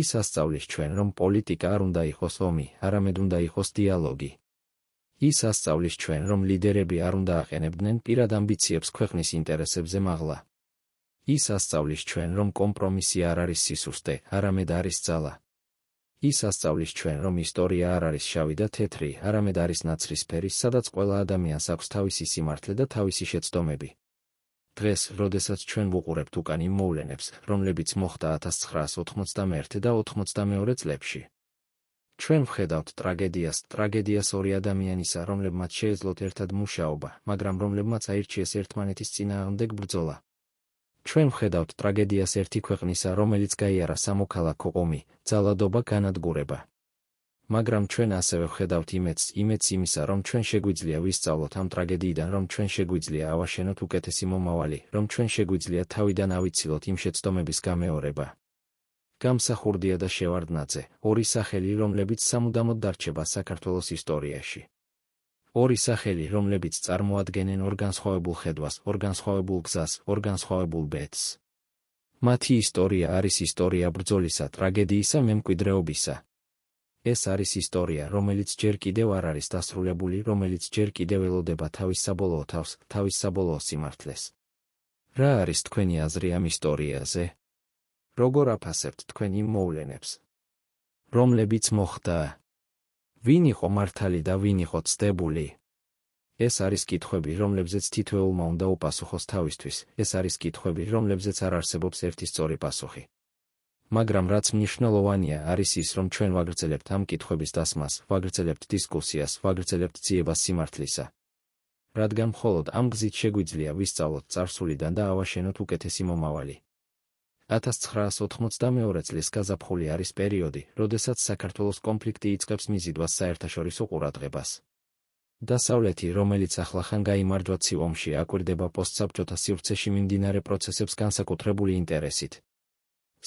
ის ასწავლის ჩვენ, რომ პოლიტიკა არ უნდა იყოს ომი, არამედ უნდა იყოს დიალოგი. ის ასწავლის ჩვენ, რომ ლიდერები არ უნდა აყენებდნენ პირად ამბიციებს ქვეყნის ინტერესებზე მაღლა. ის ასწავლის ჩვენ, რომ კომპრომისი არ არის სისუსტე, არამედ არის ძალა. ის ასწავლის ჩვენ, რომ ისტორია არ არის შავი და თეთრი, არამედ არის ნაცრისფერი, სადაც ყველა ადამიანს აქვს თავისი სიმართლე და თავისი შეცდომები. დღეს, როდესაც ჩვენ ვუყურებთ უკან იმ მოვლენებს, რომლებიც მოხდა 1991 და 92 წლებში. ჩვენ ვხედავთ ტრაგედიას ორი ადამიანისა, რომლებმაც შეეძლოთ ერთად მუშაობა, მაგრამ რომლებმაც აირჩიეს ერთმანეთის წინააღმდეგ ბრძოლა. ჩვენ ვხედავთ ტრაგედიას ერთი ქვეყნისა, რომელიც გაიარა სამოქალაქო ომი, ძალადობა, განადგურება. მაგრამ ჩვენ ასევე ვხედავთ იმედს იმისა, რომ ჩვენ შეგვიძლია ვისწავლოთ ამ ტრაგედიიდან, რომ ჩვენ შეგვიძლია ავაშენოთ უკეთესი მომავალი, რომ ჩვენ შეგვიძლია თავიდან ავიცილოთ იმ შეცდომების გამეორება. გამსახურდია და შევარდნაძე, ორი სახელი, რომლებიც სამუდამოდ დარჩება საქართველოს ისტორიაში. ორი სახელი, რომლებიც წარმოადგენენ ორ განსხვავებულ ხედვას, ორ განსხვავებულ გზას, ორ განსხვავებულ ბედს. მათი ისტორია არის ისტორია ბრძოლისა, ტრაგედიისა, მემკვიდრეობისა. ეს არის ისტორია, რომელიც ჯერ კიდევ არ არის დასრულებული, რომელიც ჯერ კიდევ ელოდება თავის საბოლოო თავს, თავის საბოლოო სიმართლეს. რა არის თქვენი აზრი ამ ისტორიაზე? როგორ აფასებთ თქვენ იმ მოვლენებს, რომლებიც მოხდა? ვინ იყო მართალი და ვინ იყო ცდებული? ეს არის კითხვები, რომლებზეც თითოეულმა უნდა უპასუხოს თავისთვის, ეს არის კითხვები, რომლებზეც არ არსებობს ერთი სწორი პასუხი. მაგრამ რაც მნიშვნელოვანია, არის ის, რომ ჩვენ ვაგრძელებთ ამ კითხვების დასმას, ვაგრძელებთ დისკუსიას, ვაგრძელებთ ძიებას სიმართლისა. რადგან მხოლოდ ამ გზით შეგვიძლია ვისწავლოთ წარსულიდან და ავაშენოთ უკეთესი მომავალი. 1992 წლის გაზაფხული არის პერიოდი, როდესაც საქართველოს კონფლიქტი იწყებს მიზიდვას საერთაშორისო ყურადღებას. დასავლეთი, რომელიც ახლახან გაიმარჯვა ციუ ომში, აკვირდება პოსტსაბჭოთა სივრცეში მიმდინარე პროცესებს განსაკუთრებული ინტერესით.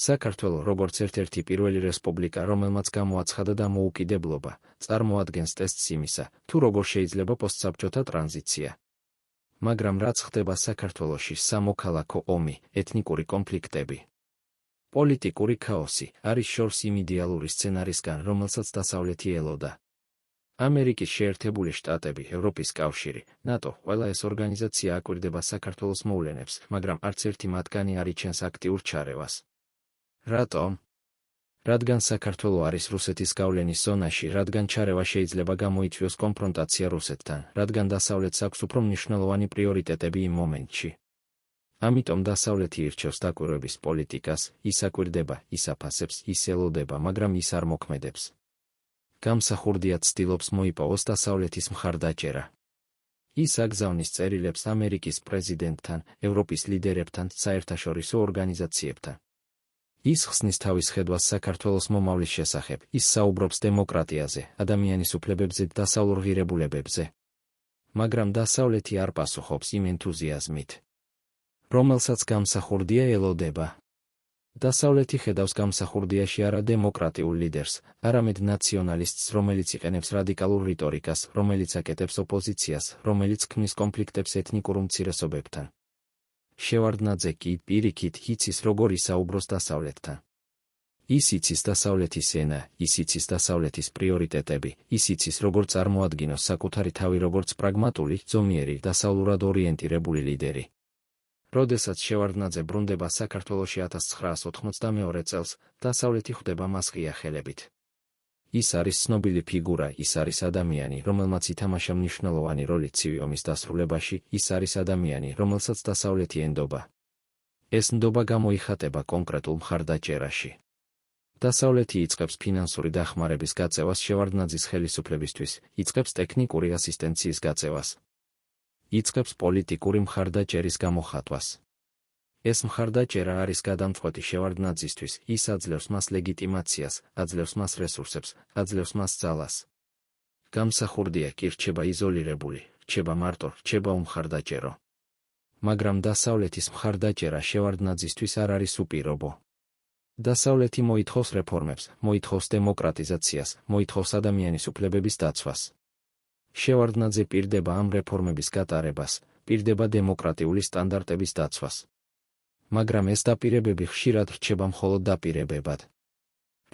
საქართველო, როგორც ერთ-ერთი პირველი რესპუბლიკა, რომელმაც გამოაცხადა დამოუკიდებლობა, წარმოადგენს ტესტს იმისა, თუ როგორ შეიძლება პოსტსაბჭოთა ტრანზიცია. მაგრამ რაც ხდება საქართველოში, სამოქალაქო ომი, ეთნიკური კონფლიქტები, პოლიტიკური ქაოსი, არის შორს იმ იდეალური სცენარისგან, რომელსაც დასავლეთი ელოდა. ამერიკის შეერთებული შტატები, ევროპის კავშირი, ნატო, ყველა ეს ორგანიზაცია აკვირდება საქართველოს მოვლენებს, მაგრამ არც ერთი მათგანი არ იჩენს აქტიურ ჩარევას. რატომ? რადგან საქართველო არის რუსეთის გავლენის ზონაში, რადგან ჩარევა შეიძლება გამოიწვიოს კონფრონტაცია რუსეთთან, რადგან დასავლეთს აქვს უფრო მნიშვნელოვანი პრიორიტეტები იმ მომენტში. ამიტომ დასავლეთი ირჩევს დაკვირვების პოლიტიკას, ის აკვირდება, ის აფასებს, ის ელოდება, მაგრამ ის არ მოქმედებს. გამსახურდია ცდილობს მოიპოვოს დასავლეთის მხარდაჭერა. ის აგზავნის წერილებს ამერიკის პრეზიდენტთან, ევროპის ლიდერებთან, საერთაშორისო ორგანიზაციებთან. ის ხსნის თავის ხედვას საქართველოს მომავლის შესახებ, ის საუბრობს დემოკრატიაზე, ადამიანის უფლებებზე და დასავლურ ღირებულებებზე. მაგრამ დასავლეთი არ პასუხობს იმ ენთუზიაზმით, რომელსაც გამსახურდია ელოდება. დასავლეთი ხედავს გამსახურდიაში არა დემოკრატიულ ლიდერს, არამედ ნაციონალისტს, რომელიც იყენებს რადიკალურ რიტორიკას, რომელიც აკეტებს ოპოზიციას, რომელიც ქმნის კონფლიქტებს ეთნიკურ უმცირესობებთან. შევარდნაძე კი პირიქით იცის, როგორ ისაუბროს დასავლეთთან. ის იცის დასავლეთის ენა, ის იცის დასავლეთის პრიორიტეტები, ის იცის, როგორ წარმოადგინოს საკუთარი თავი როგორც პრაგმატული, ზომიერი, დასავლურად ორიენტირებული ლიდერი. როდესაც შევარდნაძე ბრუნდება საქართველოში 1992 წელს, დასავლეთი ხვდება მას ღია ხელებით. ის არის ცნობილი ფიგურა, ის არის ადამიანი, რომელმაც ითამაშა მნიშვნელოვანი როლი ციუ ომის დასრულებაში, ის არის ადამიანი, რომელსაც დასავლეთი ენდობა. ეს ნდობა გამოიხატება კონკრეტულ მხარდაჭერაში. დასავლეთი იწყებს ფინანსური დახმარების გაწევას შევარდნაძის ხელისუფლებისთვის, იწყებს ტექნიკური ასისტენციის გაწევას. იწყებს პოლიტიკური მხარდაჭერის გამოხატვას. ეს მხარდაჭერა არის გადამწყვეტი შევარდნაძისთვის, ის აძლევს მას ლეგიტიმაციას, აძლევს მას რესურსებს, აძლევს მას ძალას. გამსახურდია კი რჩება იზოლირებული, რჩება მარტო, რჩება უმხარდაჭერო. მაგრამ დასავლეთის მხარდაჭერა შევარდნაძისთვის არ არის უპირობო. დასავლეთი მოითხოვს რეფორმებს, მოითხოვს დემოკრატიზაციას, მოითხოვს ადამიანის უფლებების დაცვას. შევარდნაძე პირდება ამ რეფორმების გატარებას, პირდება დემოკრატიული სტანდარტების დაცვას. მაგრამ ეს დაპირებები ხშირად რჩება მხოლოდ დაპირებებად.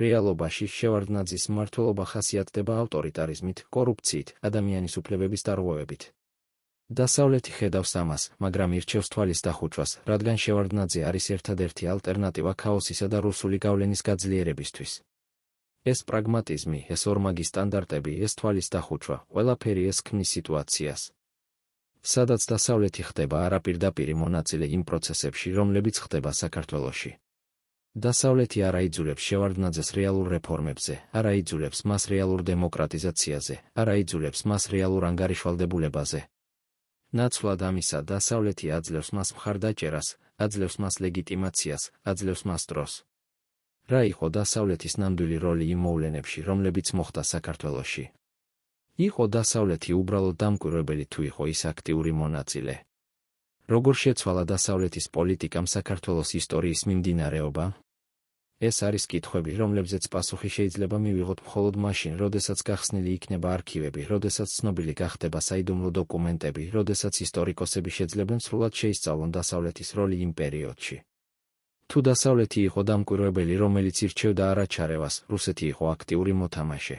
რეალობაში შევარდნაძის მმართველობა ხასიათდება ავტორიტარიზმით, კორუფციით, ადამიანის უფლებების დარღვევებით. დასავლეთი ხედავს ამას, მაგრამ ირჩევს თვალის დახუჭვას, რადგან შევარდნაძე არის ერთადერთი ალტერნატივა ქაოსისა და რუსული გავლენის გაძლიერებისთვის. ეს პრაგმატიზმი, ეს ორმაგი სტანდარტები, ეს თვალის დახუჭვა, ყველაფერი ეს ქმნის სიტუაციას, სადაც დასავლეთი ხდება არაპირდაპირი მონაწილე იმ პროცესებში, რომლებიც ხდება საქართველოში. დასავლეთი არ აიძულებს შევარდნაძეს რეალურ რეფორმებზე, არ აიძულებს მას რეალურ დემოკრატიზაციაზე, არ აიძულებს მას რეალურ ანგარიშვალდებულებაზე. ნაცვლად ამისა, დასავლეთი აძლევს მას მხარდაჭერას, აძლევს მას ლეგიტიმაციას, აძლევს მას დროს. რა იყო დასავლეთის ნამდვილი როლი იმ მოვლენებში, რომლებიც მოხდა საქართველოში? იყო დასავლეთი უბრალოდ დამკვირვებელი თუ იყო ის აქტიური მონაწილე? როგორ შეცვალა დასავლეთის პოლიტიკამ საქართველოს ისტორიის მიმდინარეობა? ეს არის კითხვები, რომლებზეც პასუხი შეიძლება მივიღოთ მხოლოდ მაშინ, როდესაც გახსნილი იქნება არქივები, როდესაც ცნობილი გახდება საიდუმლო დოკუმენტები, როდესაც ისტორიკოსები შეძლებენ სრულად შეისწავლონ დასავლეთის როლი იმ პერიოდში. თუ დასავლეთი იყო დამკვირვებელი, რომელიც ირჩევდა არაჩარევას, რუსეთი იყო აქტიური მოთამაშე,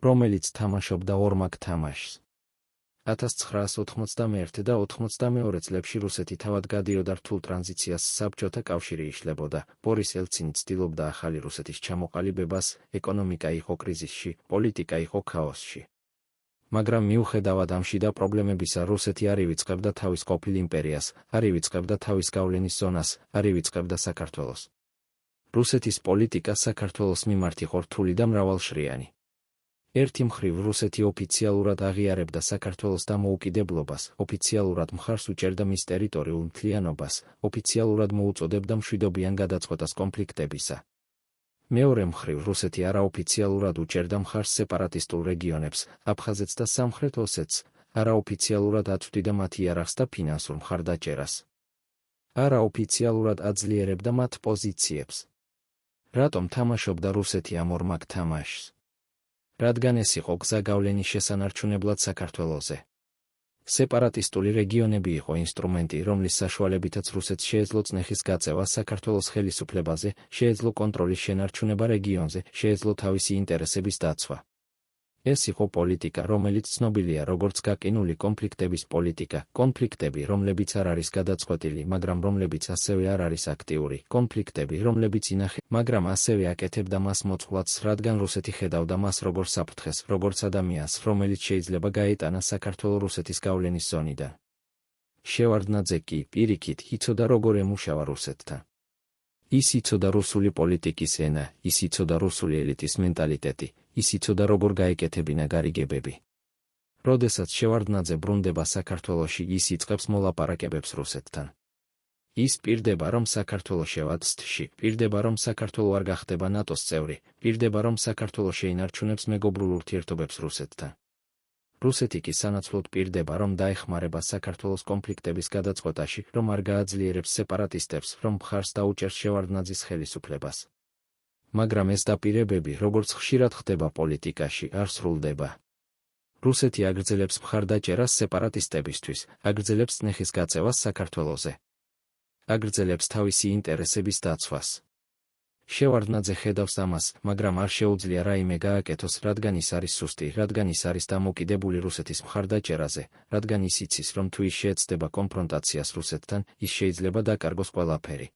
რომელიც თამაშობდა ორმაგ თამაშს. 1991 და 92 წლებში რუსეთი თავად გადიოდა რთულ ტრანზიციას, საბჭოთა კავშირი იშლებოდა, ბორის ელცინი ცდილობდა ახალი რუსეთის ჩამოყალიბებას, ეკონომიკა იყო კრიზისში, პოლიტიკა იყო ქაოსში. მაგრამ მიუხედავად ამში და პრობლემებისა, რუსეთი არ ივიწყებდა თავის ყოფილ იმპერიას, არ ივიწყებდა თავის გავლენის ზონას, არ ივიწყებდა საქართველოს. რუსეთის პოლიტიკა საქართველოს მიმართ იყო რთული და მრავალშრიანი. ერთი მხრივ რუსეთი ოფიციალურად აღიარებდა საქართველოს დამოუკიდებლობას, ოფიციალურად მხარს უჭერდა მის ტერიტორიულ მთლიანობას, ოფიციალურად მოუწოდებდა მშვიდობიან გადაწყვეტას კონფლიქტებისა. მეორე მხრივ რუსეთი არაოფიციალურად უჭერდა მხარს სეპარატისტულ რეგიონებს, აფხაზეთს და სამხრეთ ოსეთს, არაოფიციალურად აწვდიდა მათ იარაღს და ფინანსურ მხარდაჭერას. არაოფიციალურად აძლიერებდა მათ პოზიციებს. რატომ თამაშობდა რუსეთი ამ ორმაგ თამაშს? რადგან ეს იყო გზა გავლენის შესანარჩუნებლად საქართველოზე. სეპარატისტული რეგიონები იყო ინსტრუმენტი, რომლის საშუალებითაც რუსეთს შეეძლო წნეხის გაწევა საქართველოს ხელისუფლებაზე, შეეძლო კონტროლის შენარჩუნება რეგიონზე, შეეძლო თავისი ინტერესების დაცვა. ეს იყო პოლიტიკა, რომელიც ცნობილია როგორც გაკინული კონფლიქტების პოლიტიკა, კონფლიქტები, რომლებიც არ არის გადაწყვეტილი, მაგრამ რომლებიც ასევე არ არის აქტიური, კონფლიქტები, რომლებიც ინახება, მაგრამ ასევე აკეთებდა მას მოწყვლადს, რადგან რუსეთი ხედავდა მას როგორც საფრთხეს, როგორც ადამიანს, რომელიც შეიძლება გაეტანა საქართველოს რუსეთის გავლენის ზონიდან. შევარდნაძე კი, პირიქით, იცოდა როგორ ემუშავა რუსეთთან. ის იცოდა რუსული პოლიტიკის ენა, ის იცოდა რუსული ელიტის მენტალიტეტი, ის იცოდა როგორ გაეკეთებინა გარიგებები. როდესაც შევარდნაძე ბრუნდება საქართველოში, ის იწყებს მოლაპარაკებებს რუსეთთან. ის პირდება, რომ საქართველო შევაცდში, პირდება, რომ საქართველო არ გახდება ნატოს წევრი, პირდება, რომ საქართველო შეინარჩუნებს მეგობრულ ურთიერთობებს რუსეთთან. რუსეთი კი სანაცვლოდ პირდება, რომ დაეხმარება საქართველოს კონფლიქტების გადაწყვეტაში, რომ არ გააძლიერებს სეპარატისტებს, რომ მხარს დაუჭერს შევარდნაძის ხელისუფლებას. მაგრამ ეს დაპირებები, როგორც ხშირად ხდება პოლიტიკაში, არ სრულდება. რუსეთი აგრძელებს მხარდაჭერას სეპარატისტებისთვის, აგრძელებს წნეხის გაწევას საქართველოზე. აგრძელებს თავისი ინტერესების დაცვას. შევარდნაძე ხედავს ამას, მაგრამ არ შეუძლია რაიმე გააკეთოს, რადგან ის არის სუსტი, რადგან ის არის დამოკიდებული რუსეთის მხარდაჭერაზე, რადგან ის იცის, რომ თუ ის შეეცდება კონფრონტაციას რუსეთთან, ის შეიძლება დაკარგოს ყველაფერი.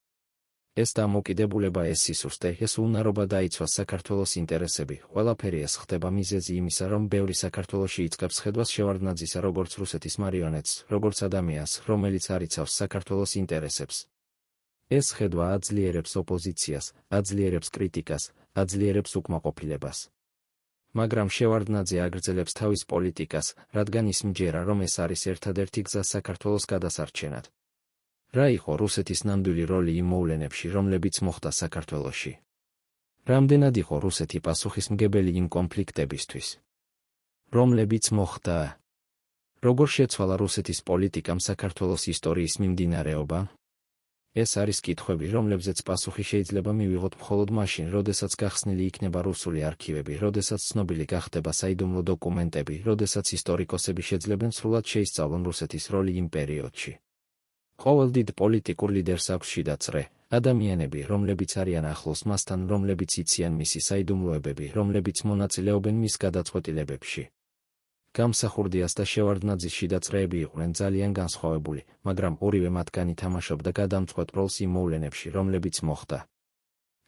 ეს დამოკიდებულება, ეს სისუსტე, ეს უნარობა დაიცვას საქართველოს ინტერესები, ყველაფერი ეს ხდება მიზეზი იმისა, რომ ბევრი საქართველოში იწყებს ხედვას შევარდნაძისა როგორც რუსეთის მარიონეტს, როგორც ადამიანს, რომელიც არ იცავს საქართველოს ინტერესებს. ეს ხედვა აძლიერებს ოპოზიციას, აძლიერებს კრიტიკას, აძლიერებს უკმაყოფილებას. მაგრამ შევარდნაძე აგრძელებს თავის პოლიტიკას, რადგან ის მჯერა, რომ ეს არის ერთადერთი გზა საქართველოს გადასარჩენად. რა იყო რუსეთის ნამდვილი როლი იმ მოვლენებში, რომლებიც მოხდა საქართველოში? რამდენად იყო რუსეთი პასუხისმგებელი იმ კონფლიქტებისთვის, რომლებიც მოხდა? როგორ შეცვალა რუსეთის პოლიტიკამ საქართველოს ისტორიის მიმდინარეობა? ეს არის კითხვები, რომლებზეც პასუხი შეიძლება მივიღოთ მხოლოდ მაშინ, როდესაც გახსნილი იქნება რუსული არქივები, როდესაც ცნობილი გახდება საიდუმლო დოკუმენტები, როდესაც ისტორიკოსები შეძლებენ სრულად შეისწავლონ რუსეთის როლი იმ პერიოდში. ყოველ დიდ პოლიტიკურ ლიდერს აქვს შიდა წრე, ადამიანები, რომლებიც არიან ახლოს მასთან, რომლებიც იციან მისი საიდუმლოებები, რომლებიც მონაწილეობენ მის გადაწყვეტილებებში. გამსახურდიას და შევარდნაძის შიდა წრეები იყვნენ ძალიან განსხვავებული, მაგრამ ორივე მათგანი თამაშობდა გადამწყვეტ როლს იმ მოვლენებში, რომლებიც მოხდა.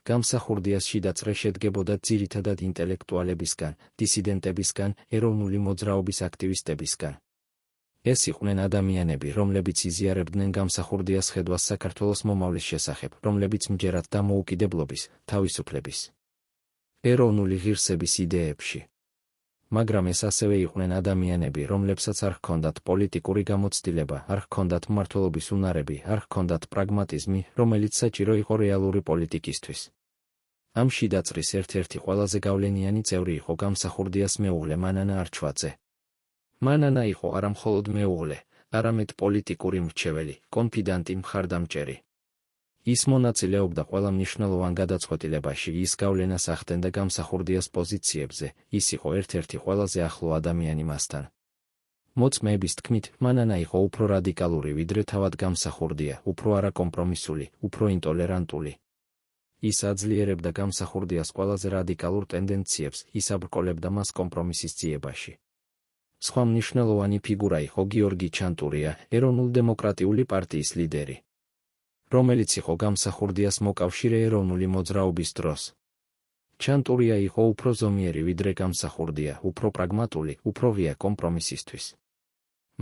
გამსახურდიას შიდაწრე შედგებოდა ძირითადად ინტელექტუალებისგან, დისიდენტებისგან, ეროვნული მოძრაობის აქტივისტებისგან. ეს იყვნენ ადამიანები, რომლებიც იზიარებდნენ გამსახურდიას ხედვას საქართველოს მომავლის შესახებ, რომლებიც მჯერად დამოუკიდებლობის, თავისუფლების, ეროვნული ღირსების იდეებში. მაგრამ ეს ასევე იყვნენ ადამიანები, რომლებსაც არ ჰქონდათ პოლიტიკური გამოცდილება, არ ჰქონდათ მმართველობის უნარები, არ ჰქონდათ პრაგმატიზმი, რომელიც საჭირო იყო რეალური პოლიტიკისთვის. ამ შიდაწრის ერთ-ერთი ყველაზე გავლენიანი წევრი იყო გამსახურდიას მეუღლე მანანა არჩვაძე. მანანა იყო არა მხოლოდ მეუღლე, არამედ პოლიტიკური მრჩეველი, კონფიდანტი, მხარდამჭერი. ის მონაწილეობდა ყველა მნიშვნელოვან გადაწყვეტილებაში, ის გავლენას ახდენდა გამსახურდიას პოზიციებზე, ის იყო ერთ-ერთი ყველაზე ახლო ადამიანი მასთან. მოწმეების თქმით, მანანა იყო უფრო რადიკალური ვიდრე თავად გამსახურდია, უფრო არაკომპრომისული, უფრო ინტოლერანტული. ის აძლიერებდა გამსახურდიას ყველაზე რადიკალურ ტენდენციებს, ის აბრკოლებდა მას კომპრომისის ძიებაში. სხვა მნიშვნელოვანი ფიგურა იყო გიორგი ჩანტურია, ეროვნულ-დემოკრატიული პარტიის ლიდერი, რომელიც იყო გამსახურდიას მოკავშირე ეროვნული მოძრაობის დროს. ჩანტურია იყო უფრო ზომიერი ვიდრე გამსახურდია, უფრო პრაგმატული, უფრო ღია კომპრომისისთვის.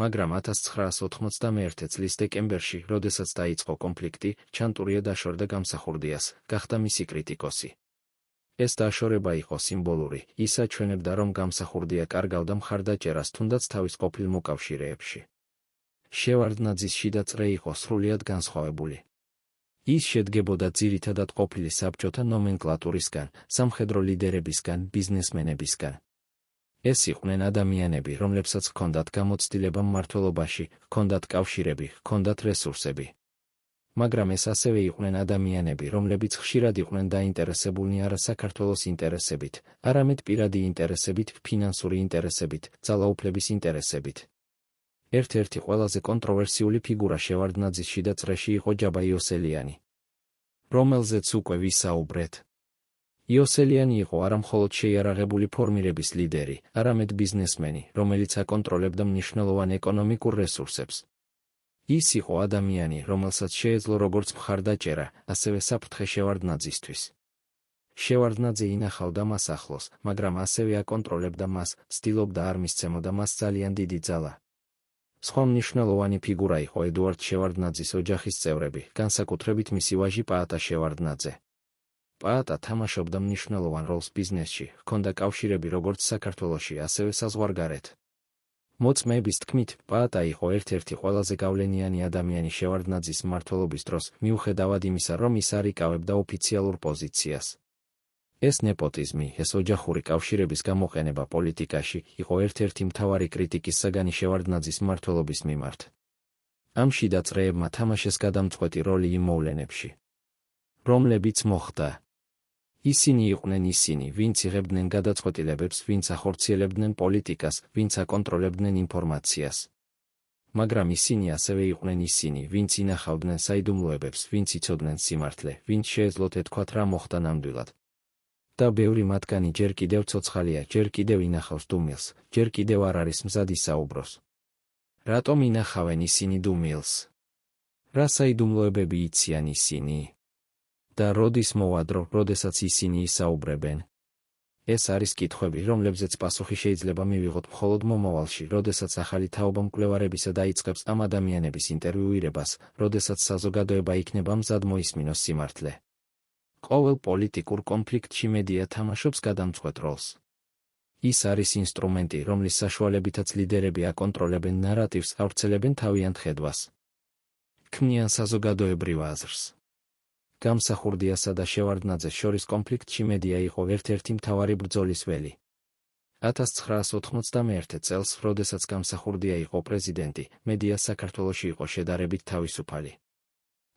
მაგრამ 1991 წლის დეკემბერში, როდესაც დაიწყო კონფლიქტი, ჩანტურია დაშორდა გამსახურდიას, გახდა მისი კრიტიკოსი. ეს დაშორება იყო სიმბოლური, ის აჩვენებდა, რომ გამსახურდია კარგავდა მხარდაჭერას თუნდაც თავის ყოფილ მოკავშირეებში. შევარდნაძის შიდაწრე იყო სრულიად განსხვავებული. ის შედგებოდა ძირითადად ყოფილი საბჭოთა ნომენკლატურისგან, სამხედრო ლიდერებისგან, ბიზნესმენებისგან. ეს იყვნენ ადამიანები, რომლებსაც ჰქონდათ გამოცდილება მმართველობაში, ჰქონდათ კავშირები, ჰქონდათ რესურსები. მაგრამ ეს ასევე იყვნენ ადამიანები, რომლებიც ხშირად იყვნენ დაინტერესებულნი არა საქართველოს ინტერესებით, არამედ პირადი ინტერესებით, ფინანსური ინტერესებით, ძალაუფლების ინტერესებით. ერთ-ერთი ყველაზე კონტროვერსიული ფიგურა შევარდნაძის შიდაწრეში იყო ჯაბა იოსელიანი, რომელზეც უკვე ვისაუბრეთ. იოსელიანი იყო არა მხოლოდ შეიარაღებული ფორმირების ლიდერი, არამედ ბიზნესმენი, რომელიც აკონტროლებდა მნიშვნელოვან ეკონომიკურ რესურსებს. ის იყო ადამიანი, რომელსაც შეეძლო როგორც მხარდაჭერა, ასევე საფრთხე შევარდნაძისთვის. შევარდნაძე ინახავდა მას ახლოს, მაგრამ ასევე აკონტროლებდა მას, ცდილობდა არ მისცემოდა მას ძალიან დიდი ძალა. სხვა მნიშვნელოვანი ფიგურა იყო ედუარდ შევარდნაძის ოჯახის წევრები, განსაკუთრებით მისი ვაჟი პაატა შევარდნაძე. პაატა თამაშობდა მნიშვნელოვან როლს ბიზნესში, ჰქონდა კავშირები როგორც საქართველოში, ასევე საზღვარგარეთ. მოწმეების თქმით, პაატა იყო ერთ-ერთი ყველაზე გავლენიანი ადამიანი შევარდნაძის მმართველობის დროს, მიუხედავად იმისა, რომ ის არ იკავებდა ოფიციალურ პოზიციას. ეს ნეპოტიზმი, ეს ოჯახური კავშირების გამოყენება პოლიტიკაში, იყო ერთ-ერთი მთავარი კრიტიკის საგანი შევარდნაძის მმართველობის მიმართ. ამ შიდაწრეებმა თამაშეს გადამწყვეტი როლი იმ მოვლენებში, რომლებიც მოხდა. ისინი იყვნენ ისინი, ვინც იღებდნენ გადაწყვეტილებებს, ვინც ახორციელებდნენ პოლიტიკას, ვინც აკონტროლებდნენ ინფორმაციას. მაგრამ ისინი ასევე იყვნენ ისინი, ვინც ინახავდნენ საიდუმლოებებს, ვინც იცოდნენ სიმართლე, ვინც შეეძლოთ ეთქვათ რა მოხდა ნამდვილად. და ბევრი მათგანი ჯერ კიდევ ცოცხალია, ჯერ კიდევ ინახავს დუმილს, ჯერ კიდევ არ არის მზად ისაუბროს. რატომ ინახავენ ისინი დუმილს? რა საიდუმლოებები იციან ისინი? და როდის მოვა დრო, როდესაც ისინი ისაუბრებენ? ეს არის კითხვები, რომლებზეც პასუხი შეიძლება მივიღოთ მხოლოდ მომავალში, როდესაც ახალი თაობა მკვლევარებისა დაიწყებს ამ ადამიანების ინტერვიუირებას, როდესაც საზოგადოება იქნება მზად მოისმინოს სიმართლე. ყოველ პოლიტიკურ კონფლიქტში მედია თამაშობს გადამწყვეტ როლს. ის არის ინსტრუმენტი, რომლის საშუალებითაც ლიდერები აკონტროლებენ ნარატივს, ავრცელებენ თავიანთ ხედვას. ქმნიან საზოგადოებრივ აზრს. გამსახურდიასა და შევარდნაძეს შორის კონფლიქტში მედია იყო ერთ-ერთი მთავარი ბრძოლის ველი. 1991 წელს, როდესაც გამსახურდია იყო პრეზიდენტი, მედია საქართველოში იყო შედარებით თავისუფალი.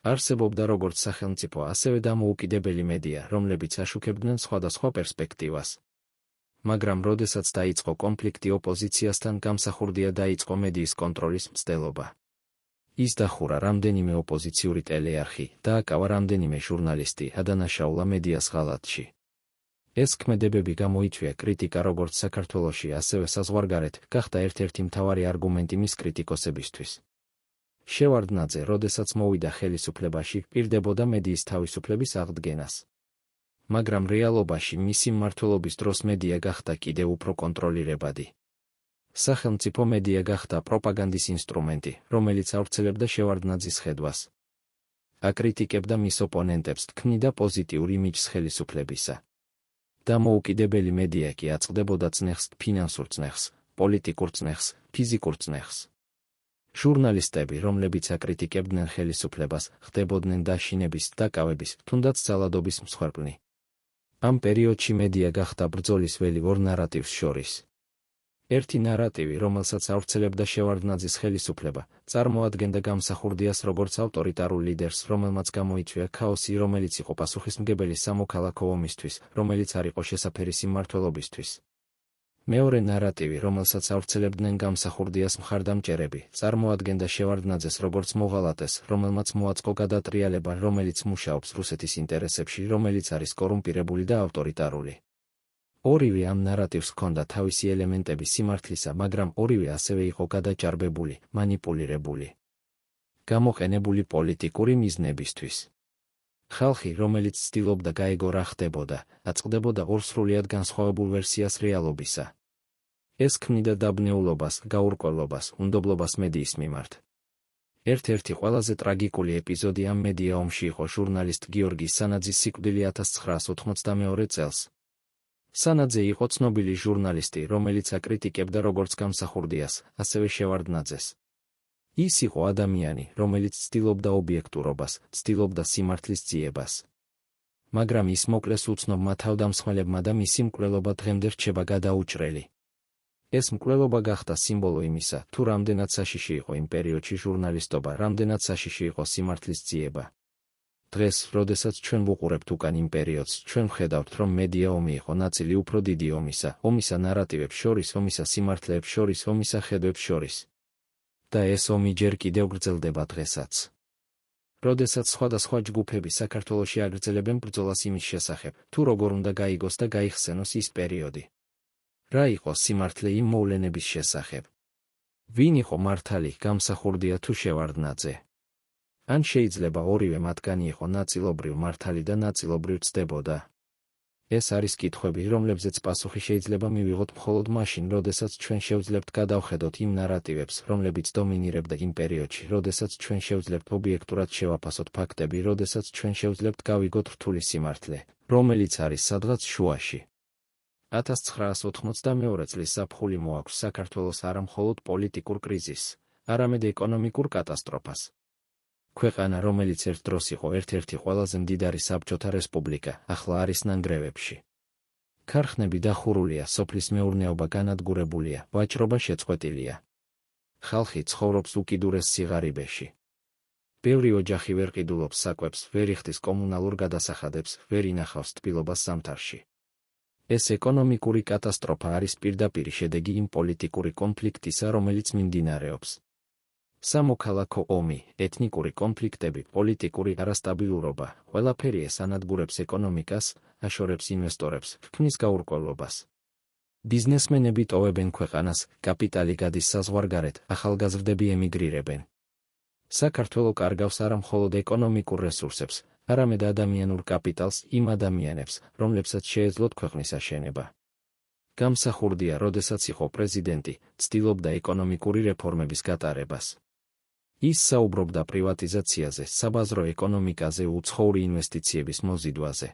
არსებობდა როგორც სახელმწიფო, ასევე დამოუკიდებელი მედია, რომლებიც აშუქებდნენ სხვადასხვა პერსპექტივას. მაგრამ როდესაც დაიწყო კონფლიქტი ოპოზიციასთან, გამსახურდია დაიწყო მედიის კონტროლის მცდელობა. ის დახურა რამდენიმე ოპოზიციური ტელეარხი, დააკავა რამდენიმე ჟურნალისტი, ადანაშაულა მედიას ღალატში. ეს ქმედებები გამოიწვია კრიტიკა როგორც საქართველოში, ასევე საზღვარგარეთ, გახდა ერთ-ერთი მთავარი არგუმენტი მის კრიტიკოსებისთვის. შევარდნაძე, როდესაც მოვიდა ხელისუფლებაში, პირდებოდა მედიის თავისუფლების აღდგენას. მაგრამ რეალობაში მისი მმართველობის დროს მედია გახდა კიდევ უფრო კონტროლირებადი. სახელმწიფო მედია გახდა პროპაგანდის ინსტრუმენტი, რომელიც ავრცელებდა შევარდნაძის ხედვას. აკრიტიკებდა მის ოპონენტებს, თქმიდა პოზიტიურ იმიჯს ხელისუფლებისა. დამოუკიდებელი მედია კი აწყდებოდა წნეხს, ფინანსურ წნეხს, პოლიტიკურ წნეხს, ფიზიკურ წნეხს. ჟურნალისტები, რომლებიც აკრიტიკებდნენ ხელისუფლებას, ხდებოდნენ დაშინების, დაკავების, თუნდაც ძალადობის მსხვერპლნი. ამ პერიოდში მედია გახდა ბრძოლის ველი ორ ნარატივს შორის. ერთი ნარატივი, რომელსაც ავრცელებდა შევარდნაძის ხელისუფლება, წარმოადგენდა გამსახურდიას როგორც ავტორიტარულ ლიდერს, რომელმაც გამოიწვია ქაოსი, რომელიც იყო პასუხისმგებელი სამოქალაქო ომისთვის, რომელიც არ იყო შესაფერი სიმმართველობისთვის. მეორე ნარატივი, რომელსაც ავრცელებდნენ გამსახურდიას მხარდამჭერები, წარმოადგენდა შევარდნაძეს როგორც მოღალატეს, რომელმაც მოაწყო გადატრიალება, რომელიც მუშაობს რუსეთის ინტერესებში, რომელიც არის კორუმპირებული და ავტორიტარული. ორივე ამ ნარატივს ჰქონდა თავისი ელემენტები სიმართლისა, მაგრამ ორივე ასევე იყო გადაჭარბებული, მანიპულირებული. გამოყენებული პოლიტიკური მიზნებისთვის. ხალხი, რომელიც ცდილობდა გაეგო რა ხდებოდა, აწყდებოდა ორ სრულიად განსხვავებულ ვერსიას რეალობისა. ეს ქმნიდა დაბნეულობას, გაურკვევლობას, უნდობლობას მედიის მიმართ. ერთ-ერთი ყველაზე ტრაგიკული ეპიზოდი ამ მედია ომში იყო ჟურნალისტ გიორგი სანაძის სიკვდილი 1992 წელს. სანაძე იყო ცნობილი ჟურნალისტი, რომელიც აკრიტიკებდა როგორც გამსახურდიას, ასევე შევარდნაძეს. ის იყო ადამიანი, რომელიც ცდილობდა ობიექტურობას, ცდილობდა სიმართლის ძიებას. მაგრამ ის მოკლეს უცნობმა თავდამსხმელებმა და მისი მკვლელობა დღემდე რჩება გადაუჭრელი. ეს მკვლელობა გახდა სიმბოლო იმისა, თუ რამდენად საშიში იყო იმ პერიოდში ჟურნალისტობა, რამდენად საშიში იყო სიმართლის ძიება. დღეს, როდესაც ჩვენ ვუყურებთ უკან იმ პერიოდს, ჩვენ ვხედავთ, რომ მედია ომი იყო ნაწილი უფრო დიდი ომისა ნარატივებს შორის, ომისა სიმართლეებს შორის, ომისა ხედვებს შორის. და ეს ომი ჯერ კიდევ გრძელდება დღესაც. როდესაც სხვადასხვა ჯგუფები საქართველოში აგრძელებენ ბრძოლას იმის შესახებ, თუ როგორ უნდა გაიგოს და გაიხსენოს ის პერიოდი. რა იყო სიმართლე იმ მოვლენების შესახებ? ვინ იყო მართალი, გამსახურდია თუ შევარდნაძე? ან შეიძლება ორივე მათგანი იყო ნაწილობრივ მართალი და ნაწილობრივ ცდებოდა? ეს არის კითხვები, რომლებზეც პასუხი შეიძლება მივიღოთ მხოლოდ მაშინ, როდესაც ჩვენ შევძლებთ გადავხედოთ იმ ნარატივებს, რომლებიც დომინირებდა იმ პერიოდში, როდესაც ჩვენ შევძლებთ ობიექტურად შევაფასოთ ფაქტები, როდესაც ჩვენ შევძლებთ გავიგოთ რთული სიმართლე, რომელიც არის სადღაც შუაში. 1992 წლის ზაფხული მოაქვს საქართველოს არა მხოლოდ პოლიტიკურ კრიზისს, არამედ ეკონომიკურ კატასტროფას. ქვეყანა, რომელიც ერთ დროს იყო ერთ-ერთი ყველაზე მდიდარი საბჭოთა რესპუბლიკა, ახლა არის ნანგრევებში. ქარხნები დახურულია, სოფლის მეურნეობა განადგურებულია, ვაჭრობა შეწყვეტილია. ხალხი ცხოვრობს უკიდურეს სიღარიბეში. ბევრი ოჯახი ვერ ყიდულობს საკვებს, ვერ იხდის კომუნალურ გადასახადებს, ვერ ინახავს ტკბილობას ზამთარში. ეს ეკონომიკური კატასტროფა არის პირდაპირი შედეგი იმ პოლიტიკური კონფლიქტისა, რომელიც მიმდინარეობს. სამოქალაქო ომი, ეთნიკური კონფლიქტები, პოლიტიკური არასტაბილურობა, ყველაფერი ეს ანადგურებს ეკონომიკას, აშორებს ინვესტორებს, ქმნის გაურკვევლობას. ბიზნესმენები ტოვებენ ქვეყანას, კაპიტალი გადის საზღვარგარეთ, ახალგაზრდები ემიგრირებენ. საქართველო კარგავს არა მხოლოდ ეკონომიკურ რესურსებს, არამედ ადამიანურ კაპიტალს, იმ ადამიანებს, რომლებსაც შეეძლოთ ქვეყნის აშენება. გამსახურდია, როდესაც იყო პრეზიდენტი, ცდილობდა ეკონომიკური რეფორმების გატარებას. ის საუბრობდა პრივატიზაციაზე, საბაზრო ეკონომიკაზე, უცხოური ინვესტიციების მოზიდვაზე.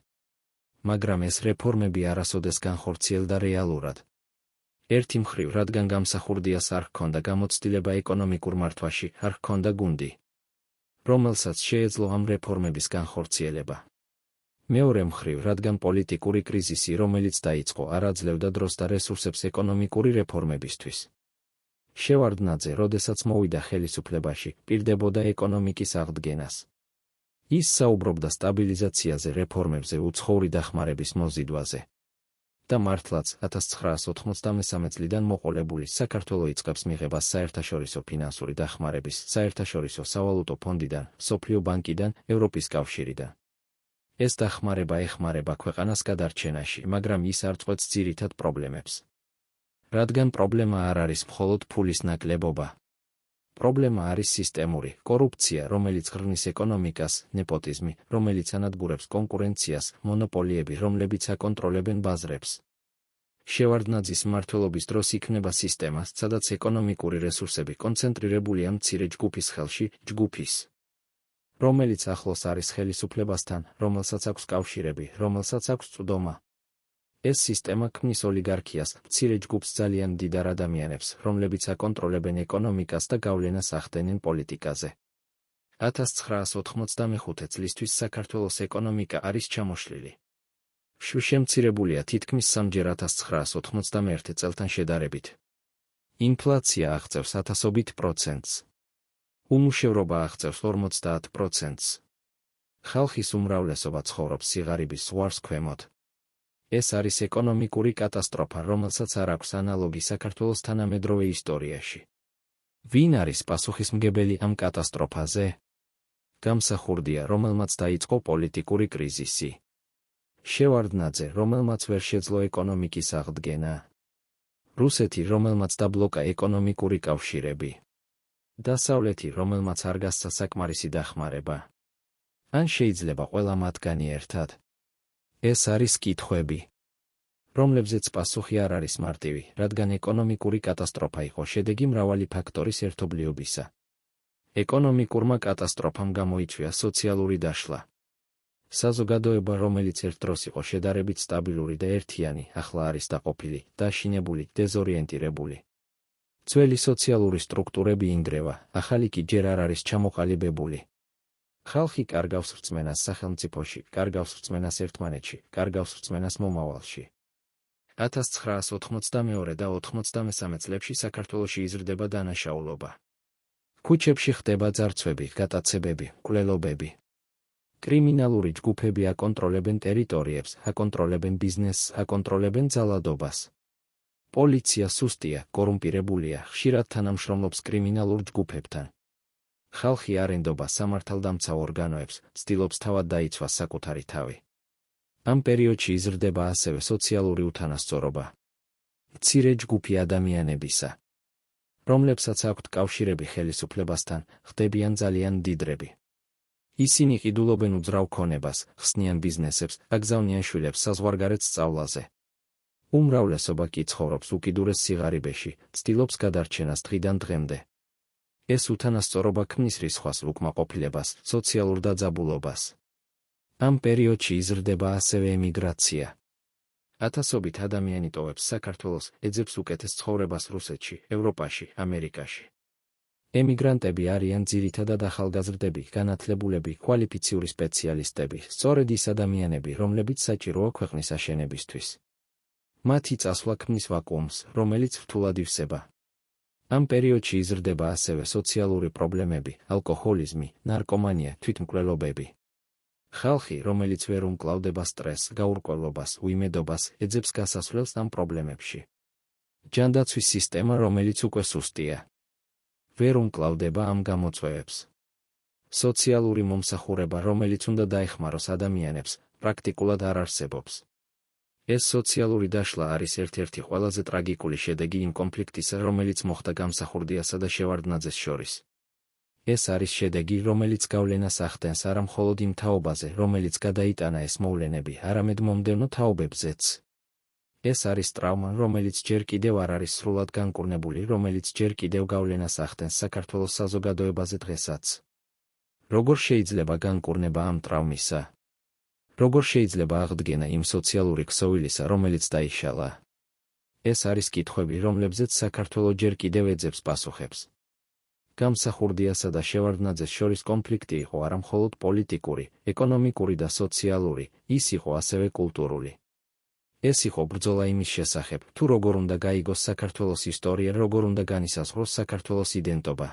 მაგრამ ეს რეფორმები არასოდეს განხორციელდა რეალურად. ერთი მხრივ, რადგან გამსახურდიას არ ჰქონდა გამოცდილება ეკონომიკურ მართვაში, არ ჰქონდა გუნდი, რომელსაც შეეძლო ამ რეფორმების განხორციელება. მეორე მხრივ, რადგან პოლიტიკური კრიზისი, რომელიც დაიწყო, არ აძლევდა დროს და რესურსებს ეკონომიკური რეფორმებისთვის. შევარდნაძე, როდესაც მოვიდა ხელისუფლებაში, პირდებოდა ეკონომიკის აღდგენას. ის საუბრობდა სტაბილიზაციაზე, რეფორმებზე, უცხოური დახმარების მოზიდვაზე. და მართლაც 1993 წლიდან მოყოლებული საქართველო იწყებს მიღებას საერთაშორისო ფინანსური დახმარების, საერთაშორისო სავალუტო ფონდიდან, მსოფლიო ბანკიდან, ევროპის კავშირიდან. ეს დახმარება ეხმარება ქვეყანას გადარჩენაში, მაგრამ ის არ წყვეტს ძირითად პრობლემებს. რადგან პრობლემა არ არის მხოლოდ ფულის ნაკლებობა. პრობლემა არის სისტემური კორუფცია, რომელიც ღრმის ეკონომიკას, ნეპოტიზმი, რომელიც ანადგურებს კონკურენციას, მონოპოლიები, რომლებიც აკონტროლებენ ბაზრებს. შევარდნაძის მმართველობის დროს იქნება სისტემა, სადაც ეკონომიკური რესურსები კონცენტრირებულია მცირე ჯგუფის ხელში, ჯგუფის, რომელიც ახლოს არის ხელისუფლებასთან, რომელსაც აქვს კავშირები, რომელსაც აქვს წვდომა. ეს სისტემა ქმნის ოლიგარქიას, მცირე ჯგუფს ძალიან მდიდარ ადამიანებს, რომლებიც აკონტროლებენ ეკონომიკას და გავლენას ახდენენ პოლიტიკაზე. 1995 წლისთვის საქართველოს ეკონომიკა არის ჩამოშლილი. შემცირებულია თითქმის 3-ჯერ 1991 წელთან შედარებით. ინფლაცია აღწევს 1000%. უმუშევრობა აღწევს 50%. ხალხის უმრავლესობა ცხოვრობს სიღარიბის ზღვარის ქვემოთ. ეს არის ეკონომიკური კატასტროფა, რომელსაც არ აქვს ანალოგი საქართველოს თანამედროვე ისტორიაში. ვინ არის პასუხისმგებელი ამ კატასტროფაზე? გამსახურდია, რომელმაც დაიწყო პოლიტიკური კრიზისი. შევარდნაძე, რომელმაც ვერ შეძლო ეკონომიკის აღდგენა. რუსეთი, რომელმაც დაბლოკა ეკონომიკური კავშირები. დასავლეთი, რომელმაც არ გასცა საკმარისი დახმარება. ან შეიძლება ყველა მათგანი ერთად? ეს არის კითხვები, რომლებზეც პასუხი არ არის მარტივი, რადგან ეკონომიკური კატასტროფა იყო შედეგი მრავალი ფაქტორის ერთობლიობისა. ეკონომიკურმა კატასტროფამ გამოიწვია სოციალური დაშლა. საზოგადოება, რომელიც ერთ დროს იყო შედარებით სტაბილური და ერთიანი, ახლა არის დაყოფილი, დაშინებული, დეზორიენტირებული. ძველი სოციალური სტრუქტურები ინგრევა, ახალი კი ჯერ არ არის ჩამოყალიბებული. ხალხი კარგავს რწმენას სახელმწიფოში, კარგავს რწმენას ერთმანეთში, კარგავს რწმენას მომავალში. 1992 და 93 წლებში საქართველოში იზრდება დანაშაულობა. ქუჩებში ხდება ძარცვები, გატაცებები, მკვლელობები. კრიმინალური ჯგუფები აკონტროლებენ ტერიტორიებს, აკონტროლებენ ბიზნესს, აკონტროლებენ ძალადობას. პოლიცია სუსტია, კორუმპირებულია, ხშირად თანამშრომლობს კრიმინალურ ჯგუფებთან. ხალხი არ ენდობა სამართალდამცავ ორგანოებს, ცდილობს თავად დაიცვას საკუთარი თავი. ამ პერიოდში იზრდება ასევე სოციალური უთანასწორობა. მცირე ჯგუფი ადამიანებისა, რომლებსაც აქვთ კავშირები ხელისუფლებასთან, ხდებიან ძალიან მდიდრები. ისინი ყიდულობენ უძრავ ქონებას, ხსნიან ბიზნესებს, აგზავნიან შვილებს საზღვარგარეთ სწავლაზე. უმრავლესობა კი ცხოვრობს უკიდურეს სიღარიბეში, ცდილობს გადარჩენას დღიდან დღემდე. ეს უთანასწორობა ქმნის რისხვას, უკმაყოფილებას, სოციალურ დაძაბულობას. ამ პერიოდში იზრდება ასევე ემიგრაცია. ათასობით ადამიანი ტოვებს საქართველოს, ეძებს უკეთეს ცხოვრებას რუსეთში, ევროპაში, ამერიკაში. ემიგრანტები არიან ძირითადად ახალგაზრდები, განათლებულები, კვალიფიციური სპეციალისტები, სწორედ ის ადამიანები, რომლებიც საჭიროა ქვეყნის აშენებისთვის. მათი წასვლა ქმნის ვაკუუმს, რომელიც რთულად ივსება. ამ პერიოდში იზრდება ასევე სოციალური პრობლემები, ალკოჰოლიზმი, ნარკომანია, თვითმკვლელობები. ხალხი, რომელიც ვერ უმკლავდება სტრესს, გაურკვევლობას, უიმედობას, ეძებს გასასვლელს ამ პრობლემებში. ჯანდაცვის სისტემა, რომელიც უკვე სუსტია, ვერ უმკლავდება ამ გამოწვევებს. სოციალური მომსახურება, რომელიც უნდა დაეხმაროს ადამიანებს, პრაქტიკულად არ არსებობს. ეს სოციალური დაშლა არის ერთ-ერთი ყველაზე ტრაგიკული შედეგი იმ კონფლიქტისა, რომელიც მოხდა გამსახურდიასა და შევარდნაძეს შორის. ეს არის შედეგი, რომელიც გავლენას ახდენს არა მხოლოდ იმ თაობაზე, რომელიც გადაიტანა ეს მოვლენები, არამედ მომდევნო თაობებზეც. ეს არის ტრავმა, რომელიც ჯერ კიდევ არ არის სრულად განკურნებული, რომელიც ჯერ კიდევ გავლენას ახდენს საქართველოს საზოგადოებაზე დღესაც. როგორ შეიძლება განკურნება ამ ტრავმისა? როგორ შეიძლება აღდგენა იმ სოციალური ქსოვილისა, რომელიც დაიშალა? ეს არის კითხვები, რომლებზეც საქართველო ჯერ კიდევ ეძებს პასუხებს. გამსახურდიასა და შევარდნაძეს შორის კონფლიქტი იყო არა მხოლოდ პოლიტიკური, ეკონომიკური და სოციალური, ის იყო ასევე კულტურული. ეს იყო ბრძოლა იმის შესახებ, თუ როგორ უნდა გაიგოს საქართველოს ისტორია, როგორ უნდა განისაზღვროს საქართველოს იდენტობა,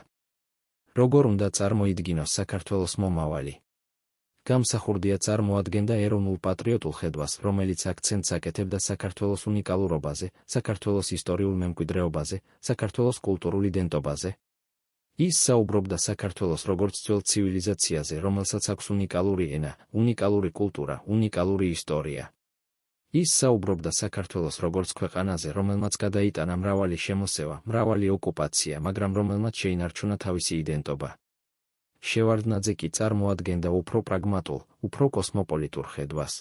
როგორ უნდა წარმოიდგინოს საქართველოს მომავალი. გამსახურდია წარმოადგენდა ეროვნულ პატრიოტულ ხედვას, რომელიც აქცენტს აკეთებდა საქართველოს უნიკალურობაზე, საქართველოს ისტორიულ მემკვიდრეობაზე, საქართველოს კულტურულ იდენტობაზე. ის საუბრობდა საქართველოს როგორც ძველ ცივილიზაციაზე, რომელსაც აქვს უნიკალური ენა, უნიკალური კულტურა, უნიკალური ისტორია. ის საუბრობდა საქართველოს როგორც ქვეყანაზე, რომელმაც გადაიტანა მრავალი შემოსევა, მრავალი ოკუპაცია, მაგრამ რომელმაც შეინარჩუნა თავისი იდენტობა. შევარდნაძე კი წარმოადგენდა უფრო პრაგმატულ, უფრო კოსმოპოლიტურ ხედვას.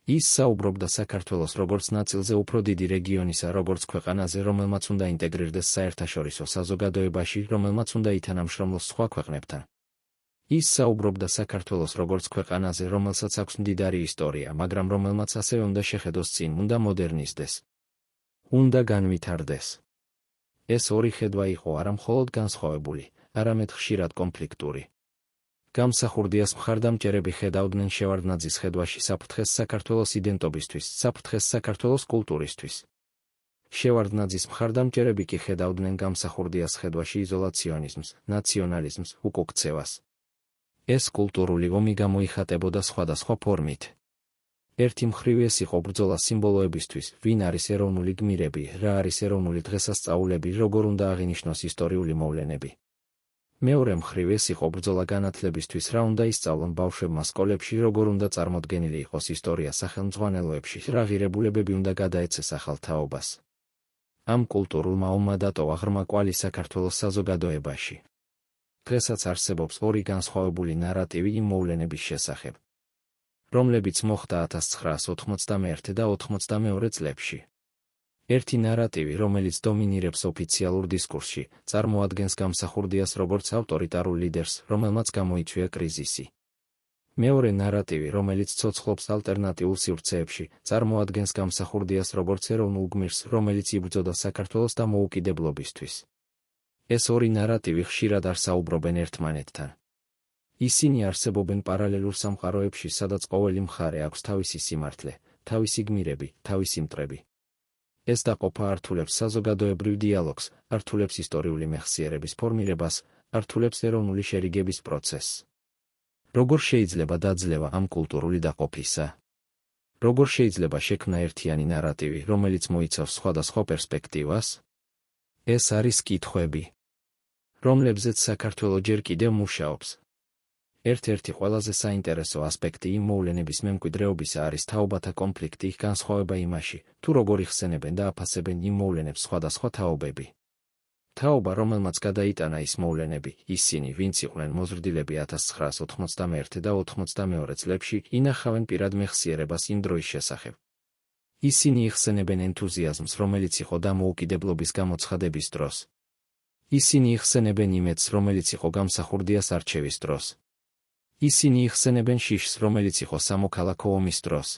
ის საუბრობდა საქართველოს როგორც ნაწილზე უფრო დიდი რეგიონისა, როგორც ქვეყანაზე, რომელმაც უნდა ინტეგრირდეს საერთაშორისო საზოგადოებაში, რომელმაც უნდა ითანამშრომლოს სხვა ქვეყნებთან. ის საუბრობდა საქართველოს როგორც ქვეყანაზე, რომელსაც აქვს მდიდარი ისტორია, მაგრამ რომელმაც ასევე უნდა შეხედოს წინ, უნდა მოდერნიზდეს. უნდა განვითარდეს. ეს ორი ხედვა იყო არა მხოლოდ განსხვავებული, არამედ ხშირად კონფლიქტური. გამსახურდიას მხარდამჭერები ხედავდნენ შევარდნაძის ხედვაში საფრთხეს საქართველოს იდენტობისთვის, საფრთხეს საქართველოს კულტურისთვის. შევარდნაძის მხარდამჭერები კი ხედავდნენ გამსახურდიას ხედვაში იზოლაციონიზმს, ნაციონალიზმს, უკუქცევას. ეს კულტურული ომი გამოიხატებოდა სხვადასხვა ფორმით. ერთი მხრივ ეს იყო ბრძოლა სიმბოლოებისთვის, ვინ არის ეროვნული გმირები, რა არის ეროვნული დღესასწაულები, როგორ უნდა აღინიშნოს ისტორიული მოვლენები. მეორე მხრივ ეს იყო ბრძოლა განათლებისთვის, რა უნდა ისწავლონ ბავშვებმა სკოლებში, როგორ უნდა წარმოდგენილი იყოს ისტორია სახელმძღვანელოებში, რა ღირებულებები უნდა გადაეცეს ახალ თაობას. ამ კულტურულმა ომმა დატოვა ღრმა კვალი საქართველოს საზოგადოებაში. დღესაც არსებობს ორი განსხვავებული ნარატივი იმ მოვლენების შესახებ, რომლებიც მოხდა 1991 და 92 წლებში. ერთი ნარატივი, რომელიც დომინირებს ოფიციალურ დისკურსში, წარმოადგენს გამსახურდიას როგორც ავტორიტარულ ლიდერს, რომელმაც გამოიწვია კრიზისი. მეორე ნარატივი, რომელიც ცოცხლობს ალტერნატიულ სივრცეებში, წარმოადგენს გამსახურდიას როგორც ეროვნულ გმირს, რომელიც იბრძოდა საქართველოს დამოუკიდებლობისთვის. ეს ორი ნარატივი ხშირად არ საუბრობენ ერთმანეთთან. ისინი არსებობენ პარალელურ სამყაროებში, სადაც ყოველი მხარე აქვს თავისი სიმართლე, თავისი გმირები, თავისი მტრები. ეს დაყოფა ართულებს საზოგადოებრივ დიალოგს, ართულებს ისტორიული მეხსიერების ფორმირებას, ართულებს ეროვნული შერიგების პროცესს. როგორ შეიძლება დაძლევა ამ კულტურული დაყოფისა? როგორ შეიძლება შექმნა ერთიანი ნარატივი, რომელიც მოიცავს სხვადასხვა პერსპექტივას? ეს არის კითხვები, რომლებზეც საქართველო ჯერ კიდევ მუშაობს. ერთ-ერთი ყველაზე საინტერესო ასპექტი იმ მოვლენების მემკვიდრეობისა არის თაობათა კონფლიქტი, განსხვავება იმაში, თუ როგორ იხსენებენ და აფასებენ იმ მოვლენებს სხვადასხვა თაობები. თაობა, რომელმაც გადაიტანა ის მოვლენები, ისინი, ვინც იყვნენ მოზრდილები 1991 და 92 წლებში, ინახავენ პირად მეხსიერებას იმ დროის შესახებ. ისინი იხსენებენ ენთუზიაზმს, რომელიც იყო დამოუკიდებლობის გამოცხადების დროს. ისინი იხსენებენ იმედს, რომელიც იყო გამსახურდიას არჩევის დროს. ისინი იხსენებენ შიშს, რომელიც იყო სამოქალაქო ომის დროს.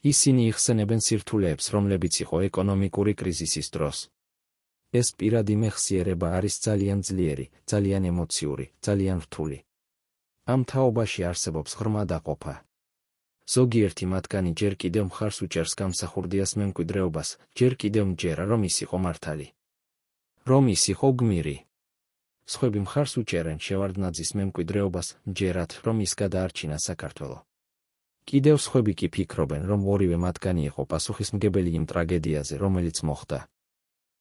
ისინი იხსენებენ სირთულეებს, რომლებიც იყო ეკონომიკური კრიზისის დროს. ეს პირადი მეხსიერება არის ძალიან ძლიერი, ძალიან ემოციური, ძალიან რთული. ამ თაობაში არსებობს ღრმა დაყოფა. ზოგიერთი მათგანი ჯერ კიდევ მხარს უჭერს გამსახურდიას მემკვიდრეობას, ჯერ კიდევ მჯერა, რომ ის იყო მართალი, რომ ის იყო გმირი. სხვები მხარს უჭერენ შევარდნაძის მემკვიდრეობას, მჯერად, რომ ის გადაარჩინა საქართველო. კიდევ სხვები კი ფიქრობენ, რომ ორივე მათგანი იყო პასუხისმგებელი იმ ტრაგედიაზე, რომელიც მოხდა.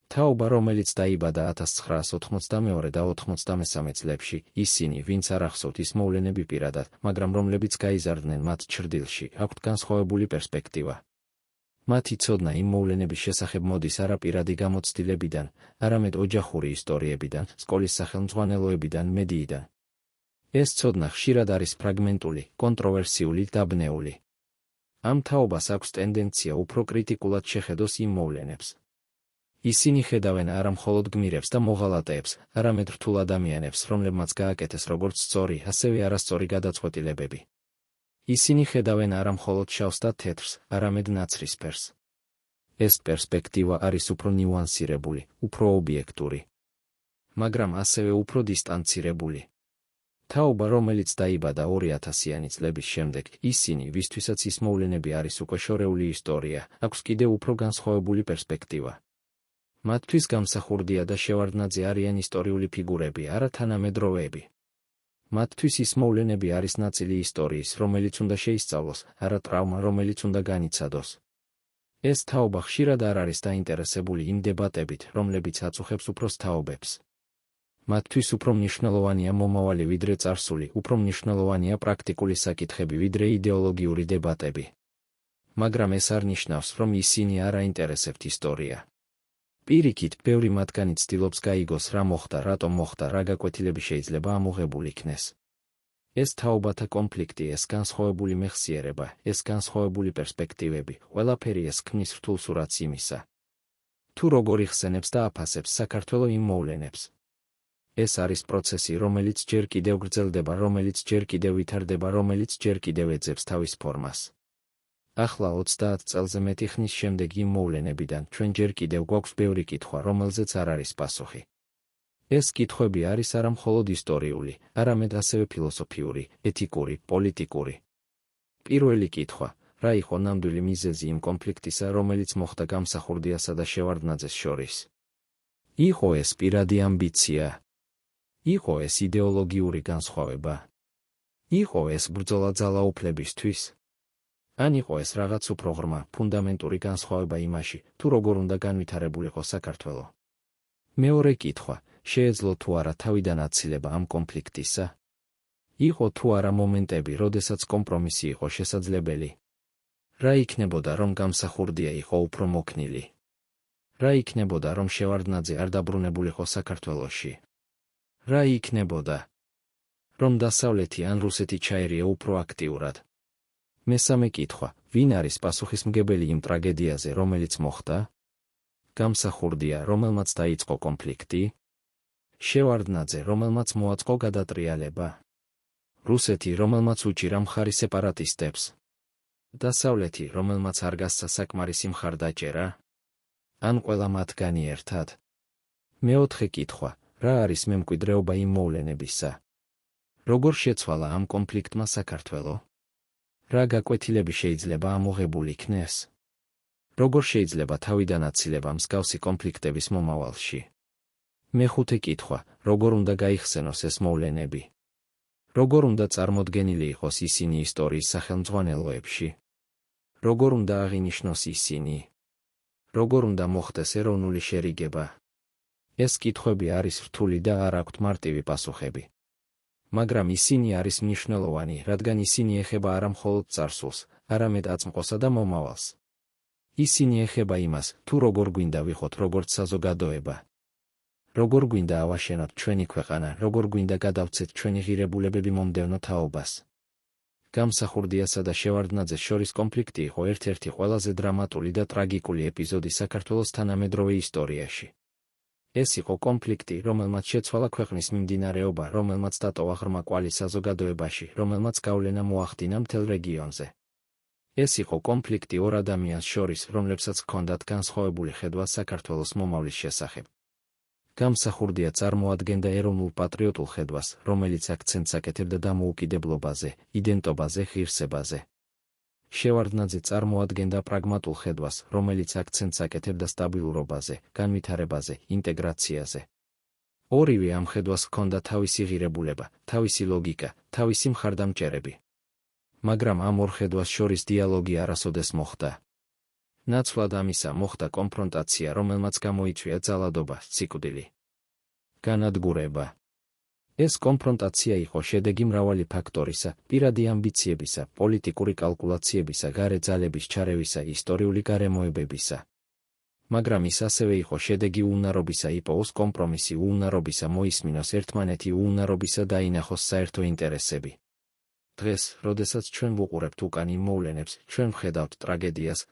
თაობა, რომელიც დაიბადა 1992 და 93 წლებში, ისინი, ვინც არ ახსოვთ ის მოვლენები პირადად, მაგრამ რომლებიც გაიზარდნენ მათ ჩრდილში, აქვთ განსხვავებული პერსპექტივა. მათი ცოდნა იმ მოვლენების შესახებ მოდის არა პირადი გამოცდილებიდან, არამედ ოჯახური ისტორიებიდან, სკოლის სახელმძღვანელოებიდან, მედიიდან. ეს ცოდნა ხშირად არის ფრაგმენტული, კონტროვერსიული, დაბნეული. ამ თაობას აქვს ტენდენცია უფრო კრიტიკულად შეხედოს იმ მოვლენებს. ისინი ხედავენ არა მხოლოდ გმირებს და მოღალატეებს, არამედ რთულ ადამიანებს, რომლებმაც გააკეთეს როგორც სწორი, ასევე არასწორი გადაწყვეტილებები. ისინი ხედავენ არა მხოლოდ შავს და თეთრს, არამედ ნაცრისფერს. ეს პერსპექტივა არის უფრო ნიუანსირებული, უფრო ობიექტური, მაგრამ ასევე უფრო დისტანცირებული. თაობა, რომელიც დაიბადა 2000-იანი წლების შემდეგ, ისინი, ვისთვისაც ის მოვლენები არის უკვე შორეული ისტორია, აქვს კიდევ უფრო განსხვავებული პერსპექტივა. მათთვის გამსახურდია და შევარდნაძე არიან ისტორიული ფიგურები, არა თანამედროვეები. მათთვის ის მოვლენები არის ნაწილი ისტორიის, რომელიც უნდა შეისწავლოს, არა ტრავმა, რომელიც უნდა განიცადოს. ეს თაობა ხშირად არ არის დაინტერესებული იმ დებატებით, რომლებიც აწუხებს უფროს თაობებს. მათთვის უფრო მნიშვნელოვანია მომავალი ვიდრე წარსული, უფრო მნიშვნელოვანია პრაქტიკული საკითხები ვიდრე იდეოლოგიური დებატები. მაგრამ ეს არ ნიშნავს, რომ ისინი არ აინტერესებთ ისტორია. პირიქით, ბევრი მათგანი ცდილობს გაიგოს, რა მოხდა, რატომ მოხდა, რა გაკვეთილები შეიძლება ამოღებული იქნეს. ეს თაობათა კონფლიქტი, ეს განსხვავებული მეხსიერება, ეს განსხვავებული პერსპექტივები, ყველაფერი ეს ქმნის რთულ სურათს იმისა, თუ როგორ იხსენებს და აფასებს საქართველო იმ მოვლენებს. ეს არის პროცესი, რომელიც ჯერ კიდევ გრძელდება, რომელიც ჯერ კიდევ ვითარდება, რომელიც ჯერ კიდევ ეძებს თავის ფორმას. ახლა 30 წელზე მეტი ხნის შემდეგ იმ მოვლენებიდან ჩვენ ჯერ კიდევ გვაქვს ბევრი კითხვა, რომელზეც არ არის პასუხი. ეს კითხვები არის არა მხოლოდ ისტორიული, არამედ ასევე ფილოსოფიური, ეთიკური, პოლიტიკური. პირველი კითხვა: რა იყო ნამდვილი მიზეზი იმ კონფლიქტისა, რომელიც მოხდა გამსახურდიასა და შევარდნაძეს შორის? იყო ეს პირადი ამბიცია? იყო ეს იდეოლოგიური განსხვავება? იყო ეს ბრძოლა ძალაუფლებისთვის? ან იყო ეს რაღაც უფრო ღრმა, ფუნდამენტური განსხვავება იმაში, თუ როგორ უნდა განვითარებულიყო საქართველო? მეორე კითხვა: შეეძლო თუ არა თავიდან აცილება ამ კონფლიქტისა? იყო თუ არა მომენტები, როდესაც კომპრომისი იყო შესაძლებელი? რა იქნებოდა, რომ გამსახურდია იყო უფრო მოქნილი? რა იქნებოდა, რომ შევარდნაძე არ დაბრუნებულიყო საქართველოში? რა იქნებოდა, რომ დასავლეთი ან რუსეთი ჩაერია უფრო აქტიურად? მესამე კითხვა: ვინ არის პასუხისმგებელი იმ ტრაგედიაზე, რომელიც მოხდა? გამსახურდია, რომელმაც დაიწყო კონფლიქტი? შევარდნაძე, რომელმაც მოაწყო გადატრიალება? რუსეთი, რომელმაც უჭირა მხარი სეპარატისტებს? დასავლეთი, რომელმაც არ გასცა საკმარისი მხარდაჭერა? ან ყველა მათგანი ერთად? მეოთხე კითხვა: რა არის მემკვიდრეობა იმ მოვლენებისა? როგორ შეცვალა ამ კონფლიქტმა საქართველო? რა გაკვეთილები შეიძლება ამოღებული იქნეს? როგორ შეიძლება თავიდან აცილება მსგავსი კონფლიქტების მომავალში? მეხუთე კითხვა: როგორ უნდა გაიხსენოს ეს მოვლენები? როგორ უნდა წარმოდგენილი იყოს ისინი ისტორიის სახელმძღვანელოებში? როგორ უნდა აღინიშნოს ისინი? როგორ უნდა მოხდეს ეროვნული შერიგება? ეს კითხვები არის რთული და არ აქვთ მარტივი პასუხები. მაგრამ ისინი არის მნიშვნელოვანი, რადგან ისინი ეხება არა მხოლოდ წარსულს, არამედ აწმყოსა და მომავალს. ისინი ეხება იმას, თუ როგორ გვინდა ვიყოთ როგორც საზოგადოება. როგორ გვინდა ავაშენოთ ჩვენი ქვეყანა, როგორ გვინდა გადავცეთ ჩვენი ღირებულებები მომდევნო თაობას. გამსახურდიასა და შევარდნაძეს შორის კონფლიქტი იყო ერთ-ერთი ყველაზე დრამატული და ტრაგიკული ეპიზოდი საქართველოს თანამედროვე ისტორიაში. ეს იყო კონფლიქტი, რომელმაც შეცვალა ქვეყნის მიმდინარეობა, რომელმაც დატოვა ღრმა კვალი საზოგადოებაში, რომელმაც გავლენა მოახდინა მთელ რეგიონზე. ეს იყო კონფლიქტი ორ ადამიანს შორის, რომლებსაც ჰქონდათ განსხვავებული ხედვა საქართველოს მომავლის შესახებ. გამსახურდია წარმოადგენდა ეროვნულ პატრიოტულ ხედვას, რომელიც აქცენტს აკეთებდა დამოუკიდებლობაზე, იდენტობაზე, ღირსებაზე. შევარდნაძე წარმოადგენდა პრაგმატულ ხედვას, რომელიც აქცენტს აკეთებდა სტაბილურობაზე, განვითარებაზე, ინტეგრაციაზე. ორივე ამ ხედვას ჰქონდა თავისი ღირებულება, თავისი ლოგიკა, თავისი მხარდამჭერები. მაგრამ ამ ორ ხედვას შორის დიალოგი არასოდეს მოხდა. ნაცვლად ამისა მოხდა კონფრონტაცია, რომელმაც გამოიწვია ძალადობა, სიკვდილი, განადგურება. ეს კონფრონტაცია იყო შედეგი მრავალი ფაქტორისა, პირადი ამბიციებისა, პოლიტიკური კალკულაციებისა, გარე ძალების ჩარევისა, ისტორიული გარემოებებისა. მაგრამ ის ასევე იყო შედეგი უუნარობისა, იპოვოს კომპრომისი, უუნარობისა, მოისმინოს ერთმანეთი, უუნარობისა დაინახოს საერთო ინტერესები. დღეს, როდესაც ჩვენ ვუყურებთ უკან იმ მოვლენებს, ჩვენ ვხედავთ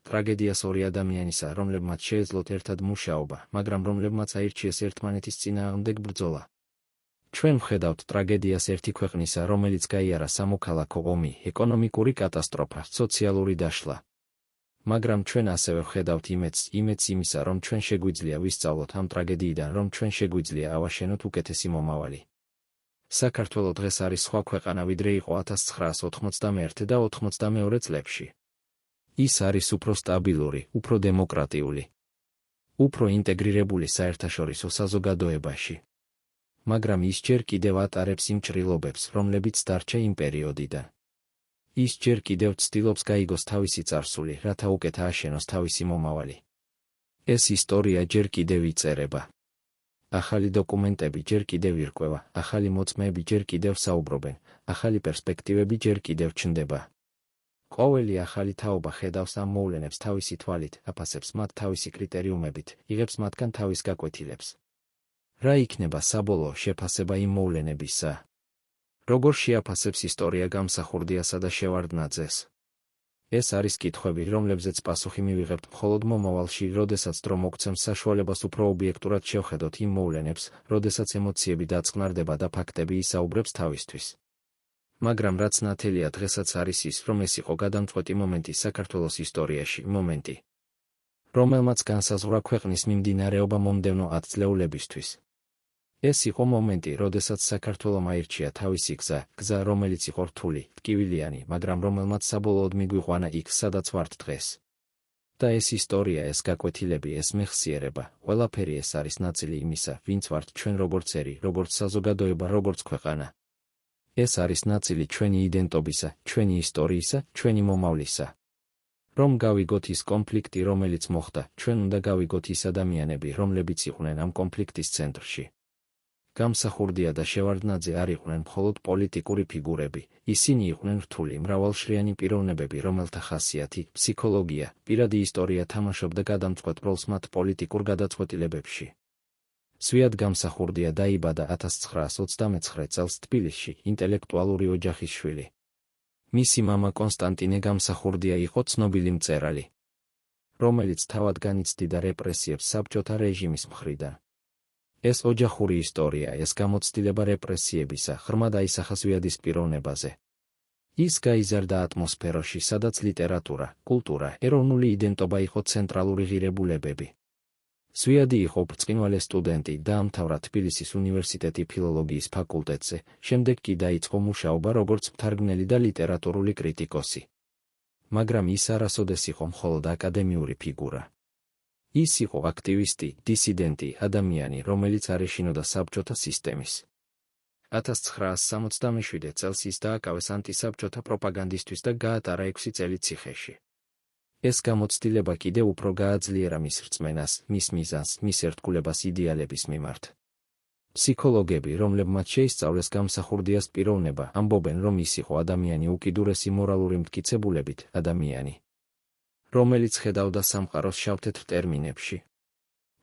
ტრაგედიას ორი ადამიანისა, რომლებმაც შეეძლოთ ერთად მუშაობა, მაგრამ რომლებმაც აირჩიეს ერთმანეთის წინააღმდეგ ბრძოლა. ჩვენ ვხედავთ ტრაგედიას ერთი ქვეყნისა, რომელიც გაიარა სამოქალაქო ომი, ეკონომიკური კატასტროფა, სოციალური დაშლა. მაგრამ ჩვენ ასევე ვხედავთ იმედს იმისა, რომ ჩვენ შეგვიძლია ვისწავლოთ ამ ტრაგედიიდან, რომ ჩვენ შეგვიძლია ავაშენოთ უკეთესი მომავალი. საქართველო დღეს არის სხვა ქვეყანა, ვიდრე იყო 1991 და 92 წლებში. ის არის უფრო სტაბილური, უფრო დემოკრატიული, უფრო ინტეგრირებული საერთაშორისო საზოგადოებაში. მაგრამ ის ჯერ კიდევ ატარებს იმ ჭრილობებს, რომლებიც დარჩა იმ პერიოდიდან. ის ჯერ კიდევ ცდილობს გაიგოს თავისი წარსული, რათა უკეთ ააშენოს თავისი მომავალი. ეს ისტორია ჯერ კიდევ იწერება. ახალი დოკუმენტები ჯერ კიდევ ირკვევა, ახალი მოწმეები ჯერ კიდევ საუბრობენ, ახალი პერსპექტივები ჯერ კიდევ ჩნდება. ყოველი ახალი თაობა ხედავს ამ მოვლენებს თავისი თვალით, აფასებს მათ თავისი კრიტერიუმებით, იღებს მათგან თავის გაკვეთილებს. რა იქნება საბოლოო შეფასება იმ მოვლენებისა? როგორ შეაფასებს ისტორია გამსახურდიასა და შევარდნაძეს? ეს არის კითხვები, რომლებზეც პასუხი მივიღებთ მხოლოდ მომავალში, როდესაც დრო მოგცემს საშუალებას უფრო ობიექტურად შევხედოთ იმ მოვლენებს, როდესაც ემოციები დაწყნარდება და ფაქტები ისაუბრებს თავისთვის. მაგრამ რაც ნათელია დღესაც არის ის, რომ ეს იყო გადამწყვეტი მომენტი საქართველოს ისტორიაში, მომენტი, რომელმაც განსაზღვრა ქვეყნის მიმდინარეობა მომდევნო 10 წლეულებისთვის. ეს იყო მომენტი, როდესაც საქართველომ აირჩია თავისი გზა, რომელიც იყო რთული, ტკივილიანი, მაგრამ რომელმაც საბოლოოდ მიგვიყვანა იქ, სადაც ვართ დღეს. და ეს ისტორია, ეს გაკვეთილები, ეს მეხსიერება, ყველაფერი ეს არის ნაწილი იმისა, ვინც ვართ ჩვენ როგორც ერი, როგორც საზოგადოება, როგორც ქვეყანა. ეს არის ნაწილი ჩვენი იდენტობისა, ჩვენი ისტორიისა, ჩვენი მომავლისა. რომ გავიგოთ ის კონფლიქტი, რომელიც მოხდა, ჩვენ უნდა გავიგოთ ის ადამიანები, რომლებიც იყვნენ ამ კონფლიქტის ცენტრში. გამსახურდია და შევარდნაძე არ იყვნენ მხოლოდ პოლიტიკური ფიგურები, ისინი იყვნენ რთული, მრავალშრიანი პიროვნებები, რომელთა ხასიათი, ფსიქოლოგია, პირადი ისტორია თამაშობდა გადამწყვეტ როლს მათ პოლიტიკურ გადაწყვეტილებებში. სვიად გამსახურდია დაიბადა 1929 წელს თბილისში, ინტელექტუალური ოჯახის შვილი. მისი მამა კონსტანტინე გამსახურდია იყო ცნობილი მწერალი, რომელიც თავად განიცდიდა რეპრესიებს საბჭოთა რეჟიმის მხრიდან. ეს ოჯახური ისტორია, ეს გამოცდილება რეპრესიებისა, ღრმად აისახა სვიადის პიროვნებაზე. ის გაიზარდა ატმოსფეროში, სადაც ლიტერატურა, კულტურა, ეროვნული იდენტობა იყო ცენტრალური ღირებულებები. სვიადი იყო ბრწყინვალე სტუდენტი, დაამთავრა თბილისის უნივერსიტეტი ფილოლოგიის ფაკულტეტზე, შემდეგ კი დაიწყო მუშაობა როგორც მთარგმნელი და ლიტერატურული კრიტიკოსი. მაგრამ ის არასოდეს იყო მხოლოდ აკადემიური ფიგურა. ის იყო აქტივისტი, დისიდენტი, ადამიანი, რომელიც არ ეშინოდა საბჭოთა სისტემის. 1967 წელს ის დააკავეს ანტისაბჭოთა პროპაგანდისთვის და გაატარა 6 წელი ციხეში. ეს გამოცდილება კიდევ უფრო გააძლიერა მის რწმენას, მის მიზანს, მის ერთგულებას იდეალების მიმართ. ფსიქოლოგები, რომლებმაც შეისწავლეს გამსახურდიას პიროვნება, ამბობენ, რომ ის იყო ადამიანი უკიდურესი მორალური მტკიცებულებით, ადამიანი, რომელიც ხედავდა სამყაროს შავ-თეთრ ტერმინებში.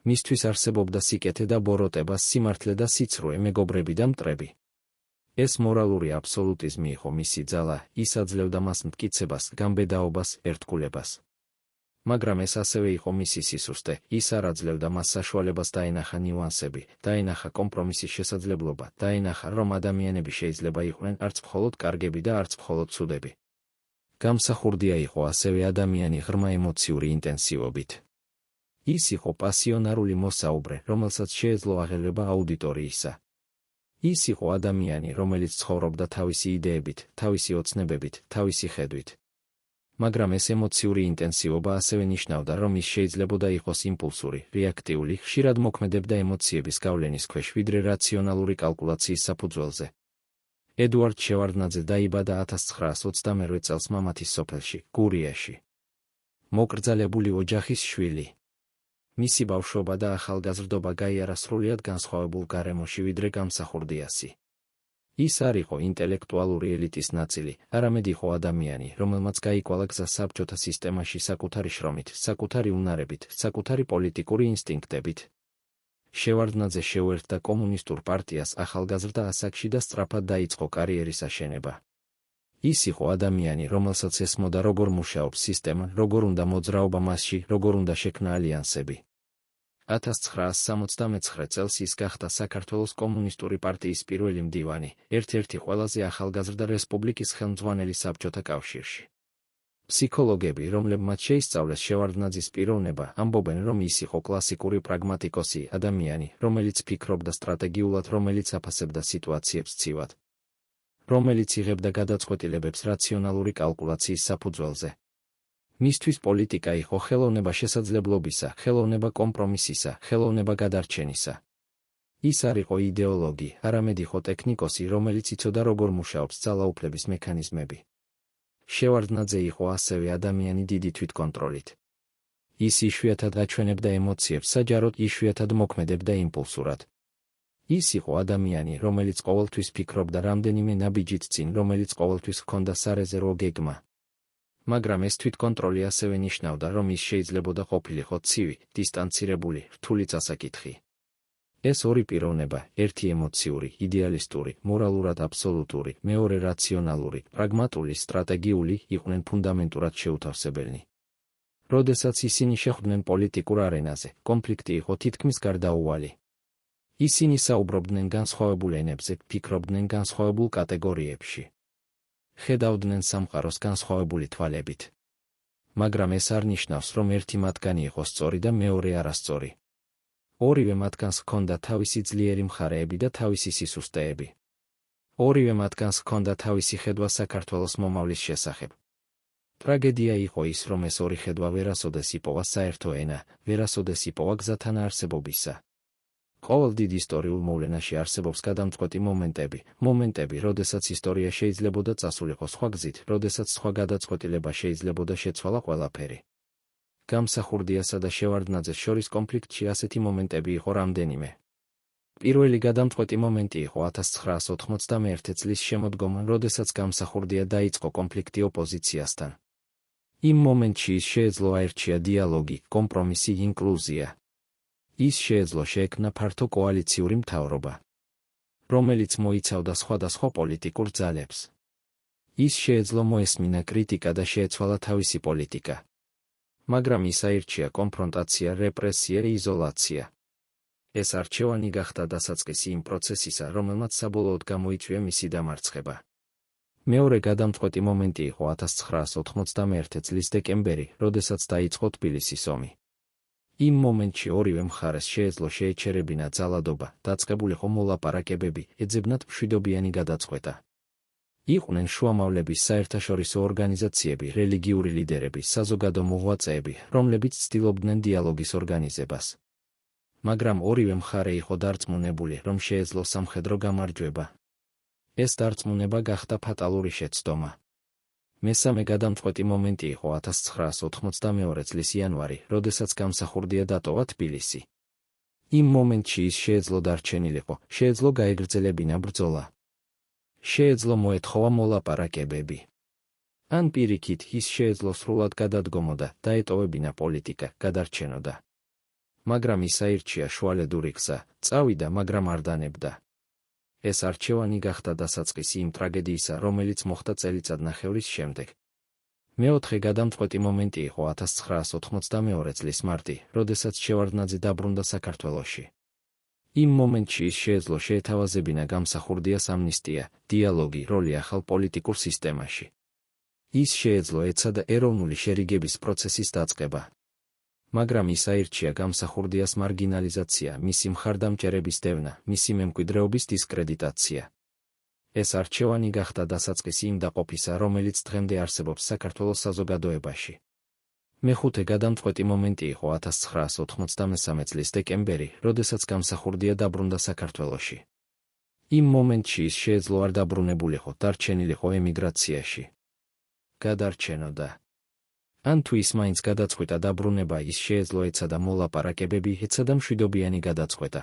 მისთვის არსებობდა სიკეთე და ბოროტება, სიმართლე და სიცრუე, მეგობრები და მტრები. ეს მორალური აბსოლუტიზმი იყო მისი ძალა, ის აძლევდა მას მტკიცებას, გამბედაობას, ერთგულებას. მაგრამ ეს ასევე იყო მისი სისუსტე, ის არ აძლევდა მას საშუალებას დაენახა ნიუანსები, დაენახა კომპრომისის შესაძლებლობა, დაენახა, რომ ადამიანები შეიძლება იყვნენ არც მხოლოდ კარგები და არც მხოლოდ ცუდები. გამსახურდია იყო ასევე ადამიანი ღრმა ემოციური ინტენსივობით. ის იყო პასიონარული მოსაუბრე, რომელსაც შეეძლო აღელვება აუდიტორიისა. ის იყო ადამიანი, რომელიც ცხოვრობდა თავისი იდეებით, თავისი ოცნებებით, თავისი ხედვით. მაგრამ ეს ემოციური ინტენსივობა ასევე ნიშნავდა, რომ ის შეიძლებოდა იყოს იმპულსური, რეაქტიული, ხშირად მოქმედებდა ემოციების გავლენის ქვეშ, ვიდრე რაციონალური კალკულაციის საფუძველზე. ედუარდ შევარდნაძე დაიბადა 1922 წელს მამათის სოფელში, გურიაში. მოკრძალებული ოჯახის შვილი. მისი ბავშვობა და ახალგაზრდობა გაიარა სრულიად განსხვავებულ გარემოში, ვიდრე გამსახურდიასი. ის არ იყო ინტელექტუალური ელიტის ნაწილი, არამედ იყო ადამიანი, რომელმაც გაიკვალა გზა საბჭოთა სისტემაში საკუთარი შრომით, საკუთარი უნარებით, საკუთარი პოლიტიკური ინსტინქტებით. შევარდნაძე შეუერთდა კომუნისტურ პარტიას ახალგაზრდა ასაკში და სწრაფად დაიწყო კარიერის აშენება. ის იყო ადამიანი, რომელსაც ესმოდა როგორ მუშაობს სისტემა, როგორ უნდა მოძრაობა მასში, როგორ უნდა შექმნა ალიანსები. 1969 წელს ის გახდა საქართველოს კომუნისტური პარტიის პირველი მდივანი, ერთ-ერთი ყველაზე ახალგაზრდა რესპუბლიკის ხელმძღვანელი საბჭოთა კავშირში. ფსიქოლოგები, რომლებმაც შეისწავლეს შევარდნაძის პიროვნება, ამბობენ, რომ ის იყო კლასიკური პრაგმატიკოსი, ადამიანი, რომელიც ფიქრობდა სტრატეგიულად, რომელიც აფასებდა სიტუაციებს ცივად, რომელიც იღებდა გადაწყვეტილებებს რაციონალური კალკულაციის საფუძველზე. მისთვის პოლიტიკა იყო ხელოვნება შესაძლებლობისა, ხელოვნება კომპრომისისა, ხელოვნება გადარჩენისა. ის არ იყო იდეოლოგი, არამედ იყო ტექნიკოსი, რომელიც იცოდა როგორ მუშაობს ძალაუფლების მექანიზმები. შევარდნაძე იყო ასევე ადამიანი დიდი თვითკონტროლით. ის იშვიათად აჩვენებდა ემოციებს, საჯაროდ იშვიათად მოქმედებდა იმპულსურად. ის იყო ადამიანი, რომელიც ყოველთვის ფიქრობდა რამდენიმე ნაბიჯით წინ, რომელიც ყოველთვის ჰქონდა სარეზერვო გეგმა. მაგრამ ეს თვითკონტროლი ასევე ნიშნავდა, რომ ის შეიძლებოდა ყოფილიყო ცივი, დისტანცირებული, რთული წასაკითხი. ეს ორი პიროვნება, ერთი ემოციური, იდეალისტური, მორალურად აბსოლუტური, მეორე რაციონალური, პრაგმატული, სტრატეგიული, იყვნენ ფუნდამენტურად შეუთავსებელნი. როდესაც ისინი შეხვდნენ პოლიტიკურ არენაზე, კონფლიქტი იყო თითქმის გარდაუვალი. ისინი საუბრობდნენ განსხვავებულ ენებზე, ფიქრობდნენ განსხვავებულ კატეგორიებში. ხედავდნენ სამყაროს განსხვავებული თვალებით. მაგრამ ეს არ ნიშნავს, რომ ერთი მათგანი იყო სწორი და მეორე არასწორი. ორივე მათგანს ჰქონდა თავისი ძლიერი მხარეები და თავისი სისუსტეები. ორივე მათგანს ჰქონდა თავისი ხედვა საქართველოს მომავლის შესახებ. ტრაგედია იყო ის, რომ ეს ორი ხედვა ვერასოდეს იპოვა საერთო ენა, ვერასოდეს იპოვა გზა თანაარსებობისა. ყოველ დიდ ისტორიულ მოვლენაში არსებობს გადამწყვეტი მომენტები, როდესაც ისტორია შეიძლებოდა წასულიყო სხვა გზით, როდესაც სხვა გადაწყვეტილება შეიძლებოდა შეცვალა ყველაფერი. გამსახურდიასა და შევარდნაძეს შორის კონფლიქტში ასეთი მომენტები იყო რამდენიმე. პირველი გადამწყვეტი მომენტი იყო 1991 წლის შემოდგომა, როდესაც გამსახურდია დაიწყო კონფლიქტი ოპოზიციასთან. იმ მომენტში ის შეეძლო აერჩია დიალოგი, კომპრომისი, ინკლუზია. ის შეეძლო შეექმნა ფართო კოალიციური მთავრობა, რომელიც მოიცავდა სხვადასხვა პოლიტიკურ ძალებს. ის შეეძლო მოესმინა კრიტიკა და შეეცვალა თავისი პოლიტიკა. მაგრამ ის აირჩია კონფრონტაცია, რეპრესია, იზოლაცია. ეს არჩევანი გახდა დასაწყისი იმ პროცესისა, რომელმაც საბოლოოდ გამოიწვია მისი დამარცხება. მეორე გადამწყვეტი მომენტი იყო 1991 წლის დეკემბერი, როდესაც დაიწყო თბილისის ომი. იმ მომენტში ორივე მხარეს შეეძლო შეეჩერებინა ძალადობა, დაწყებულიყო მოლაპარაკებები, ეძებნათ მშვიდობიანი გადაწყვეტა. იყვნენ შუამავლების საერთაშორისო ორგანიზაციები, რელიგიური ლიდერები, საზოგადო მოღვაწეები, რომლებიც ცდილობდნენ დიალოგის ორგანიზებას. მაგრამ ორივე მხარე იყო დარწმუნებული, რომ შეეძლო სამხედრო გამარჯვება. ეს დარწმუნება გახდა ფატალური შეცდომა. მესამე გადამწყვეტი მომენტი იყო 1992 წლის იანვარი, როდესაც გამსახურდია დატოვა თბილისი. იმ მომენტში ის შეეძლო დარჩენილიყო, შეეძლო გაეგრძელებინა ბრძოლა. შეეძლო მოეთხოვა მოლაპარაკებები. ან პირიქით, ის შეეძლო სრულად გადადგომოდა, დაეტოვებინა პოლიტიკა, გადარჩენოდა. მაგრამ ის აირჩია შუალედური გზა, წავიდა, მაგრამ არ დანებდა. ეს არჩევანი გახდა დასაწყისი იმ ტრაგედიისა, რომელიც მოხდა წელიწადნახევრის შემდეგ. მეოთხე გადამწყვეტი მომენტი იყო 1992 წლის მარტი, როდესაც შევარდნაძე დაბრუნდა საქართველოში. იმ მომენტში ის შეეძლო შეეთავაზებინა გამსახურდიას ამნისტია, დიალოგი, როლი ახალ პოლიტიკურ სისტემაში. ის შეეძლო ეცადა ეროვნული შერიგების პროცესის დაწყება. მაგრამ ის აირჩია გამსახურდიას მარგინალიზაცია, მისი მხარდამჭერების დევნა, მისი მემკვიდრეობის დისკრედიტაცია. ეს არჩევანი გახდა დასაწყისი იმ დაყოფისა, რომელიც დღემდე არსებობს საქართველოს საზოგადოებაში. მეხუთე გადამწყვეტი მომენტი იყო 1993 წლის დეკემბერი, როდესაც გამსახურდია დაბრუნდა საქართველოში. იმ მომენტში ის შეეძლო არ დაბრუნებულიყო, დარჩენილიყო ემიგრაციაში. გადარჩენოდა. ან თუ ის მაინც გადაწყვიტა დაბრუნება, ის შეეძლო ეცადა მოლაპარაკებები, ეცადა მშვიდობიანი გადაწყვეტა.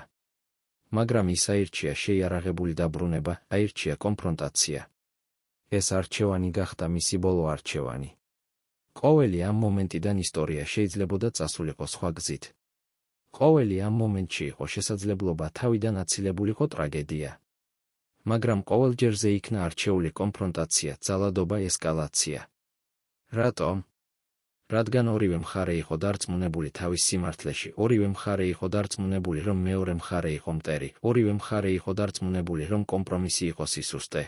მაგრამ ის აირჩია შეიარაღებული დაბრუნება, აირჩია კონფრონტაცია. ეს არჩევანი გახდა მისი ბოლო არჩევანი. ყოველი ამ მომენტიდან ისტორია შეიძლებოდა წასულიყო სხვა გზით. ყოველი ამ მომენტში იყო შესაძლებლობა თავიდან აცილებულიყო ტრაგედია. მაგრამ ყოველ ჯერზე იქნა არჩეული კონფრონტაცია, ძალადობა, ესკალაცია. რატომ? რადგან ორივე მხარე იყო დარწმუნებული თავის სიმართლეში, ორივე მხარე იყო დარწმუნებული, რომ მეორე მხარე იყო მტერი, ორივე მხარე იყო დარწმუნებული, რომ კომპრომისი იყო სისუსტე.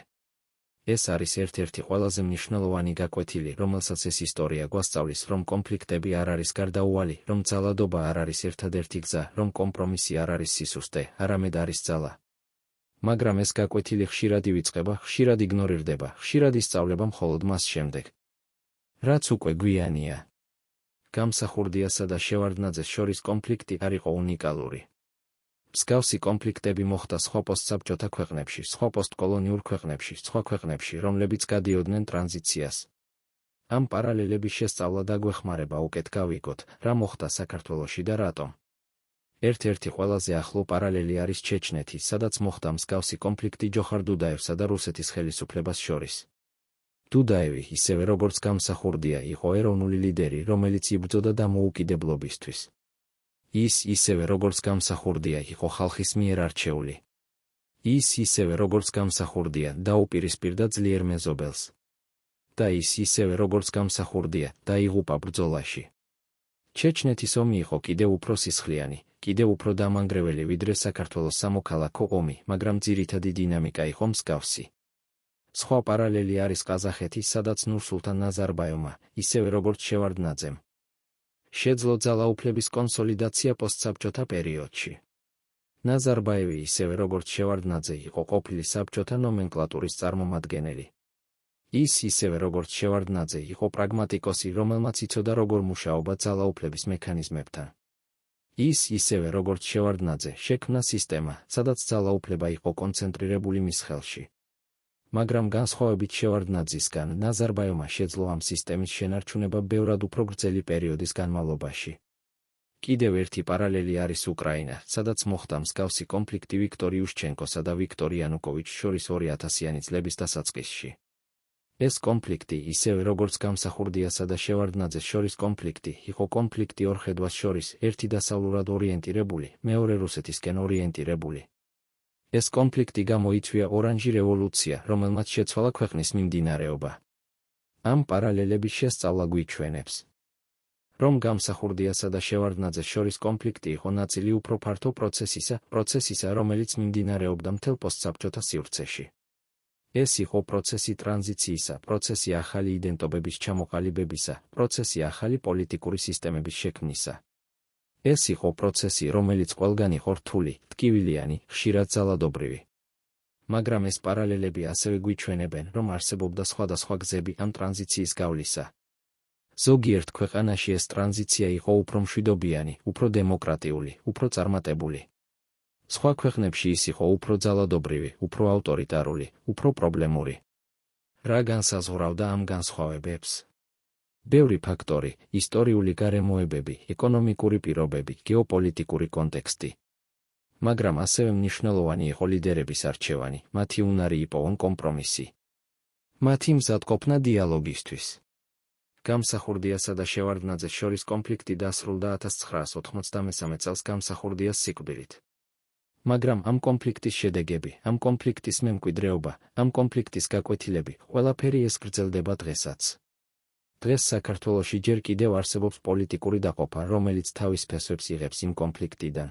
ეს არის ერთ-ერთი ყველაზე მნიშვნელოვანი გაკვეთილი, რომელსაც ეს ისტორია გვასწავლის, რომ კონფლიქტები არ არის გარდაუვალი, რომ ძალადობა არ არის ერთადერთი გზა, რომ კომპრომისი არ არის სისუსტე, არამედ არის ძალა. მაგრამ ეს გაკვეთილი ხშირად ივიწყება, ხშირად იგნორირდება, ხშირად ისწავლება მხოლოდ მას შემდეგ, რაც უკვე გვიანია. გამსახურდიასა და შევარდნაძეს შორის კონფლიქტი არ იყო უნიკალური. მსგავსი კონფლიქტები მოხდა სხვა პოსტსაბჭოთა ქვეყნებში, სხვა პოსტკოლონიურ ქვეყნებში, სხვა ქვეყნებში, რომლებიც გადიოდნენ ტრანზიციას. ამ პარალელების შესწავლა დაგვეხმარება უკეთ გავიგოთ, რა მოხდა საქართველოში და რატომ. ერთ-ერთი ყველაზე ახლო პარალელი არის ჩეჩნეთი, სადაც მოხდა მსგავსი კონფლიქტი ჯოხარ დუდაევსა და რუსეთის ხელისუფლებას შორის. დუდაევი, ისევე როგორც გამსახურდია, იყო ეროვნული ლიდერი, რომელიც იბრძოდა დამოუკიდებლობისთვის. ის ისევე როგორც გამსახურდია, იყო ხალხის მიერ არჩეული. ის ისევე როგორც გამსახურდია, დაუპირისპირდა ძლიერ მეზობელს. და ის ისევე როგორც გამსახურდია, დაიღუპა ბრძოლაში. ჩეჩნეთის ომი იყო კიდევ უფრო სისხლიანი, კიდევ უფრო დამანგრეველი ვიდრე საქართველოს სამოქალაქო ომი, მაგრამ ძირითადი დინამიკა იყო მსგავსი. სხვა პარალელი არის ყაზახეთი, სადაც ნურსულთან ნაზარბაევმა, ისევე როგორც შევარდნაძემ, შეძლო ძალაუფლების კონსოლიდაცია პოსტსაბჭოთა პერიოდში. ნაზარბაევი, ისევე როგორც შევარდნაძე, იყო ყოფილი საბჭოთა ნომენკლატურის წარმომადგენელი. ის ისევე როგორც შევარდნაძე, იყო პრაგმატიკოსი, რომელმაც იცოდა როგორ მუშაობა ძალაუფლების მექანიზმებთან. ის ისევე როგორც შევარდნაძე, შექმნა სისტემა, სადაც ძალაუფლება იყო კონცენტრირებული მის ხელში. მაგრამ განსხვავებით შევარდნაძისგან, ნაზარბაევმა შეძლო ამ სისტემის შენარჩუნება ბევრად უფრო გრძელი პერიოდის განმავლობაში. კიდევ ერთი პარალელი არის უკრაინა, სადაც მოხდა მსგავსი კონფლიქტი ვიქტორ იუშჩენკოსა და ვიქტორ იანუკოვიჩს შორის 2000-იანი წლების დასაწყისში. ეს კონფლიქტი, ისევე როგორც გამსახურდიასა და შევარდნაძეს შორის კონფლიქტი, იყო კონფლიქტი ორ ხედვას შორის, ერთი დასავლურად ორიენტირებული, მეორე რუსეთისკენ ორიენტირებული. ეს კონფლიქტი გამოიწვია ორანჟი რევოლუცია, რომელმაც შეცვალა ქვეყნის მიმდინარეობა. ამ პარალელების შესწავლა გვიჩვენებს, რომ გამსახურდიასა და შევარდნაძეს შორის კონფლიქტი იყო ნაწილი უფრო ფართო პროცესისა, რომელიც მიმდინარეობდა მთელ პოსტსაბჭოთა სივრცეში. ეს იყო პროცესი ტრანზიციისა, პროცესი ახალი იდენტობების ჩამოყალიბებისა, პროცესი ახალი პოლიტიკური სისტემების შექმნისა. ეს იყო პროცესი, რომელიც ყველგან იყო რთული, ტკივილიანი, ხშირად ძალადობრივი. მაგრამ ეს პარალელები ასევე გვიჩვენებენ, რომ არსებობდა სხვადასხვა გზები ამ ტრანზიციის გავლისა. ზოგიერთ ქვეყანაში ეს ტრანზიცია იყო უფრო მშვიდობიანი, უფრო დემოკრატიული, უფრო წარმატებული. სხვა ქვეყნებში ის იყო უფრო ძალადობრივი, უფრო ავტორიტარული, უფრო პრობლემური. რა განსაზღვრავდა ამ განსხვავებებს? ბევრი ფაქტორი, ისტორიული გარემოებები, ეკონომიკური პირობები, გეოპოლიტიკური კონტექსტი. მაგრამ ასევე მნიშვნელოვანი იყო ლიდერების არჩევანი, მათი უნარი იპოვონ კომპრომისი. მათი მზადყოფნა დიალოგისთვის. გამსახურდიასა და შევარდნაძეს შორის კონფლიქტი დასრულდა 1993 წელს გამსახურდიას სიკვდილით. მაგრამ ამ კონფლიქტის შედეგები, ამ კონფლიქტის მემკვიდრეობა, ამ კონფლიქტის გაკვეთილები, ყველაფერი ეს გრძელდება დღესაც. დღეს საქართველოში ჯერ კიდევ არსებობს პოლიტიკური დაყოფა, რომელიც თავის ფესვებს იღებს იმ კონფლიქტიდან.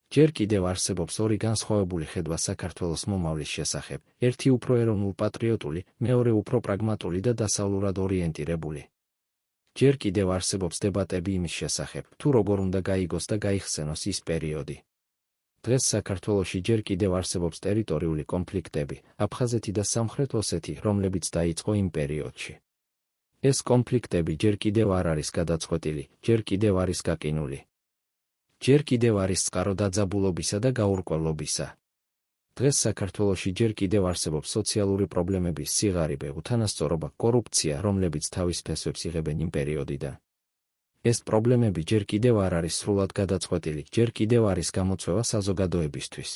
ჯერ კიდევ არსებობს ორი განსხვავებული ხედვა საქართველოს მომავლის შესახებ, ერთი უფრო ეროვნულ-პატრიოტული, მეორე უფრო პრაგმატული და დასავლურად ორიენტირებული. ჯერ კიდევ არსებობს დებატები იმის შესახებ, თუ როგორ უნდა გაიგოს და გაიხსენოს ის პერიოდი. დღეს საქართველოში ჯერ კიდევ არსებობს ტერიტორიული კონფლიქტები, აფხაზეთი და სამხრეთ ოსეთი, რომლებიც დაიწყო იმ პერიოდში. ეს კონფლიქტები ჯერ კიდევ არ არის გადაწყვეტილი, ჯერ კიდევ არის გაკინული. ჯერ კიდევ არის წყარო დაძაბულობისა და გაურკვევლობისა. დღეს საქართველოში ჯერ კიდევ არსებობს სოციალური პრობლემების სიღარიბე, უთანასწორობა, კორუფცია, რომლებიც თავის ფესვებს იღებენ იმ პერიოდიდან. ეს პრობლემები ჯერ კიდევ არ არის სრულად გადაწყვეტილი, ჯერ კიდევ არის გამოწვევა საზოგადოებისთვის.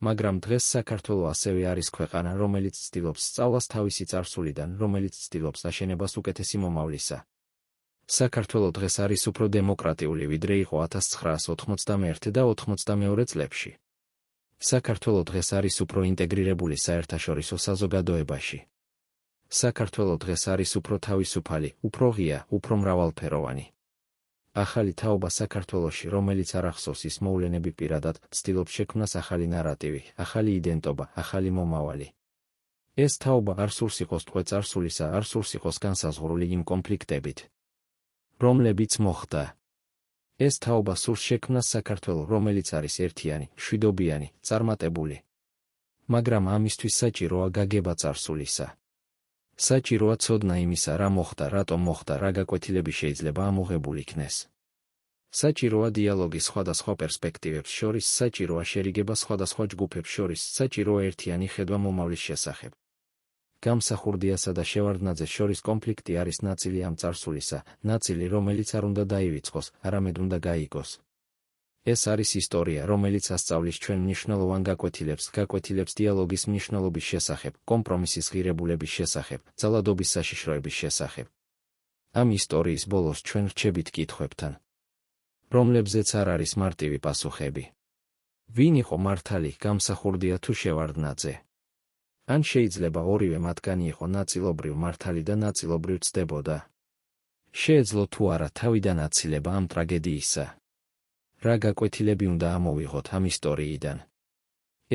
მაგრამ დღეს საქართველო ასევე არის ქვეყანა, რომელიც ცდილობს სწავლას თავისი წარსულიდან, რომელიც ცდილობს აშენებას უკეთესი მომავლისა. საქართველო დღეს არის უფრო დემოკრატიული, ვიდრე იყო 1991 და 92 წლებში. საქართველო დღეს არის უფრო ინტეგრირებული საერთაშორისო საზოგადოებაში. საქართველო დღეს არის უფრო თავისუფალი, უფრო ღია, უფრო მრავალფეროვანი. ახალი თაობა საქართველოში, რომელიც არ ახსოვს ის მოვლენები პირადად, ცდილობს შექმნას ახალი ნარატივი, ახალი იდენტობა, ახალი მომავალი. ეს თაობა არ სურს იყოს ტყვეწარსულისა, არ სურს იყოს განსაზღვრული იმ კონფლიქტებით, რომლებიც მოხდა. ეს თაობა სურს შექმნას საქართველო, რომელიც არის ერთიანი, მშვიდობიანი, წარმატებული. მაგრამ ამისთვის საჭიროა გაგება წარსულისა. საჭიროა ცოდნა იმისა, რა მოხდა, რატომ მოხდა, რა გაკვეთილები შეიძლება ამოღებული იქნეს. საჭიროა დიალოგი სხვადასხვა პერსპექტივებს შორის, საჭიროა შერიგება სხვადასხვა ჯგუფებს შორის, საჭიროა ერთიანი ხედვა მომავლის შესახებ. გამსახურდიასა და შევარდნაძეს შორის კონფლიქტი არის ნაწილი ამ წარსულისა, ნაწილი, რომელიც არ უნდა დაივიწყოს, არამედ უნდა გაიგოს. ეს არის ისტორია, რომელიც ასწავლის ჩვენ მნიშვნელოვან გაკვეთილებს დიალოგის მნიშვნელობის შესახებ, კომპრომისის ღირებულების შესახებ, ძალადობის საშიშროების შესახებ. ამ ისტორიის ბოლოს ჩვენ რჩებით კითხვებთან, რომლებზეც არ არის მარტივი პასუხები. ვინ იყო მართალი, გამსახურდია თუ შევარდნაძე? ან შეიძლება ორივე მათგანი იყო ნაწილობრივ მართალი და ნაწილობრივ ცდებოდა? შეეძლო თუ არა თავიდან აცილება ამ ტრაგედიისა? რა გაკვეთილები უნდა ამოვიღოთ ამ ისტორიიდან?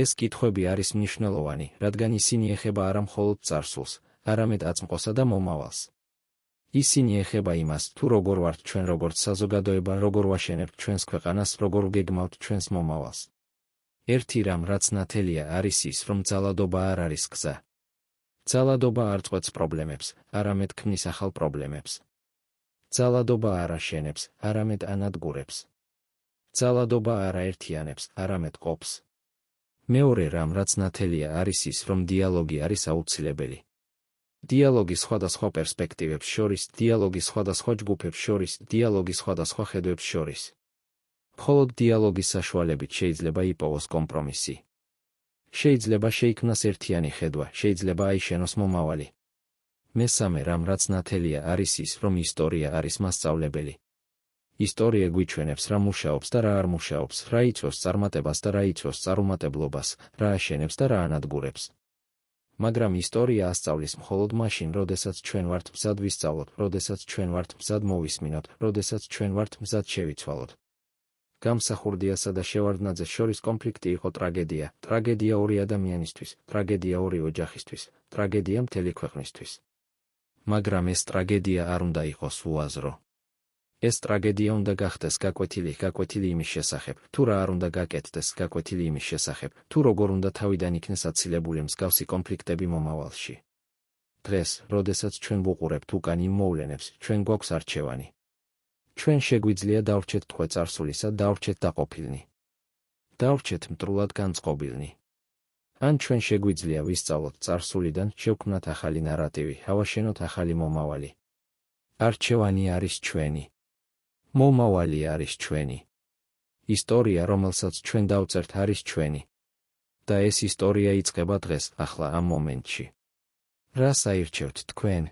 ეს კითხვები არის მნიშვნელოვანი, რადგან ისინი ეხება არა მხოლოდ წარსულს, არამედ აწმყოსა და მომავალს. ისინი ეხება იმას, თუ როგორ ვართ ჩვენ როგორც საზოგადოება, როგორ ვაშენებთ ჩვენს ქვეყანას, როგორ ვგეგმავთ ჩვენს მომავალს. ერთი რამ, რაც ნათელია, არის ის, რომ ძალადობა არ არის გზა. ძალადობა არ წყვეტს პრობლემებს, არამედ ქმნის ახალ პრობლემებს. ძალადობა არ აშენებს, არამედ ანადგურებს. ძალადობა არ აერთიანებს, არამედ ყოფს. მეორე რამ, რაც ნათელია, არის ის, რომ დიალოგი არის აუცილებელი. დიალოგი სხვადასხვა პერსპექტივებს შორის, დიალოგი სხვადასხვა ჯგუფებს შორის, დიალოგი სხვადასხვა ხედვებს შორის. მხოლოდ დიალოგის საშუალებით შეიძლება იპოვოს კომპრომისი. შეიძლება შეიქმნას ერთიანი ხედვა, შეიძლება აიშენოს მომავალი. მესამე რამ, რაც ნათელია, არის ის, რომ ისტორია არის მასწავლებელი. ისტორია გვიჩვენებს, რა მუშაობს და რა არ მუშაობს, რა იწვევს წარმატებას და რა იწვევს წარუმატებლობას, რა აშენებს და რა ანადგურებს. მაგრამ ისტორია ასწავლის მხოლოდ მაშინ, როდესაც ჩვენ ვართ მზად ვისწავლოთ, როდესაც ჩვენ ვართ მზად მოვისმინოთ, როდესაც ჩვენ ვართ მზად შევიცვალოთ. გამსახურდიასა და შევარდნაძეს შორის კონფლიქტი იყო ტრაგედია. ტრაგედია ორი ადამიანისთვის, ტრაგედია ორი ოჯახისთვის, ტრაგედია მთელი ქვეყნისთვის. მაგრამ ეს ტრაგედია არ უნდა იყოს უაზრო. ეს ტრაგედია უნდა გახდეს გაკვეთილი იმის შესახებ, თუ რა არ უნდა გაკეთდეს, გაკვეთილი იმის შესახებ, თუ როგორ უნდა თავიდან იქნეს აცილებული მსგავსი კონფლიქტები მომავალში. დღეს, როდესაც ჩვენ ვუყურებთ უკან იმ მოვლენებს, ჩვენ გვაქვს არჩევანი. ჩვენ შეგვიძლია დავრჩეთ ტყვე წარსულისა, დავრჩეთ დაყოფილნი. დავრჩეთ მტრულად განწყობილნი. ან ჩვენ შეგვიძლია ვისწავლოთ წარსულიდან, შევქმნათ ახალი ნარატივი, ავაშენოთ ახალი მომავალი. არჩევანი არის ჩვენი. მომავალი არის ჩვენი. ისტორია, რომელსაც ჩვენ დავწერთ, არის ჩვენი. და ეს ისტორია იწყება დღეს, ახლა ამ მომენტში. რას აირჩევთ თქვენ?